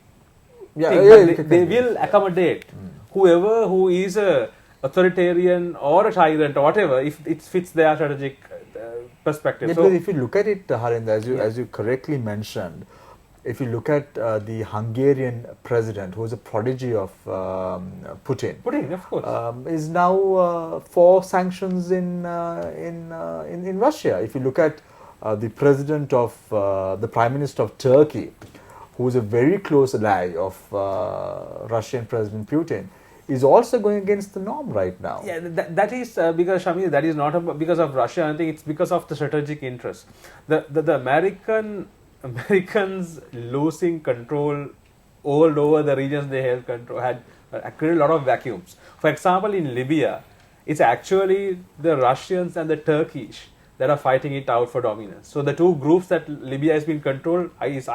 They will accommodate whoever who is a authoritarian or a tyrant or whatever, if it fits their strategic perspective. Yeah, so because if you look at it, Harinder, as you correctly mentioned, if you look at the Hungarian president, who is a prodigy of Putin, of course, is now for sanctions in Russia. If you look at the president of the Prime Minister of Turkey, who is a very close ally of Russian President Putin, is also going against the norm right now. Yeah, that is because Shami, that is not because of Russia. I think it's because of the strategic interest. The Americans losing control all over the regions they held control had created a lot of vacuums. For example, in Libya, it's actually the Russians and the Turkish that are fighting it out for dominance. So the two groups that Libya has been controlled is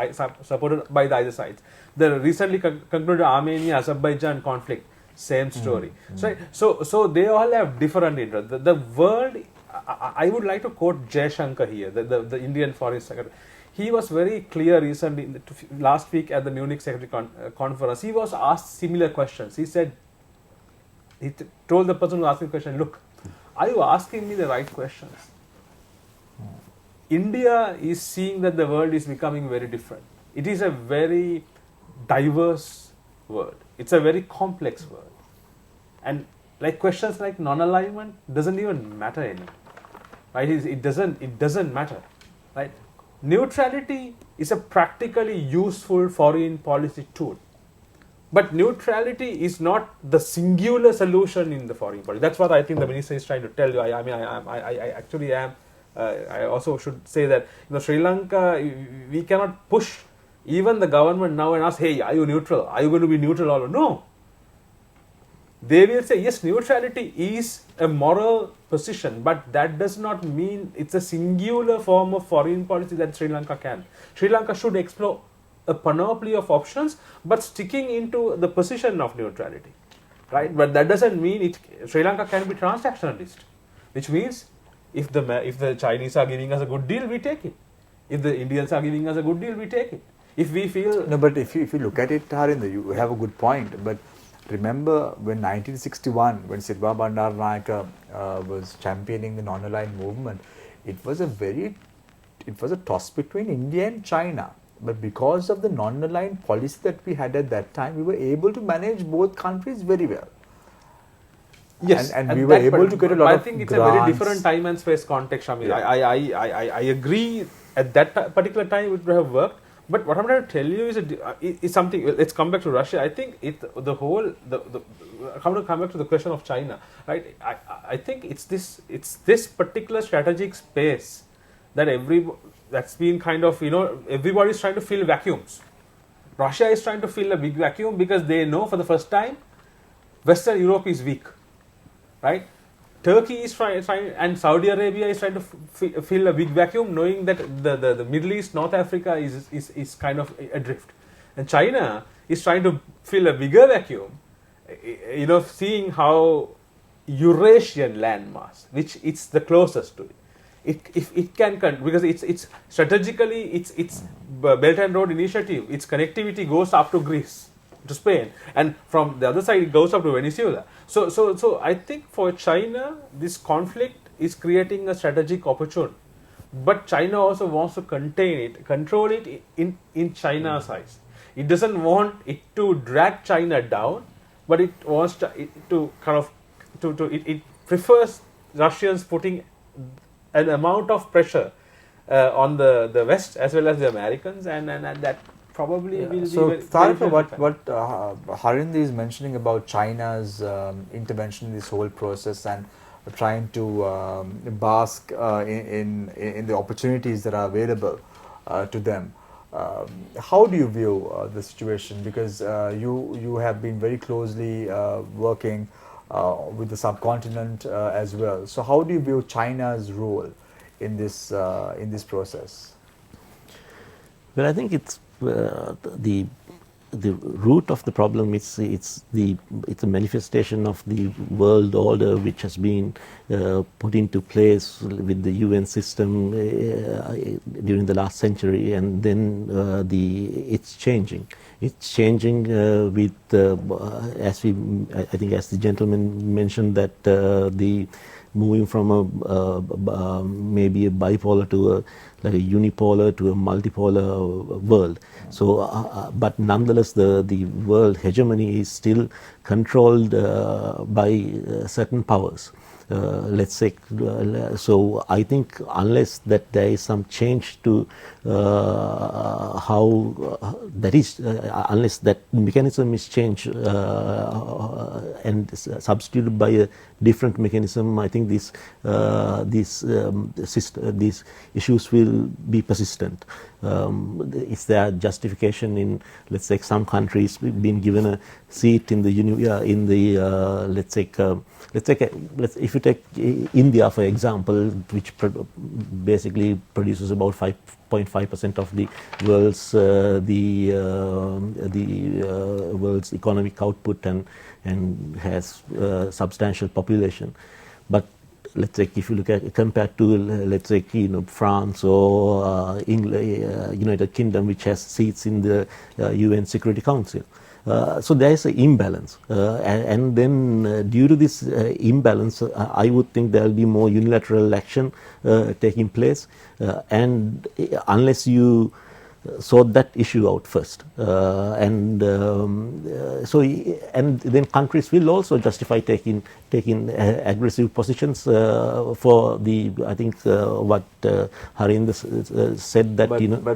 supported by the other sides. The recently concluded Armenia-Azerbaijan conflict, same story. So they all have different interests. The world, I would like to quote Jaishankar here, the Indian Foreign Secretary. He was very clear recently, last week at the Munich Secretary Conference. He was asked similar questions. He said, he told the person who asked the question, look, are you asking me the right questions? India is seeing that the world is becoming very different. It is a very diverse world. It's a very complex world. And like questions like non-alignment doesn't even matter anymore. Right? It doesn't matter. Right? Neutrality is a practically useful foreign policy tool. But neutrality is not the singular solution in the foreign policy. That's what I think the minister is trying to tell you. I actually am. I also should say that Sri Lanka, we cannot push even the government now and ask, hey, are you neutral? Are you going to be neutral or no? They will say, yes, neutrality is a moral position, but that does not mean it's a singular form of foreign policy that Sri Lanka can. Sri Lanka should explore a panoply of options, but sticking into the position of neutrality, right? But that doesn't mean Sri Lanka can be transactionalist, which means if the Chinese are giving us a good deal, we take it. If the Indians are giving us a good deal, we take it. If we feel no, but if you look at it, Harinder, you have a good point. But remember when 1961, when Sirva Bandaranaike was championing the non-aligned movement, it was a toss between India and China. But because of the non-aligned policy that we had at that time, we were able to manage both countries very well. Yes, and at we were that able point, to get a but lot I of think it's a very grants. different time and space context, Shamil. Yeah. I agree at that particular time it would have worked. But what I'm trying to tell you is something. Let's come back to Russia. I think come back to the question of China, right? I think it's this particular strategic space that that's been kind of, everybody's trying to fill vacuums. Russia is trying to fill a big vacuum because they know for the first time Western Europe is weak, right? Turkey is trying, and Saudi Arabia is trying to fill a big vacuum, knowing that the Middle East, North Africa is kind of adrift, and China is trying to fill a bigger vacuum, seeing how Eurasian landmass, which it's the closest to it, if it can because it's strategically it's Belt and Road Initiative, its connectivity goes up to Greece, to Spain, and from the other side it goes up to Venezuela. So I think for China this conflict is creating a strategic opportunity, but China also wants to control it in China's eyes. It doesn't want it to drag China down, but it wants it prefers Russians putting an amount of pressure on the West as well as the Americans, and that probably will so be Tarifa, what Harind is mentioning about China's intervention in this whole process and trying to bask in the opportunities that are available to them. How do you view the situation? Because you have been very closely working with the subcontinent as well. So how do you view China's role in this process? Well, I think it's the root of the problem. It's a manifestation of the world order which has been put into place with the UN system during the last century, and then it's changing. It's changing with as the gentleman mentioned, that the moving from maybe a bipolar to like a unipolar to a multipolar world. So, but nonetheless, the world hegemony is still controlled by certain powers. Let's say, so I think unless that there is some change to how that is, unless that mechanism is changed and substituted by a different mechanism, I think these issues will be persistent. Is there justification in, let's say, some countries being given a seat in the if you take India for example, which basically produces about 5.5% of the world's economic output and has substantial population, but let's say if you look at compared to let's say France or England, United Kingdom, which has seats in the UN Security Council. So there is an imbalance, and then due to this imbalance, I would think there will be more unilateral action taking place, and unless you sort that issue out first, and then countries will also justify taking aggressive positions for the, I think what Harinder said, that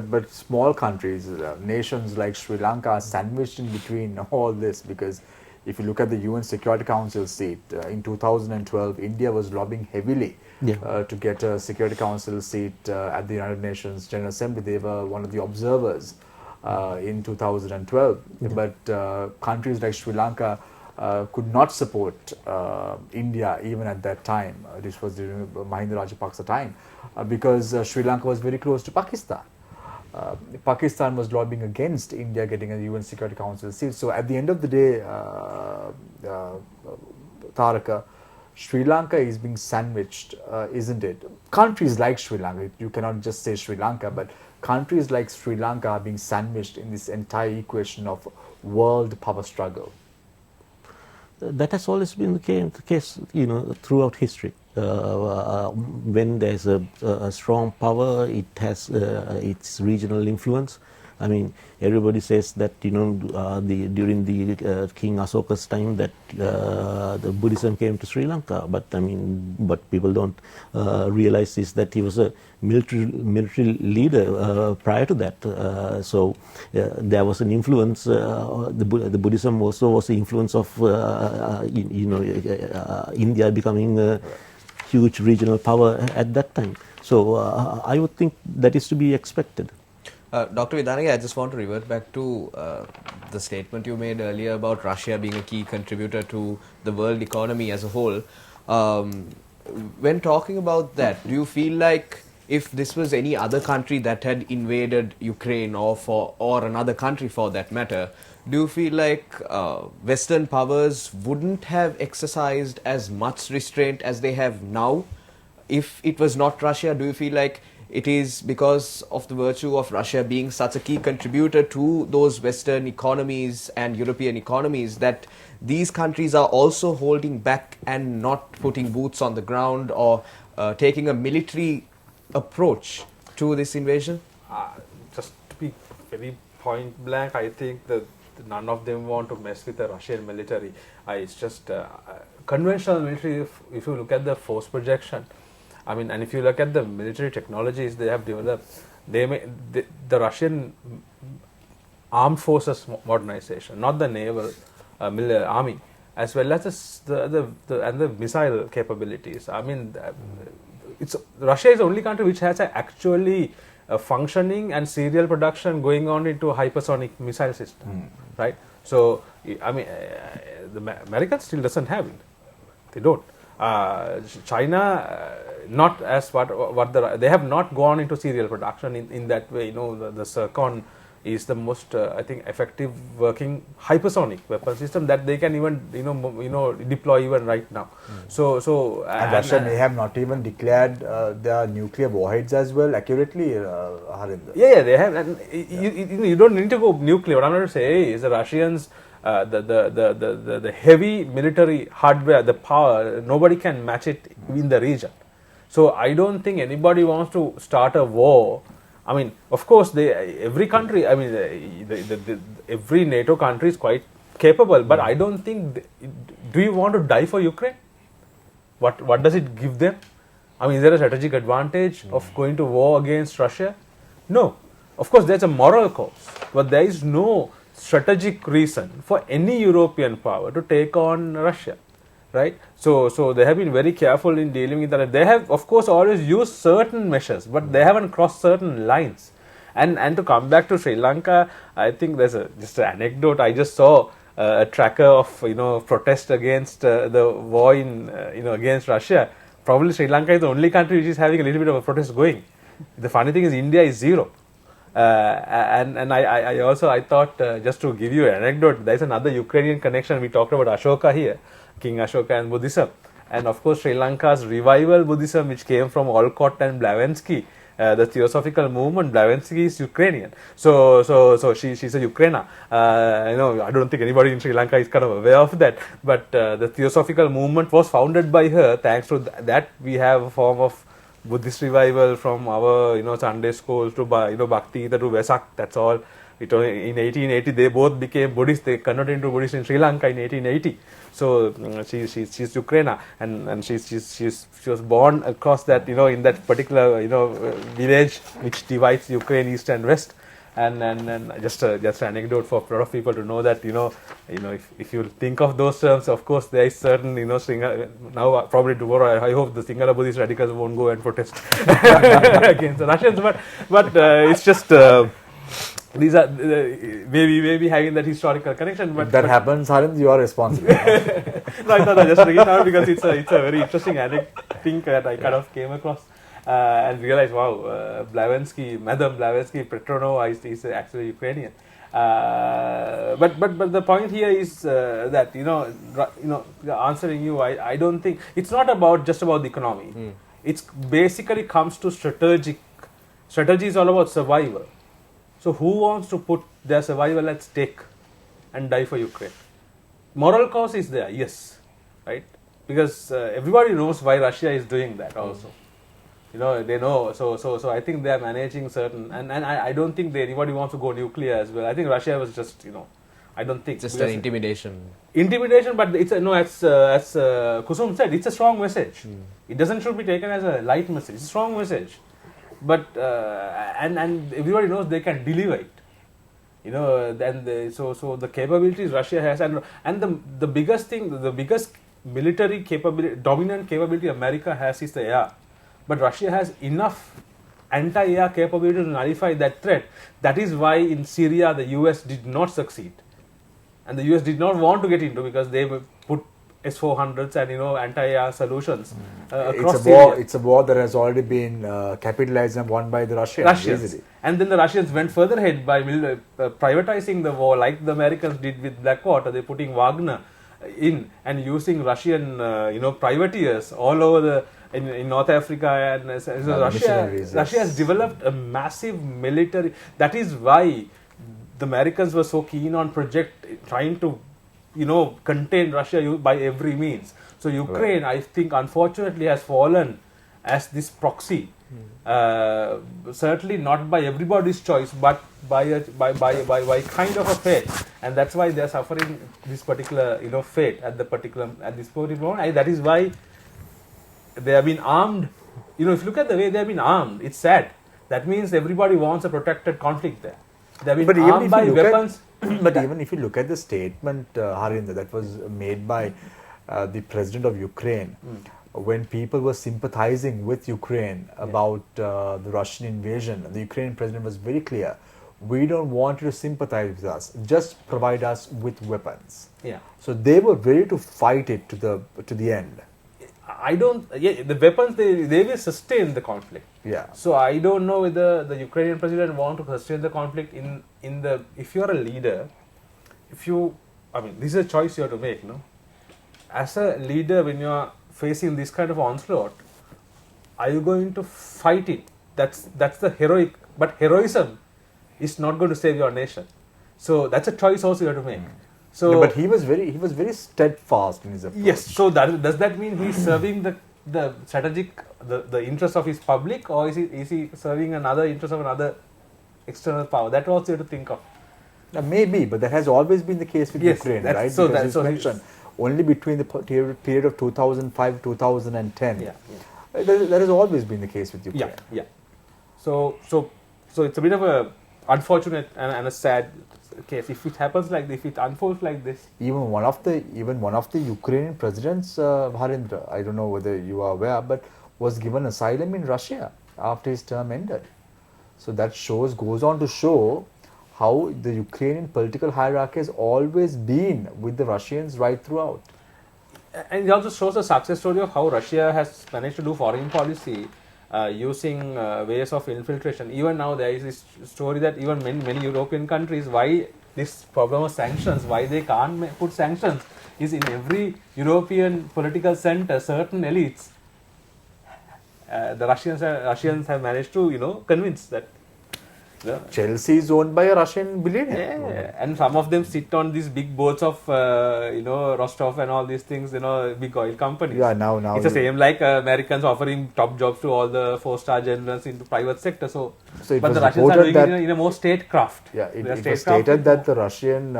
but small countries, nations like Sri Lanka are sandwiched in between all this, because if you look at the UN Security Council seat in 2012, India was lobbying heavily to get a Security Council seat at the United Nations General Assembly. They were one of the observers in 2012, but countries like Sri Lanka could not support India even at that time. This was during Mahinda Rajapaksa time, because Sri Lanka was very close to Pakistan. Pakistan was lobbying against India getting a UN Security Council seat. So at the end of the day, Taraka, Sri Lanka is being sandwiched, isn't it? Countries like Sri Lanka, you cannot just say Sri Lanka, but countries like Sri Lanka are being sandwiched in this entire equation of world power struggle. That has always been the case, throughout history. When there's a strong power, it has its regional influence. I mean, everybody says that during the King Asoka's time that the Buddhism came to Sri Lanka, but I mean, what people don't realize is that he was a military leader prior to that. So there was an influence. The Buddhism also was the influence of India becoming a huge regional power at that time. So I would think that is to be expected. Dr. Vidanage, I just want to revert back to the statement you made earlier about Russia being a key contributor to the world economy as a whole. When talking about that, do you feel like if this was any other country that had invaded Ukraine or another country for that matter, do you feel like Western powers wouldn't have exercised as much restraint as they have now if it was not Russia? Do you feel like it is because of the virtue of Russia being such a key contributor to those Western economies and European economies that these countries are also holding back and not putting boots on the ground or taking a military approach to this invasion? Just to be very point blank, I think that none of them want to mess with the Russian military. It's just conventional military. If you look at the force projection, I mean, and if you look at the military technologies they have developed, the Russian armed forces modernization, not the naval army, as well as the missile capabilities. I mean, Russia is the only country which has actually functioning and serial production going on into a hypersonic missile system, right? So, I mean, the Americans still doesn't have it. They don't. China, not as they have not gone into serial production in that way. You know, the Zircon is the most I think effective working hypersonic weapon system that they can even deploy even right now. And Russia may have not even declared their nuclear warheads as well accurately, Harinder. Yeah, they have. And you don't need to go nuclear. What I'm going to say is the Russians, the heavy military hardware, the power, nobody can match it in the region. So I don't think anybody wants to start a war. I mean, of course, every country, I mean, every NATO country is quite capable, but I don't think, do you want to die for Ukraine? What does it give them? I mean, is there a strategic advantage of going to war against Russia? No. Of course, there's a moral cause, but there is no strategic reason for any European power to take on Russia, right? So they have been very careful in dealing with that. They have, of course, always used certain measures, but they haven't crossed certain lines. And to come back to Sri Lanka, I think there's just an anecdote. I just saw a tracker of protest against the war against Russia. Probably Sri Lanka is the only country which is having a little bit of a protest going. The funny thing is India is zero. And I thought, just to give you an anecdote, there's another Ukrainian connection. We talked about Ashoka here, King Ashoka and Buddhism. And of course, Sri Lanka's revival Buddhism, which came from Olcott and Blavatsky, the Theosophical movement. Blavatsky is Ukrainian. So she's a Ukraina. I don't think anybody in Sri Lanka is kind of aware of that. But the Theosophical movement was founded by her. Thanks to that, we have a form of Buddhist revival from our Sunday schools to Bhakti Gita to Vesak. That's all. In 1880 they both became Buddhist. They converted into Buddhist in Sri Lanka in 1880. So she's Ukraina, and she was born across that in that particular village which divides Ukraine east and west. And just an anecdote for a lot of people to know that if you think of those terms, of course there is certain now probably tomorrow I hope the Sinhala Buddhist radicals won't go and protest against the Russians, but it's just these are maybe having that historical connection. But if that happens, Harind, you are responsible. No, I thought I just bring it out because it's a very interesting thing that I kind of came across. And realized, wow, Madame Blavatsky Petronova is actually Ukrainian. But the point here is that answering you, I don't think it's not just about the economy. It's basically comes to strategy is all about survival. So who wants to put their survival at stake and die for Ukraine? Moral cause is there, yes, right? Because everybody knows why Russia is doing that also. They know. So I think they are managing certain, and I don't think anybody wants to go nuclear as well. I think Russia was just, I don't think Just an intimidation. Intimidation, but it's as Kusum said, it's a strong message. It doesn't should be taken as a light message. It's a strong message, but and everybody knows they can deliver it. So the capabilities Russia has, and the biggest thing, the biggest military capability, dominant capability America has is the air, but Russia has enough anti-air capability to nullify that threat. That is why in Syria the US did not succeed, and the US did not want to get into, because they put S-400s and anti-air solutions across Syria. It's a war that has already been capitalized and won by the Russians. Easily. And then the Russians went further ahead by privatizing the war, like the Americans did with Blackwater. They're putting Wagner in and using Russian privateers all over in North Africa, and so Russia has developed a massive military. That is why the Americans were so keen on trying to contain Russia by every means. So Ukraine, I think, unfortunately has fallen as this proxy. Certainly not by everybody's choice, but by kind of a fate, and that's why they are suffering this particular fate at this particular moment. That is why they have been armed. If you look at the way they have been armed, it's sad. That means everybody wants a protracted conflict there. They have been armed by weapons. But even if you look at the statement, Harinder, that was made by the president of Ukraine, when people were sympathizing with Ukraine about the Russian invasion, the Ukrainian president was very clear: we don't want you to sympathize with us, just provide us with weapons. Yeah. So they were ready to fight it to the end. The weapons, they will sustain the conflict. Yeah. So I don't know whether the Ukrainian president want to sustain the conflict if you are a leader, this is a choice you have to make, As a leader, when you are facing this kind of onslaught, are you going to fight it? That's the heroic, but heroism is not going to save your nation. So that's a choice also you have to make. So, no, but he was very steadfast in his approach. Yes. So does that mean he's serving the strategic the interest of his public, or is he serving another interest of another external power? That also you have to think of. Maybe, but that has always been the case with Ukraine, right? So because you mentioned only between the period of 2005 2010. Yeah. That has always been the case with Ukraine. Yeah. So it's a bit of a unfortunate and a sad case. If it happens like this, if it unfolds like this. Even one of the Ukrainian presidents, Harindra, I don't know whether you are aware, but was given asylum in Russia after his term ended. So that goes on to show how the Ukrainian political hierarchy has always been with the Russians right throughout. And it also shows a success story of how Russia has managed to do foreign policy using ways of infiltration. Even now there is this story that even many European countries, why this problem of sanctions, why they can't put sanctions, is in every European political center, certain elites, the Russians have managed to convince that. Chelsea is owned by a Russian billionaire. Yeah, and some of them sit on these big boards of Rostov and all these things, big oil companies. Yeah, now it's the same like Americans offering top jobs to all the 4-star generals in the private sector. But the Russians are doing it in a more statecraft. Yeah, it was stated that the Russian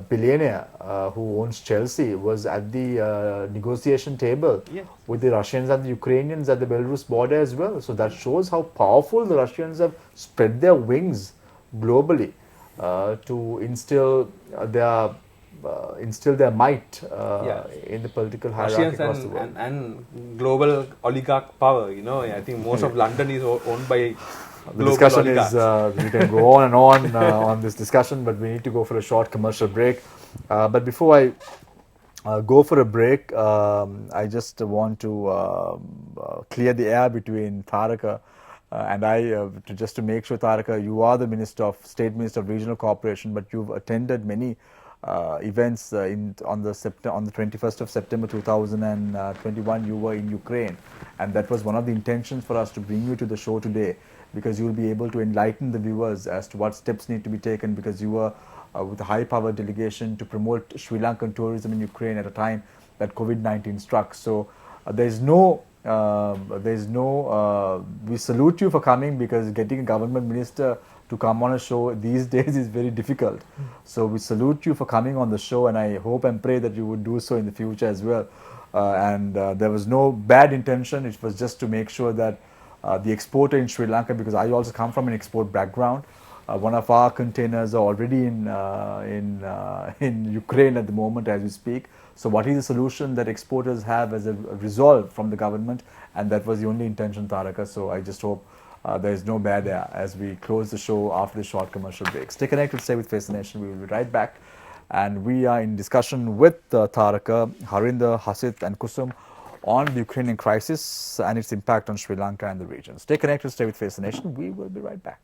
billionaire who owns Chelsea was at the negotiation table with the Russians and the Ukrainians at the Belarus border as well. So that shows how powerful the Russians have spread their wings globally to instill their might in the political hierarchy Russians across the world. And global oligarch power. I think most of London is owned by the discussion oligarchs. We can go on and on this discussion, but we need to go for a short commercial break. But before I go for a break, I just want to clear the air between Tharaka and I, just to make sure, Tharaka, you are the State Minister of Regional Cooperation, but you've attended many events on the 21st of September 2021. You were in Ukraine, and that was one of the intentions for us to bring you to the show today, because you will be able to enlighten the viewers as to what steps need to be taken, because you were with a high-powered delegation to promote Sri Lankan tourism in Ukraine at a time that COVID-19 struck. So there is no There's no. We salute you for coming, because getting a government minister to come on a show these days is very difficult. So we salute you for coming on the show, and I hope and pray that you would do so in the future as well. There was no bad intention. It was just to make sure that the exporter in Sri Lanka, because I also come from an export background, one of our containers are already in Ukraine at the moment as we speak. So what is the solution that exporters have as a resolve from the government? And that was the only intention, Taraka. So I just hope there is no bad air as we close the show after the short commercial break. Stay connected, stay with Face the Nation. We will be right back. And we are in discussion with Taraka, Harinder, Hasit and Kusum on the Ukrainian crisis and its impact on Sri Lanka and the region. Stay connected, stay with Face the Nation. We will be right back.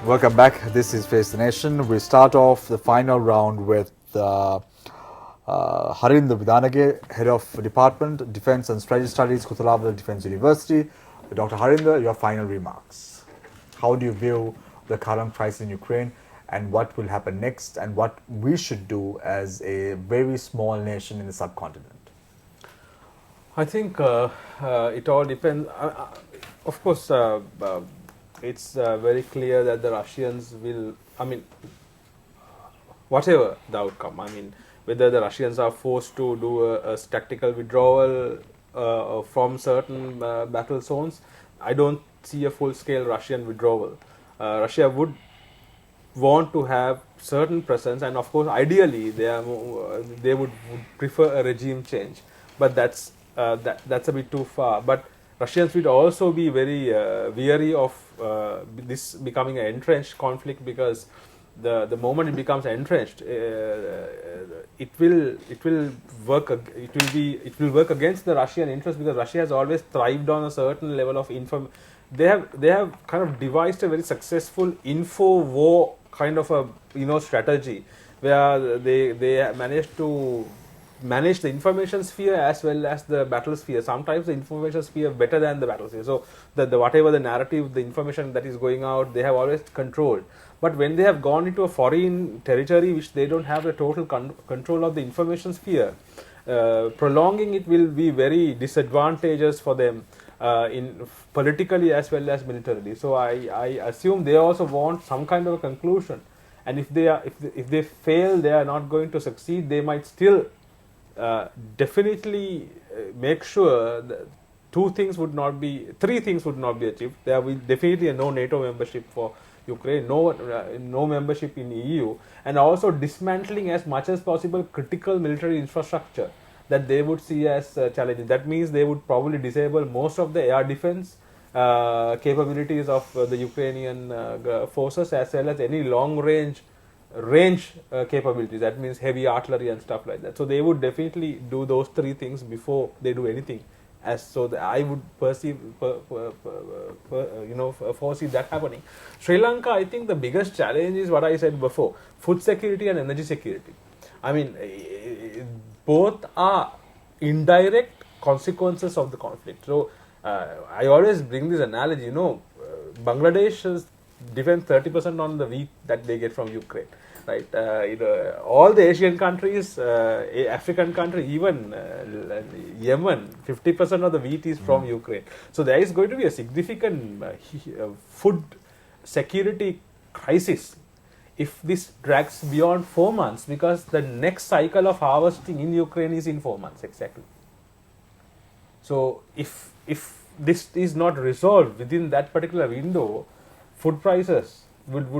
Welcome back. This is Face the Nation. We start off the final round with Harinder Vidanage, Head of Department, Defence and Strategy Studies, Kuthalawala Defence University. Dr. Harinder, your final remarks. How do you view the current crisis in Ukraine, and what will happen next, and what we should do as a very small nation in the subcontinent? I think it all depends. Of course, it's very clear that the Russians will, whatever the outcome, whether the Russians are forced to do a tactical withdrawal from certain battle zones, I don't see a full-scale Russian withdrawal. Russia would want to have certain presence, and of course, ideally, they would prefer a regime change, but that's a bit too far. But Russians would also be very weary of this becoming an entrenched conflict, because the moment it becomes entrenched, it will work against the Russian interest, because Russia has always thrived on a certain level of They have kind of devised a very successful info war kind of a strategy, where they managed to manage the information sphere as well as the battle sphere. Sometimes the information sphere better than the battle sphere. So the whatever the narrative, the information that is going out, they have always controlled. But when they have gone into a foreign territory which they don't have the total control of the information sphere, prolonging it will be very disadvantageous for them in politically as well as militarily. So I assume they also want some kind of a conclusion. And if they fail, they are not going to succeed. They might still definitely make sure that three things would not be achieved. There will definitely no NATO membership for Ukraine, no membership in EU, and also dismantling as much as possible critical military infrastructure that they would see as challenging. That means they would probably disable most of the air defense capabilities of the Ukrainian forces, as well as any long range capabilities. That means heavy artillery and stuff like that. So they would definitely do those three things before they do anything. I would foresee that happening. Sri Lanka, I think the biggest challenge is what I said before: food security and energy security. Both are indirect consequences of the conflict. So I always bring this analogy. Bangladesh depends 30% on the wheat that they get from Ukraine, right? All the Asian countries, African countries, even Yemen, 50% of the wheat is from Ukraine. So there is going to be a significant food security crisis if this drags beyond 4 months, because the next cycle of harvesting in Ukraine is in 4 months exactly. So if this is not resolved within that particular window, food prices would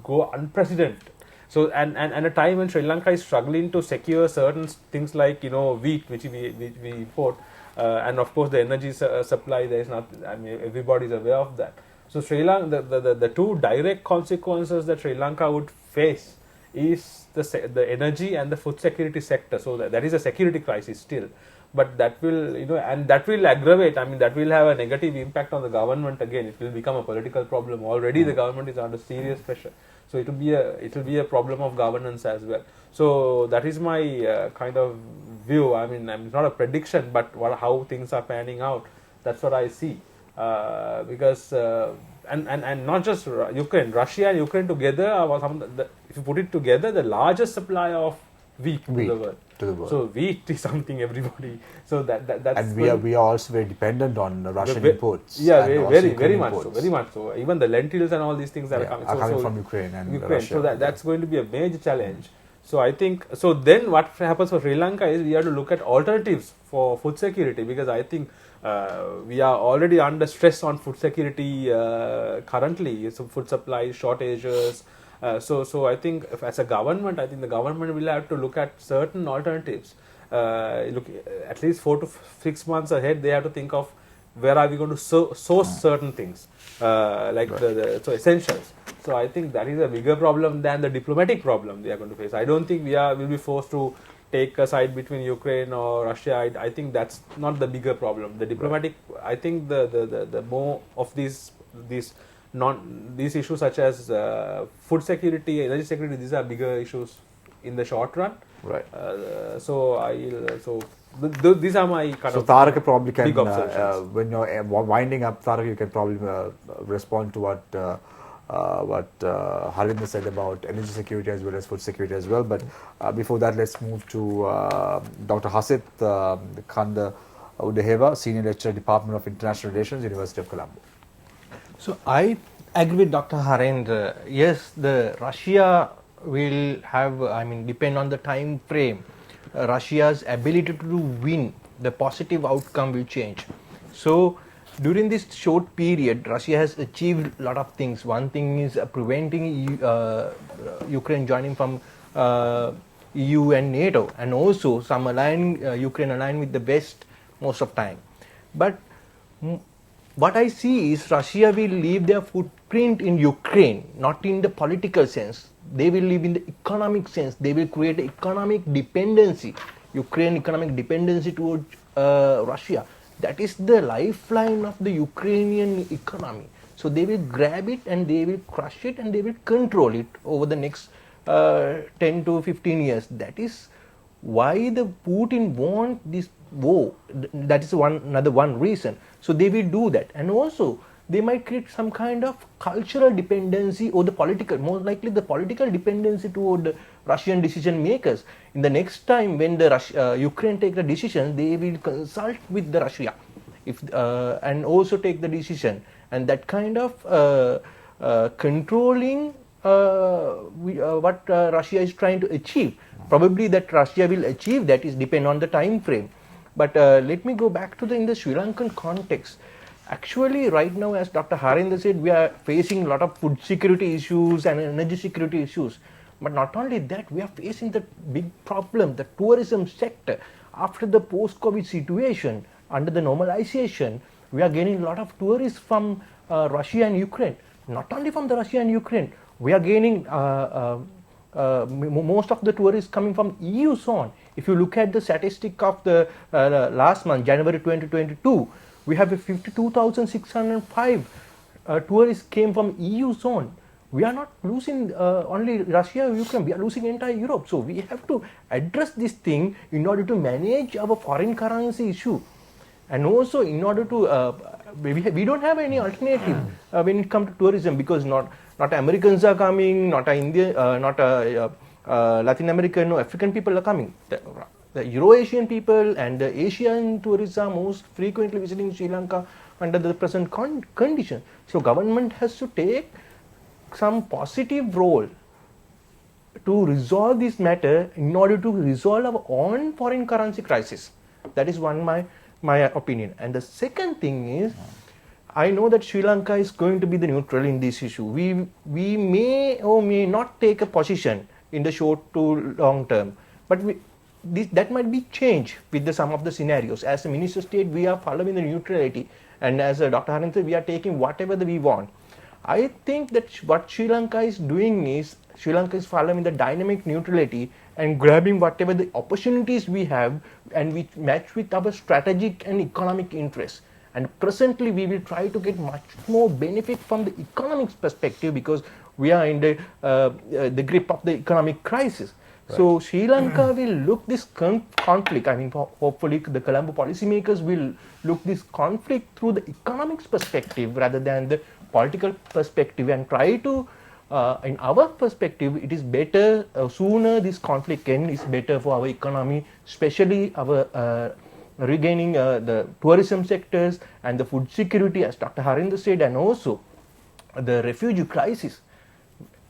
go unprecedented. So and a time when Sri Lanka is struggling to secure certain things like wheat, which we import, and of course the energy supply. There is not. Everybody is aware of that. So Sri Lanka, the two direct consequences that Sri Lanka would face is the energy and the food security sector. So that is a security crisis still. but that will, and that will aggravate. I mean, that will have a negative impact on the government again. It will become a political problem. Already, the government is under serious pressure. So it will be a problem of governance as well. So that is my kind of view. I mean, it's not a prediction, but how things are panning out. That's what I see. Because and not just Ukraine, Russia and Ukraine together are if you put it together, the largest supplier of wheat to the world. So wheat is something everybody. So that's and we are also very dependent on Russian imports. Yeah, very much so. Very much so. Even the lentils and all these things that are coming from Ukraine and Russia. So that's going to be a major challenge. So I think then what happens for Sri Lanka is we have to look at alternatives for food security, because I think we are already under stress on food security currently. So food supply shortages. So I think as a government, the government will have to look at certain alternatives. Look, at least 4 to 6 months ahead, they have to think of where are we going to source certain things, like so essentials. So I think that is a bigger problem than the diplomatic problem they are going to face. I don't think will be forced to take a side between Ukraine or Russia. I think that's not the bigger problem. The diplomatic, I think the more of these issues such as food security, energy security, these are bigger issues in the short run. Right. These are my kind of Tarak probably can, big observations. when you're winding up, Tarak, you can probably respond to what Harinder said about energy security as well as food security as well. But before that, let's move to Dr. Hasit Khanda Udeheva, Senior Lecturer, Department of International Relations, University of Colombo. So I agree with Dr. Harendra. Yes, the Russia will have, depend on the time frame. Russia's ability to win, the positive outcome will change. So during this short period, Russia has achieved a lot of things. One thing is preventing Ukraine joining from EU and NATO, and also some Ukraine align with the West most of time. But what I see is Russia will leave their footprint in Ukraine, not in the political sense. They will live in the economic sense. They will create economic dependency, Ukraine economic dependency towards Russia. That is the lifeline of the Ukrainian economy. So they will grab it and they will crush it and they will control it over the next 10 to 15 years. That is why the Putin want this war. That is another one reason. So they will do that, and also they might create some kind of cultural dependency or the political, most likely the political dependency toward the Russian decision makers. In the next time when the Ukraine take the decision, they will consult with the Russia, and also take the decision, and that kind of controlling what Russia is trying to achieve. Probably that Russia will achieve that is depend on the time frame. But let me go back to in the Sri Lankan context. Actually, right now, as Dr. Harendra said, we are facing a lot of food security issues and energy security issues. But not only that, we are facing the big problem, the tourism sector. After the post-COVID situation, under the normalization, we are getting a lot of tourists from Russia and Ukraine. Not only from the Russia and Ukraine, we are gaining most of the tourists coming from EU zone. If you look at the statistic of the last month, January 2022, we have 52,605 tourists came from EU zone. We are not losing only Russia or Ukraine, we are losing entire Europe. So we have to address this thing in order to manage our foreign currency issue. And also in order to, we don't have any alternative when it comes to tourism, because not Americans are coming, not Indian, not Latin American or African people are coming. The Euro-Asian people and the Asian tourists are most frequently visiting Sri Lanka under the present condition. So government has to take some positive role to resolve this matter in order to resolve our own foreign currency crisis. That is my opinion. And the second thing is, I know that Sri Lanka is going to be the neutral in this issue. We may or may not take a position in the short to long term, but that might be changed with some of the scenarios. As a minister state, we are following the neutrality, and as Dr. Harendra said, we are taking whatever we want. I think that what Sri Lanka is doing is Sri Lanka is following the dynamic neutrality and grabbing whatever the opportunities we have and we match with our strategic and economic interests. And presently we will try to get much more benefit from the economic perspective because we are in the grip of the economic crisis. Right. So Sri Lanka will look this conflict, I mean hopefully the Colombo policymakers will look this conflict through the economics perspective rather than the political perspective and try to, in our perspective, it is better, sooner this conflict ends, is better for our economy, especially our regaining the tourism sectors and the food security, as Dr. Harinder said, and also the refugee crisis.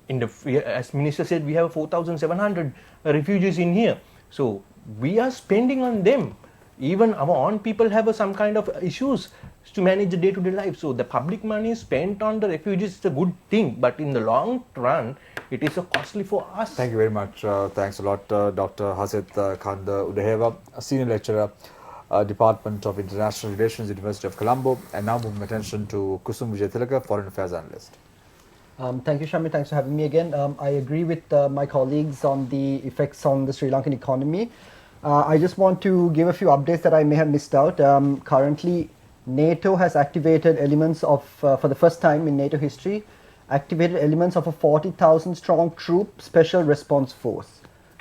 As Minister said, we have 4,700 refugees in here. So we are spending on them. Even our own people have some kind of issues to manage the day-to-day life. So the public money spent on the refugees is a good thing, but in the long run, it is costly for us. Thank you very much. Thanks a lot, Dr. Hasit Khanda Udeheva, a senior lecturer, Department of International Relations, University of Colombo, and now moving attention to Kusum Vijaytilaka, Foreign Affairs Analyst. Thank you, Shami. Thanks for having me again. I agree with my colleagues on the effects on the Sri Lankan economy. I just want to give a few updates that I may have missed out. Currently, NATO has activated elements of, for the first time in NATO history, activated elements of a 40,000 strong troop special response force.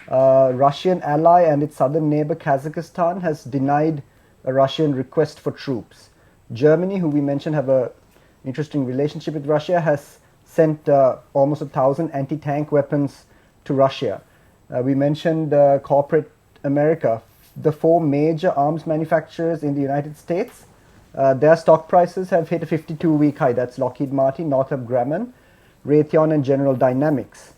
Russian ally and its southern neighbor Kazakhstan has denied a Russian request for troops. Germany, who we mentioned have a interesting relationship with Russia, has sent almost 1,000 anti-tank weapons to Russia. We mentioned corporate America. The 4 major arms manufacturers in the United States, their stock prices have hit a 52-week high. That's Lockheed Martin, Northrop Grumman, Raytheon, and General Dynamics.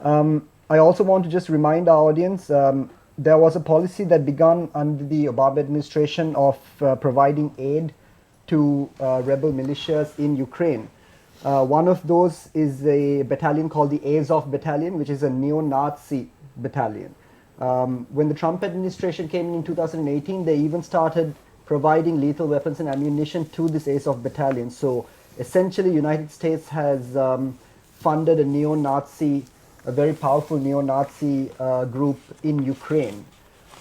I also want to just remind our audience, there was a policy that began under the Obama administration of providing aid to rebel militias in Ukraine. One of those is a battalion called the Azov Battalion, which is a neo-Nazi battalion. When the Trump administration came in 2018, they even started providing lethal weapons and ammunition to this Azov Battalion. So essentially, United States has funded a neo-Nazi, a very powerful neo-Nazi group in Ukraine.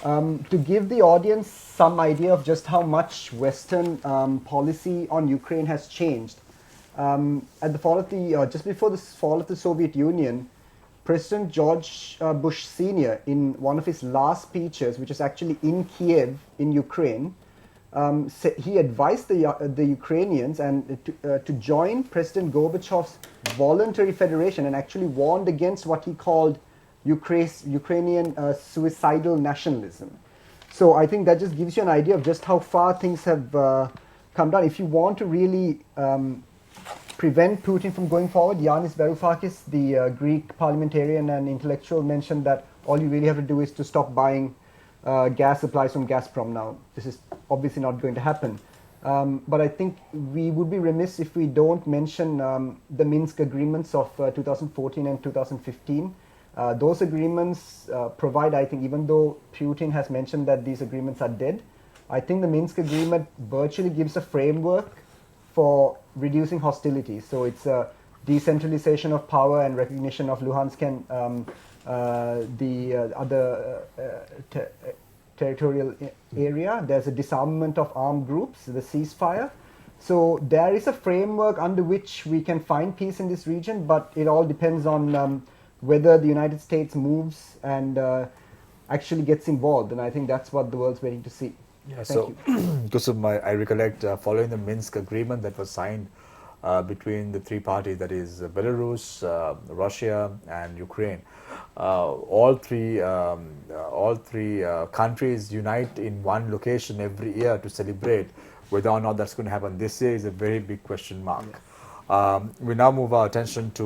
To give the audience some idea of just how much Western policy on Ukraine has changed, at the fall of the just before the fall of the Soviet Union, President George Bush Sr., in one of his last speeches, which is actually in Kiev in Ukraine, he advised the Ukrainians and to join President Gorbachev's voluntary federation, and actually warned against what he called Ukrainian suicidal nationalism. So I think that just gives you an idea of just how far things have come down. If you want to really prevent Putin from going forward, Yanis Varoufakis, the Greek parliamentarian and intellectual, mentioned that all you really have to do is to stop buying gas supplies from Gazprom now. This is obviously not going to happen. But I think we would be remiss if we don't mention the Minsk agreements of 2014 and 2015. Those agreements provide, I think, even though Putin has mentioned that these agreements are dead, I think the Minsk agreement virtually gives a framework for reducing hostilities. So it's a decentralization of power and recognition of Luhansk and the other territorial area. There's a disarmament of armed groups, the ceasefire. So there is a framework under which we can find peace in this region, but it all depends on whether the United States moves and actually gets involved. And I think that's what the world's waiting to see. Yeah, so Kusum, I recollect following the Minsk agreement that was signed between the 3 parties, that is Belarus, Russia, and Ukraine. All three countries unite in one location every year to celebrate. Whether or not that's going to happen this year is a very big question mark. Yes. We now move our attention to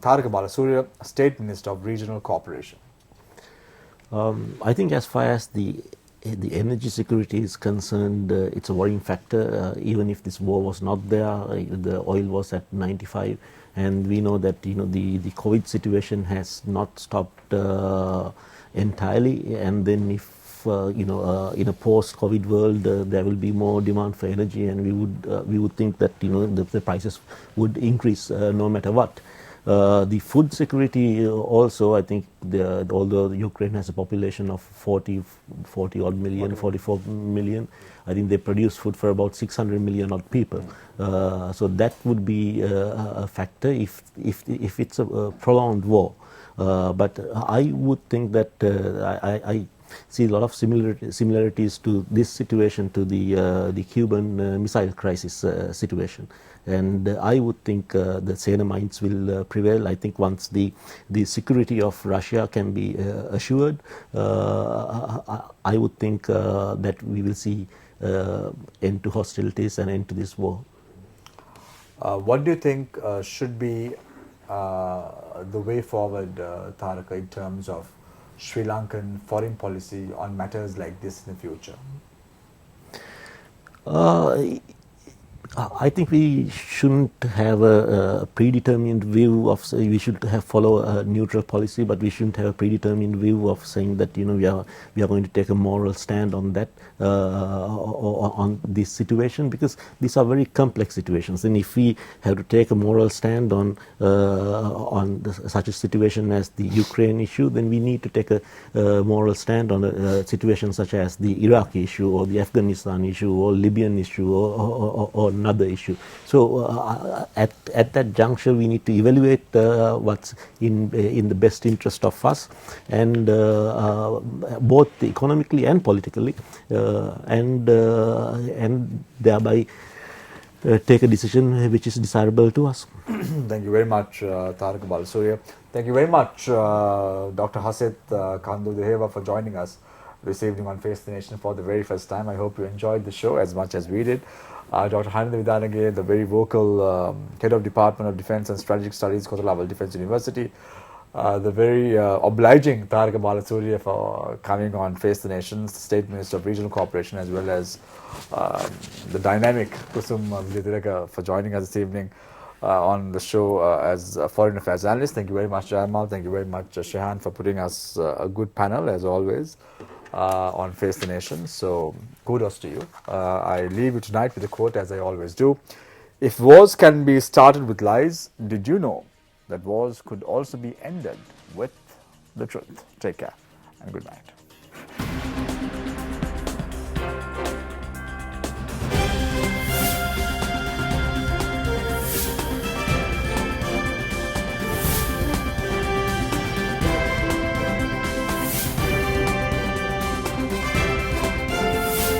Tharaka Balasuriya, State Minister of Regional Cooperation. I think as far as the energy security is concerned, it's a worrying factor. Even if this war was not there, the oil was at 95, and we know that the COVID situation has not stopped entirely. And then if in a post-COVID world, there will be more demand for energy, and we would think that the prices would increase no matter what. The food security also, I think, although Ukraine has a population of 40 odd million, 44 million, I think they produce food for about 600 million odd people. So that would be a factor if it's a prolonged war. But I would think that I see a lot of similarities to this situation to the Cuban missile crisis situation. And I would think the saner minds will prevail. I think once the security of Russia can be assured, I would think that we will see end to hostilities and end to this war. What do you think should be the way forward, Taraka, in terms of Sri Lankan foreign policy on matters like this in the future? I think we shouldn't have a predetermined view of, we should follow a neutral policy, but we shouldn't have a predetermined view of saying that we are going to take a moral stand on that or on this situation, because these are very complex situations. And if we have to take a moral stand on such a situation as the Ukraine issue, then we need to take a moral stand on a situation such as the Iraqi issue or the Afghanistan issue or Libyan issue or another issue. So at that juncture, we need to evaluate what's in the best interest of us, and both economically and politically, and thereby take a decision which is desirable to us. Thank you very much, Tarak Balsurya. Thank you very much, Dr. Hasit Kandu Deheva, for joining us this evening on Face the Nation for the very first time. I hope you enjoyed the show as much as we did. Dr. Harinda Vidanage, the very vocal head of Department of Defence and Strategic Studies, Kotalaval Defence University. The very obliging Tarak Balsurya for coming on Face the Nation, State Minister of Regional Cooperation, as well as the dynamic Kusum Vijayathilaka for joining us this evening on the show as a Foreign Affairs Analyst. Thank you very much, Jayamal. Thank you very much, Shehan, for putting us a good panel, as always, on Face the Nation. So kudos to you. I leave you tonight with a quote, as I always do. If wars can be started with lies, did you know that wars could also be ended with the truth? Take care and good night.